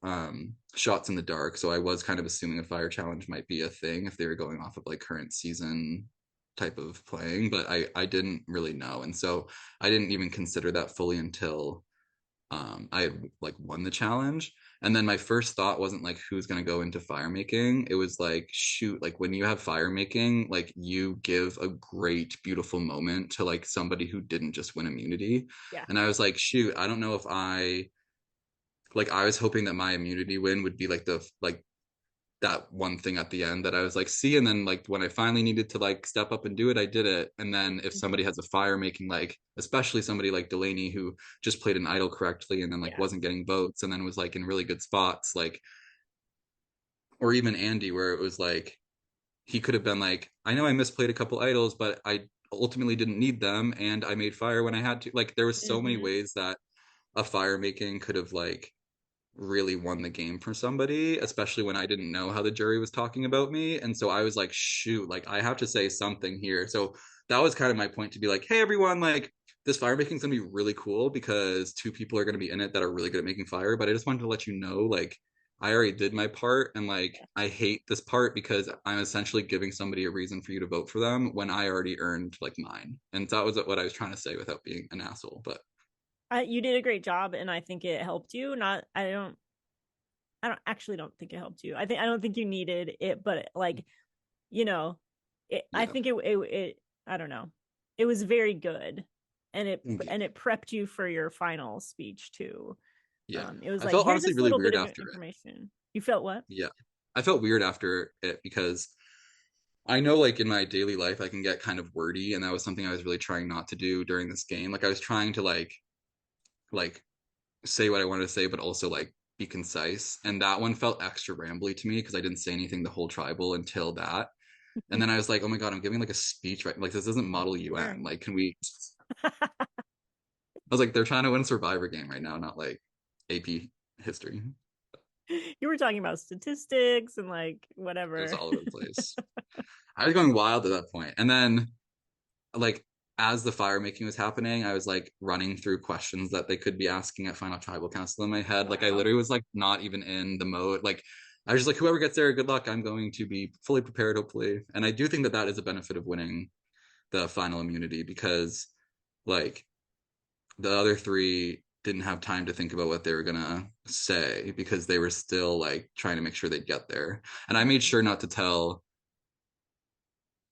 shots in the dark. So I was kind of assuming a fire challenge might be a thing if they were going off of like current season type of playing, but I didn't really know. And so I didn't even consider that fully until I like won the challenge. And then my first thought wasn't like who's going to go into fire making. It was like, shoot, like when you have fire making, like you give a great, beautiful moment to like somebody who didn't just win immunity. Yeah. And I was like, shoot, I don't know if I was hoping that my immunity win would be like that one thing at the end that I was like, see, and then like when I finally needed to like step up and do it, I did it. And then if somebody has a fire making, like especially somebody like Delaney who just played an idol correctly and then like wasn't getting votes and then was like in really good spots, like, or even Andy where it was like he could have been like, I know I misplayed a couple idols, but I ultimately didn't need them and I made fire when I had to. Like there was so many ways that a fire making could have like really won the game for somebody, especially when I didn't know how the jury was talking about me. And so I was like, shoot, like I have to say something here. So that was kind of my point to be like, hey everyone, like this fire making is gonna be really cool because two people are gonna be in it that are really good at making fire. But I just wanted to let you know, like I already did my part and like I hate this part because I'm essentially giving somebody a reason for you to vote for them when I already earned like mine. And that was what I was trying to say without being an asshole. But you did a great job, and I think it helped you. I don't think it helped you. I don't think you needed it, but like, you know, I think it. I don't know. It was very good, and it prepped you for your final speech too. Yeah, it was I like felt here's honestly this really little weird bit of after information. You felt what? Yeah, I felt weird after it because I know like in my daily life I can get kind of wordy, and that was something I was really trying not to do during this game. Like I was trying to like say what I wanted to say, but also like be concise. And that one felt extra rambly to me because I didn't say anything the whole tribal until that. And then I was like, oh my God, I'm giving like a speech, right? Like this isn't Model UN. Like, can we? I was like, they're trying to win a Survivor game right now, not like AP history. You were talking about statistics and like whatever. It was all over the place. I was going wild at that point. And then like as the fire making was happening, I was like running through questions that they could be asking at Final Tribal Council in my head. Wow. Like I literally was like not even in the mode. Like I was just like, whoever gets there, good luck. I'm going to be fully prepared, hopefully. And I do think that that is a benefit of winning the final immunity because like the other three didn't have time to think about what they were gonna say because they were still like trying to make sure they'd get there. And I made sure not to tell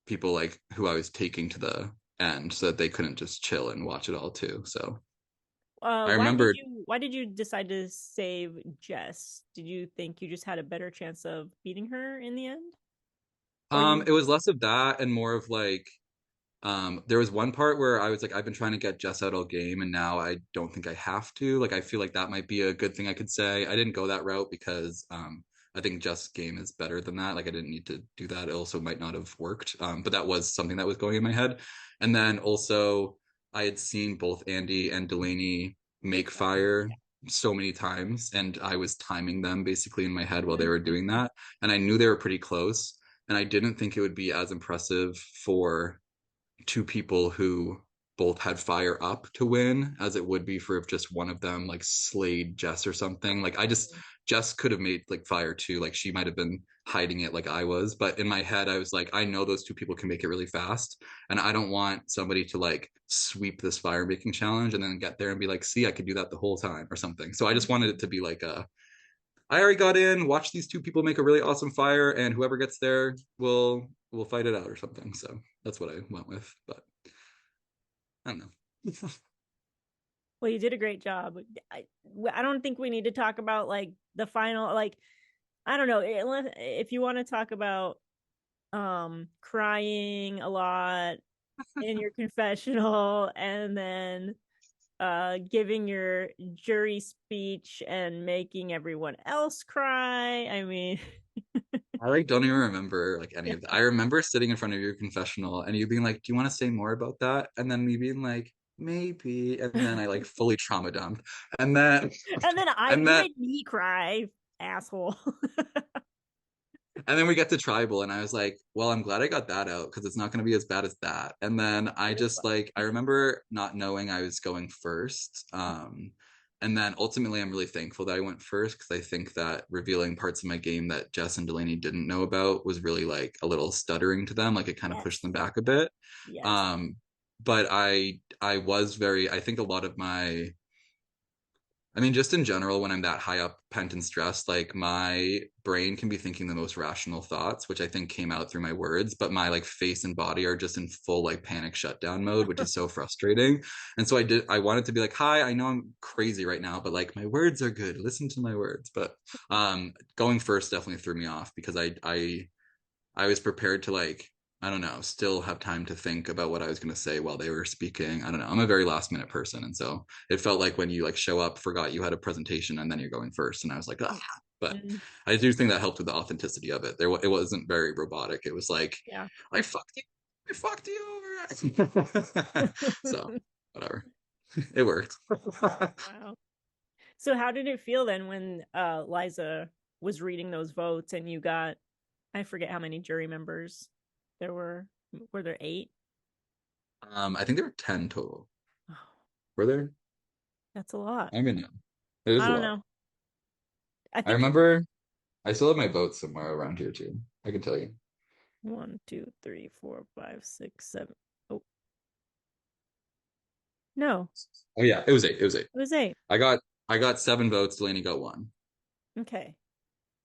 people like who I was taking to the end so that they couldn't just chill and watch it all too. So I remember why did you decide to save Jess? Did you think you just had a better chance of beating her in the end? It was less of that and more of like there was one part where I was like, I've been trying to get Jess out all game and now I don't think I have to. Like I feel like that might be a good thing I could say. I didn't go that route because I think Jess' game is better than that. Like I didn't need to do that. It also might not have worked. But that was something that was going in my head. And then also I had seen both Andy and Delaney make fire so many times, and I was timing them basically in my head while they were doing that. And I knew they were pretty close. And I didn't think it would be as impressive for two people who both had fire up to win as it would be for if just one of them like slayed Jess or something. Like Jess could have made like fire too. Like she might have been hiding it like I was. But in my head, I was like, I know those two people can make it really fast. And I don't want somebody to like sweep this fire making challenge and then get there and be like, see, I could do that the whole time or something. So I just wanted it to be like I already got in, watch these two people make a really awesome fire, and whoever gets there will fight it out or something. So that's what I went with. But I don't know. Well, you did a great job. I don't think we need to talk about like the final, like, I don't know, if you want to talk about crying a lot in your confessional and then giving your jury speech and making everyone else cry. I mean, I like don't even remember like any of that. I remember sitting in front of your confessional and you being like, "Do you want to say more about that?" And then me being like, "Maybe." And then I like fully trauma dumped. And then you made me cry, asshole. And then we get to tribal and I was like, well, I'm glad I got that out because it's not going to be as bad as that. And then I just like, I remember not knowing I was going first. And then ultimately I'm really thankful that I went first because I think that revealing parts of my game that Jess and Delaney didn't know about was really like a little stuttering to them. Like it kind of pushed them back a bit. Yes. But I was very, I think a lot of my, I mean, just in general, when I'm that high up, pent and stressed, like my brain can be thinking the most rational thoughts, which I think came out through my words, but my like face and body are just in full like panic shutdown mode, which is so frustrating. And so I wanted to be like, hi, I know I'm crazy right now, but like my words are good. Listen to my words. But going first definitely threw me off because I was prepared to like, I don't know, still have time to think about what I was going to say while they were speaking. I don't know. I'm a very last minute person. And so it felt like when you like show up, forgot you had a presentation and then you're going first. And I was like, ah, but I do think that helped with the authenticity of it. It wasn't very robotic. It was like, yeah, I fucked you over. So whatever. It worked. wow. So how did it feel then when Liza was reading those votes and you got, I forget how many jury members there were there 8? I think there were 10 total. Were there? That's a lot. I mean, it is I a don't lot. know. I remember I still have my votes somewhere around here too. I can tell you. 1, 2, 3, 4, 5, 6, 7. Oh. No. Oh yeah, it was 8. It was 8. It was 8. I got 7 votes, Delaney got 1. Okay.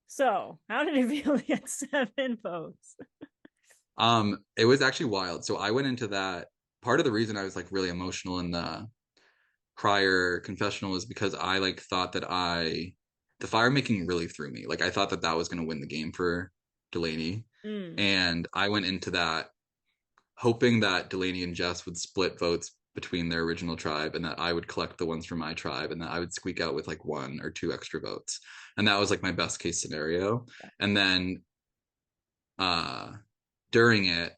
So, how did it feel to get 7 votes? It was actually wild. So I went into that, part of the reason I was like really emotional in the prior confessional was because I like thought that the fire making really threw me. Like I thought that was going to win the game for Delaney. And I went into that hoping that Delaney and Jess would split votes between their original tribe and that I would collect the ones from my tribe and that I would squeak out with like 1 or 2 extra votes. And that was like my best case scenario. And then during it,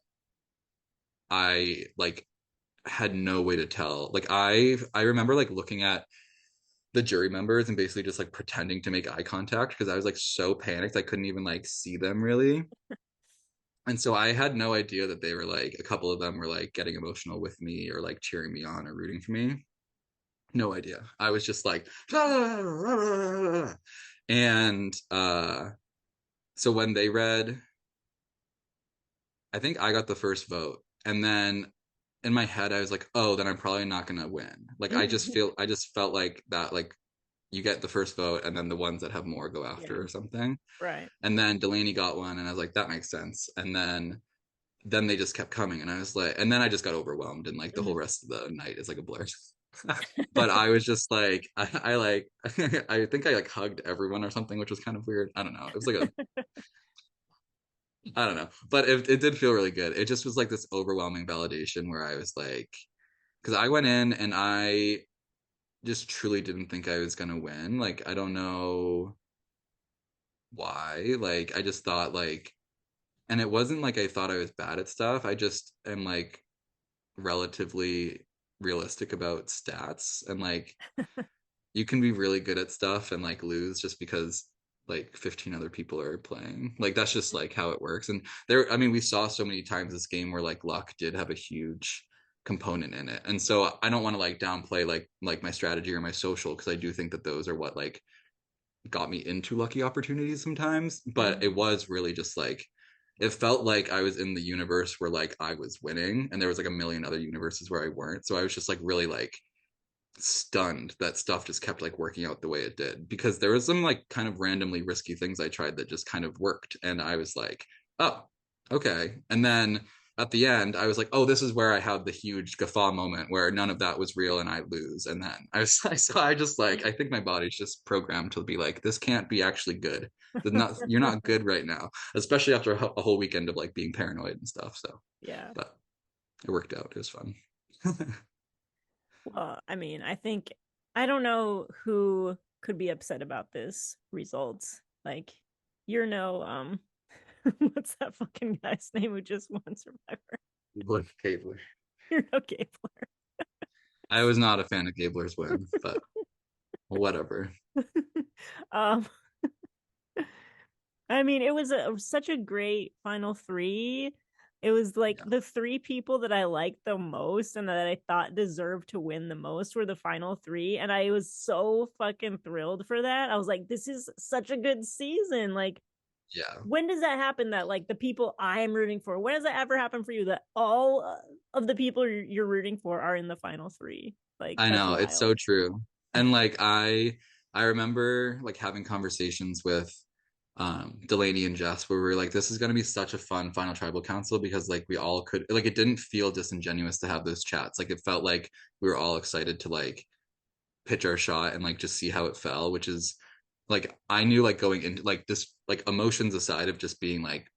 I like had no way to tell. Like I remember like looking at the jury members and basically just like pretending to make eye contact because I was like so panicked I couldn't even like see them really. And so I had no idea that they were like, a couple of them were like getting emotional with me or like cheering me on or rooting for me. No idea. I was just like, and so when they read, I think I got the first vote. And then in my head, I was like, oh, then I'm probably not going to win. Like, I just felt like that, like, you get the first vote and then the ones that have more go after or something. Right. And then Delaney got one and I was like, that makes sense. And then they just kept coming and I was like, and then I just got overwhelmed and like the whole rest of the night is like a blur. But I was just like, I like, I think I like hugged everyone or something, which was kind of weird. I don't know. It was like I don't know, but it did feel really good. It just was like this overwhelming validation where I was like, because I went in and I just truly didn't think I was going to win. Like, I don't know why. Like I just thought like, and it wasn't like I thought I was bad at stuff. I just am like relatively realistic about stats, and like you can be really good at stuff and like lose just because like 15 other people are playing. Like that's just like how it works. And there, I mean, we saw so many times this game where like luck did have a huge component in it. And so I don't want to like downplay like my strategy or my social, because I do think that those are what like got me into lucky opportunities sometimes. But it was really just like it felt like I was in the universe where like I was winning, and there was like a million other universes where I weren't. So I was just like really like stunned that stuff just kept like working out the way it did, because there was some like kind of randomly risky things I tried that just kind of worked, and I was like, oh, okay. And then at the end I was like, oh, this is where I have the huge guffaw moment where none of that was real and I lose. And then I was like, so I just like, I think my body's just programmed to be like, this can't be actually good. You're not good right now, especially after a whole weekend of like being paranoid and stuff. So yeah, but it worked out. It was fun. well, I mean, I don't know who could be upset about this result. Like, you're no what's that fucking guy's name who just won Survivor? Gabler. You're no Gabler. I was not a fan of Gabler's win, but whatever. um I mean, it was such a great final three. It was like the three people that I liked the most and that I thought deserved to win the most were the final three. And I was so fucking thrilled for that. I was like, this is such a good season. Like, yeah. When does that happen that like the people I'm rooting for, when does that ever happen for you that all of the people you're rooting for are in the final three? Like, I know, wild. it's so true. And like I remember like having conversations with Delaney and Jess where we were like, this is going to be such a fun final tribal council, because like we all could like, it didn't feel disingenuous to have those chats. Like it felt like we were all excited to like pitch our shot and like just see how it fell, which is like I knew like going into like this, like emotions aside of just being like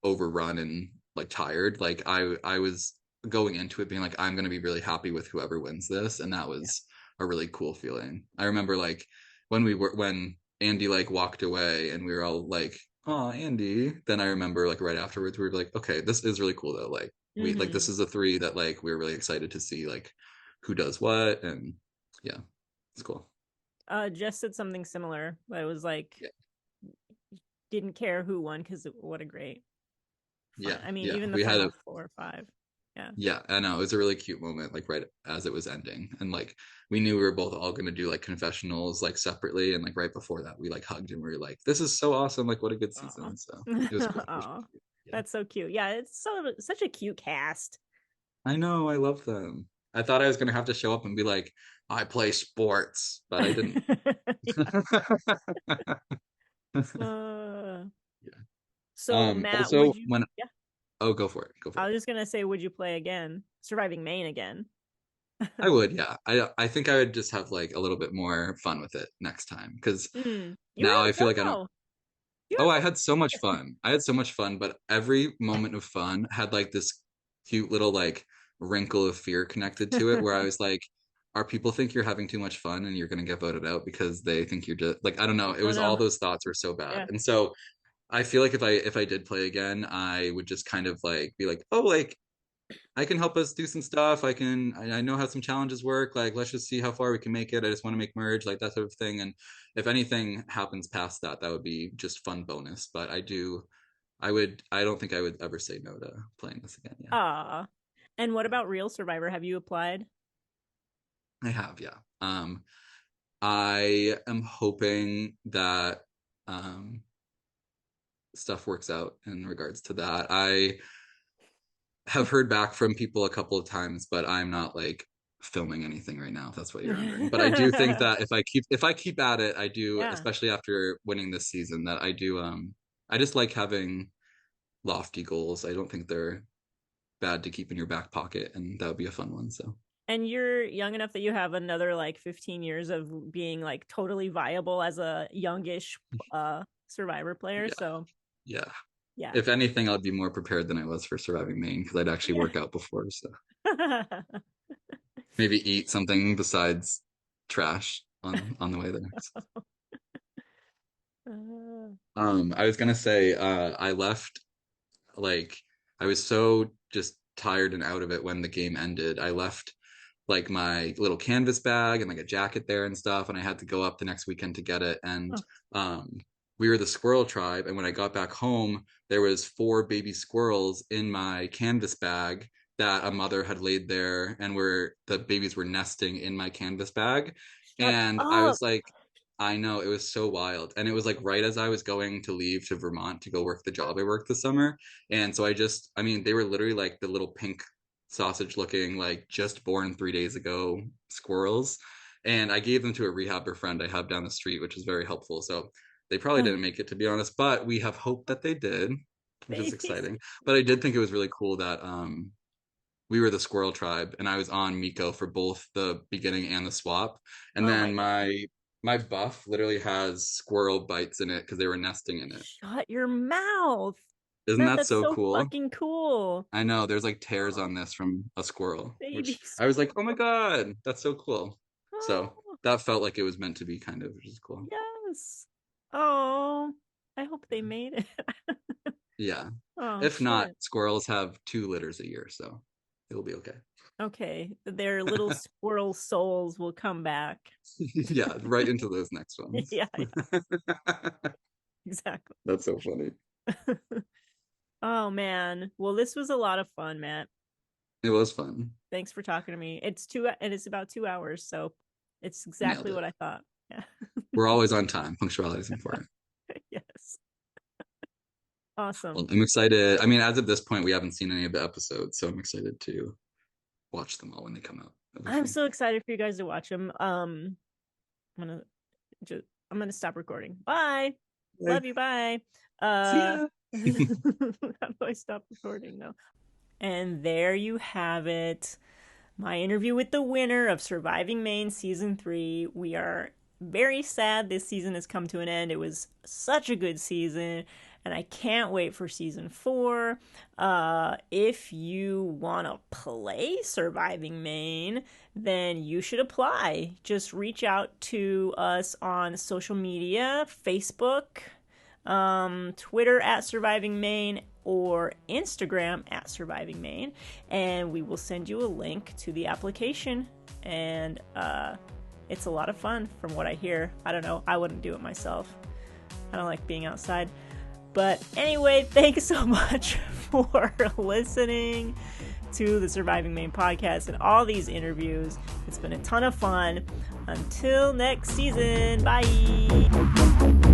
overrun and like tired, like I was going into it being like, I'm going to be really happy with whoever wins this. And that was a really cool feeling. I remember like when Andy like walked away and we were all like, oh, Andy. Then I remember like right afterwards we were like, okay, this is really cool though. Like we like this is a three that like we were really excited to see like who does what. And yeah, it's cool. Jess said something similar. I was like, didn't care who won because what a great fun. I mean, even the final 4 or 5. Yeah, I know, it was a really cute moment like right as it was ending, and like we knew we were both all going to do like confessionals like separately, and like right before that we like hugged and we were like, this is so awesome, like what a good season. So it was cool. Yeah. That's so cute. Yeah, it's such a cute cast. I know, I love them. I thought I was going to have to show up and be like, I play sports, but I didn't. So Matt, also oh, go for it. I was just gonna say, would you play again, Surviving Maine again? I would, yeah. I think I would just have like a little bit more fun with it next time, because now I feel like I don't. I had so much fun. I had so much fun, but every moment of fun had like this cute little like wrinkle of fear connected to it, where I was like, are people think you're having too much fun and you're gonna get voted out because they think you're just like, I don't know. It was all those thoughts were so bad. And so I feel like if I did play again, I would just kind of like be like, oh, like I can help us do some stuff. I know how some challenges work. Like, let's just see how far we can make it. I just want to make merge, like that sort of thing. And if anything happens past that, that would be just fun bonus. But I don't think I would ever say no to playing this again. Yeah. And what about Real Survivor? Have you applied? I have, yeah. I am hoping that stuff works out in regards to that. I have heard back from people a couple of times, but I'm not like filming anything right now, if that's what you're wondering. But I do think that if I keep at it, I do, especially after winning this season, that I do I just like having lofty goals. I don't think they're bad to keep in your back pocket, and that would be a fun one. So. And you're young enough that you have another like 15 years of being like totally viable as a youngish Survivor player. So yeah. If anything, I'd be more prepared than I was for Surviving Maine, because I'd actually work out before. So maybe eat something besides trash on the way there. I was gonna say, I left, like, I was so just tired and out of it when the game ended. I left like my little canvas bag and like a jacket there and stuff, and I had to go up the next weekend to get it. And we were the squirrel tribe, and when I got back home, there was 4 baby squirrels in my canvas bag that a mother had laid there, and where the babies were nesting in my canvas bag. And I was like, I know, it was so wild. And it was like right as I was going to leave to Vermont to go work the job I worked this summer. And so I mean, they were literally like the little pink sausage looking, like just born 3 days ago squirrels. And I gave them to a rehabber friend I have down the street, which is very helpful. So they probably didn't make it, to be honest, but we have hope that they did, which is exciting. But I did think it was really cool that we were the squirrel tribe, and I was on Miko for both the beginning and the swap. And then my buff literally has squirrel bites in it because they were nesting in it. Shut your mouth. Isn't that so so cool? Fucking cool. I know, there's like tears on this from a squirrel. Baby I was like, oh my God, that's so cool. So that felt like it was meant to be, kind of, which is cool. Yes. Oh, I hope they made it. Yeah. If not, squirrels have 2 litters a year, so it'll be okay. Okay, their little squirrel souls will come back. Yeah, right into those next ones. Yeah. Exactly. That's so funny. Oh man. Well, this was a lot of fun, Matt. It was fun. Thanks for talking to me. It's about 2 hours, so it's exactly what I thought. Yeah. We're always on time. Punctuality is important. Yes. Awesome. Well, I'm excited. I mean, as of this point, we haven't seen any of the episodes, so I'm excited to watch them all when they come out. I'm so excited for you guys to watch them. I'm gonna stop recording. Bye. Love you. Bye. See ya. How do I stop recording now? And there you have it. My interview with the winner of Surviving Maine Season 3. We are very sad this season has come to an end. It was such a good season, and I can't wait for Season 4. If you want to play Surviving Maine, then you should apply. Just reach out to us on social media, Facebook, Twitter at Surviving Maine, or Instagram at Surviving Maine, and we will send you a link to the application. And it's a lot of fun from what I hear. I don't know, I wouldn't do it myself. I don't like being outside. But anyway, thanks so much for listening to the Surviving Maine podcast and all these interviews. It's been a ton of fun. Until next season, bye!